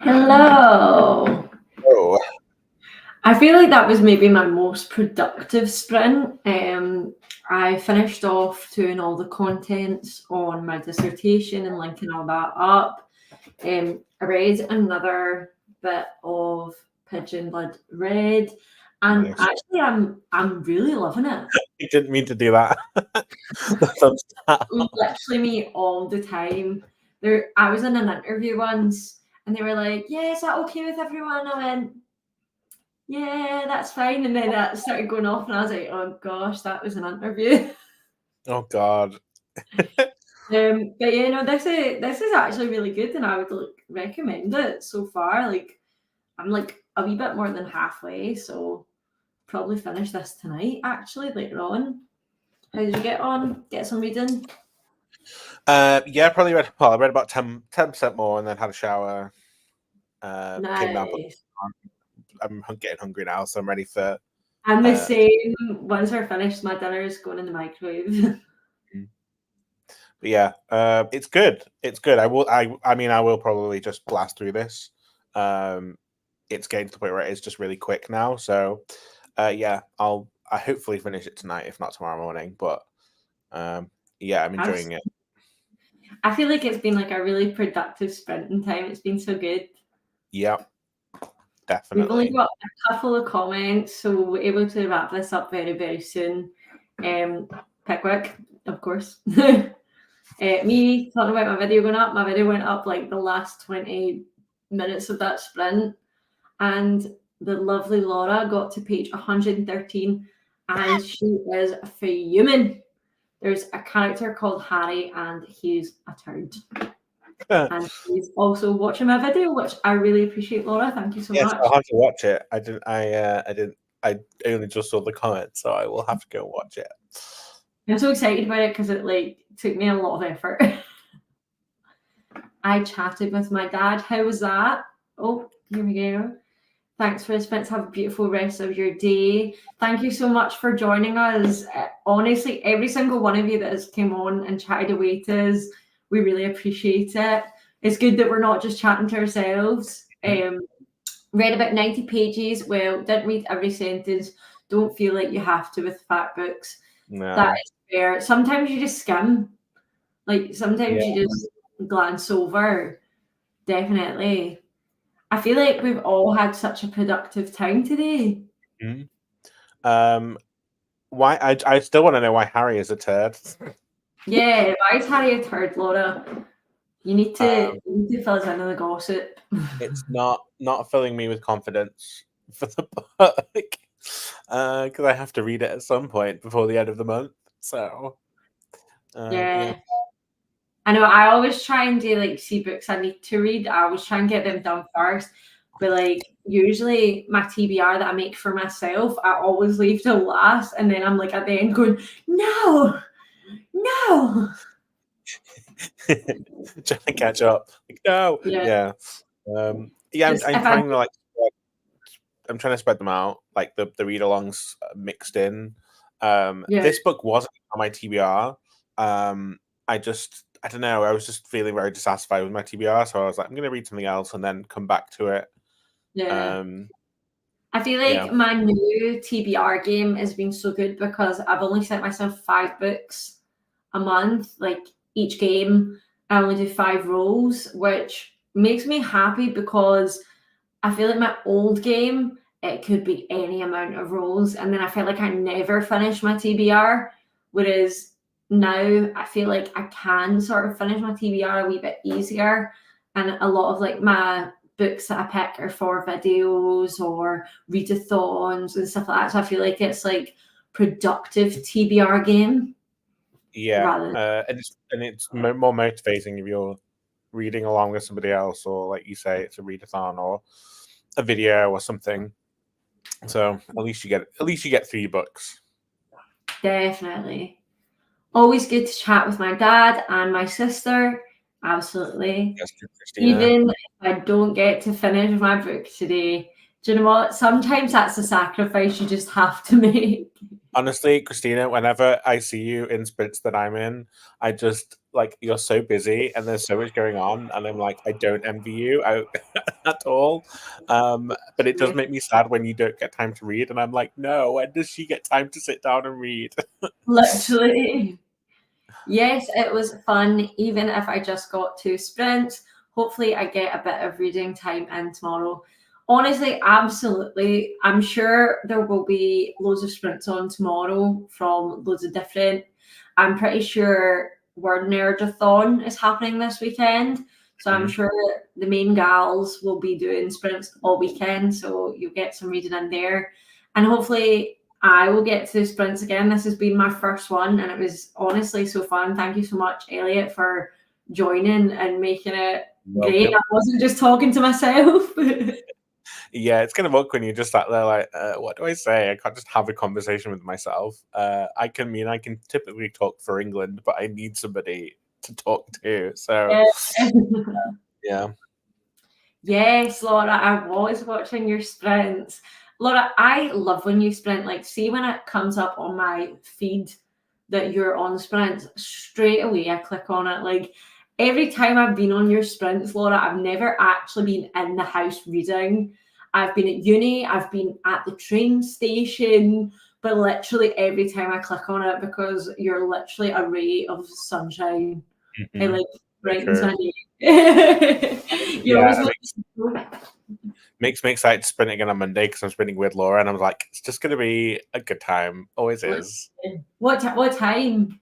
Hello. Oh, I feel like that was maybe my most productive sprint. I finished off doing all the contents on my dissertation and linking all that up. I read another bit of Pigeon Blood Red, and nice. actually, I'm really loving it. I didn't mean to do that. That sounds sad. Literally me all the time. I was in an interview once, and they were like, "Yeah, is that okay with everyone?" I went, "Yeah, that's fine." And then that started going off, and I was like, "Oh gosh, that was an interview." Oh God. But yeah, no, this is actually really good, and I would recommend it so far. Like, I'm like a wee bit more than halfway, so probably finish this tonight. Actually, later on. How did you get on? Get some reading? Yeah, probably read. Well, I read about 10% more, and then had a shower. Came down. Nice. I'm getting hungry now, so I'm ready for. I'm the Uh, same. Once we're finished, my dinner is going in the microwave. but yeah, it's good. It's good. I mean, I will probably just blast through this. It's getting to the point where it's just really quick now. So, yeah, I hopefully finish it tonight, if not tomorrow morning. But yeah, I'm enjoying it. I feel like it's been like a really productive sprinting time. It's been so good. Yeah, We've only definitely. got a couple of comments, so we're able to wrap this up very, very soon. Pickwick, of course. Me talking about my video going up. My video went up like the last 20 minutes of that sprint, and the lovely Laura got to page 113, and she is fuming. There's a character called Harry, and he's a turd. And he's also watching my video, which I really appreciate, Laura. Thank you so Yes, much. I'll have to watch it. I didn't. I didn't. I only just saw the comments, so I will have to go and watch it. I'm so excited about it because it like took me a lot of effort. I chatted with my dad. How was that? Oh, here we go. Thanks for the sprints. Have a beautiful rest of your day. Thank you so much for joining us. Honestly, every single one of you that has came on and chatted away to us, we really appreciate it. It's good that we're not just chatting to ourselves. Read about 90 pages. Well, didn't read every sentence. Don't feel like you have to with fat books. No. That is fair. Sometimes you just skim. Like sometimes Yeah. you just glance over. Definitely. I feel like we've all had such a productive time today. Why? I still want to know why Harry is a turd. Yeah, why is Harry a turd, Laura? You need to fill us in on the gossip. It's not filling me with confidence for the book because I have to read it at some point before the end of the month. So yeah. I know I always try and do like see books I need to read. I always try and get them done first. But like usually my TBR that I make for myself, I always leave till last, and then I'm like at the end going, no. Trying to catch up. Like, no. Yeah. I'm trying to I'm trying to spread them out, like the read-alongs mixed in. This book wasn't on my TBR. I don't know. I was just feeling very dissatisfied with my TBR, so I was like, I'm going to read something else and then come back to it. Yeah. I feel like my new TBR game has been so good because I've only set myself 5 books a month. Like each game, I only do 5 rolls, which makes me happy because I feel like my old game, it could be any amount of rolls. And then I felt like I never finished my TBR. Whereas now I feel like I can sort of finish my TBR a wee bit easier. And a lot of like my books that I pick are for videos or readathons and stuff like that. So I feel like it's like productive TBR game. Yeah, and it's more motivating if you're reading along with somebody else, or like you say, it's a readathon or a video or something. So at least you get 3 books. Definitely. Always good to chat with my dad and my sister. Absolutely. Even if I don't get to finish my book today, do you know what? Sometimes that's a sacrifice you just have to make. Honestly, Christina, whenever I see you in sprints that I'm in, I just like you're so busy and there's so much going on, and I'm like, I don't envy you at all. But it does make me sad when you don't get time to read, and I'm like, no, when does she get time to sit down and read? Literally. Yes, it was fun, even if I just got 2 sprints. Hopefully, I get a bit of reading time in tomorrow. Honestly, absolutely. I'm sure there will be loads of sprints on tomorrow from loads of different. I'm pretty sure Word Nerdathon is happening this weekend. So I'm sure the main gals will be doing sprints all weekend. So you'll get some reading in there. And hopefully, I will get to the sprints again. This has been my first one, and it was honestly so fun. Thank you so much, Elliot, for joining and making it great. I wasn't just talking to myself. Yeah, it's kind of awkward when you're just sat there like, what do I say? I can't just have a conversation with myself. I can typically talk for England, but I need somebody to talk to. So, yeah. Yes, Laura, I was watching your sprints. Laura, I love when you sprint. Like, see when it comes up on my feed that you're on sprints, straight away I click on it. Like, every time I've been on your sprints, Laura, I've never actually been in the house reading. I've been at uni, I've been at the train station, but literally every time I click on it, because you're literally a ray of sunshine. It like brightens my day. Makes me excited to sprint again on Monday because I'm sprinting with Laura, and I'm like, it's just going to be a good time. Always is. What time?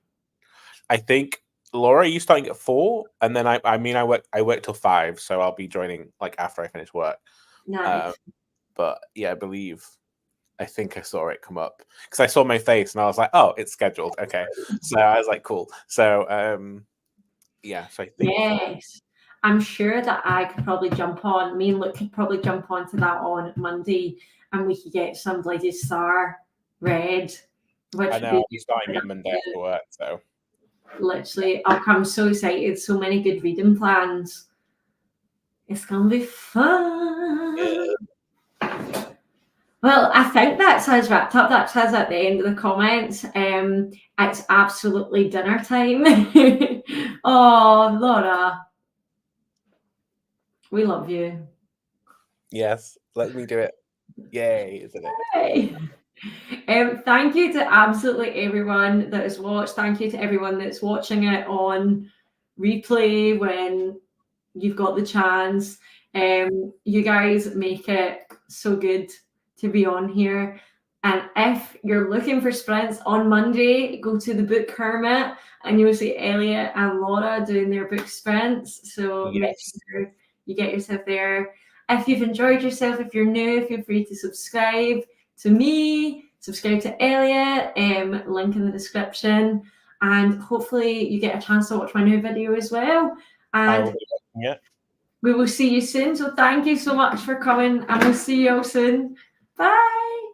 I think Laura, are you starting at 4? And then I work till 5, so I'll be joining like after I finish work. Nice. But yeah, I think I saw it come up because I saw my face and I was like, oh, it's scheduled. Okay. So I was like, cool. So yeah, so I think yes. I'm sure that I could probably jump on. Me and Luke could probably jump onto that on Monday, and we could get some bloody star read. I know I'll be starting on Monday after work. So literally, I'm so excited. So many good reading plans. It's gonna be fun. Yeah. Well, I think that says wrapped up. That says at the end of the comments. It's absolutely dinner time. Oh, Laura. We love you. Yes, let me do it. Yay, isn't it? Thank you to absolutely everyone that has watched. Thank you to everyone that's watching it on replay when you've got the chance. You guys make it so good to be on here. And if you're looking for sprints on Monday, go to the Book Hermit and you'll see Elliot and Laura doing their book sprints. So make sure you get yourself there. If you've enjoyed yourself, if you're new, feel free to subscribe to me, subscribe to Elliot, link in the description. And hopefully you get a chance to watch my new video as well. And we will see you soon. So thank you so much for coming, and we'll see you all soon. Bye.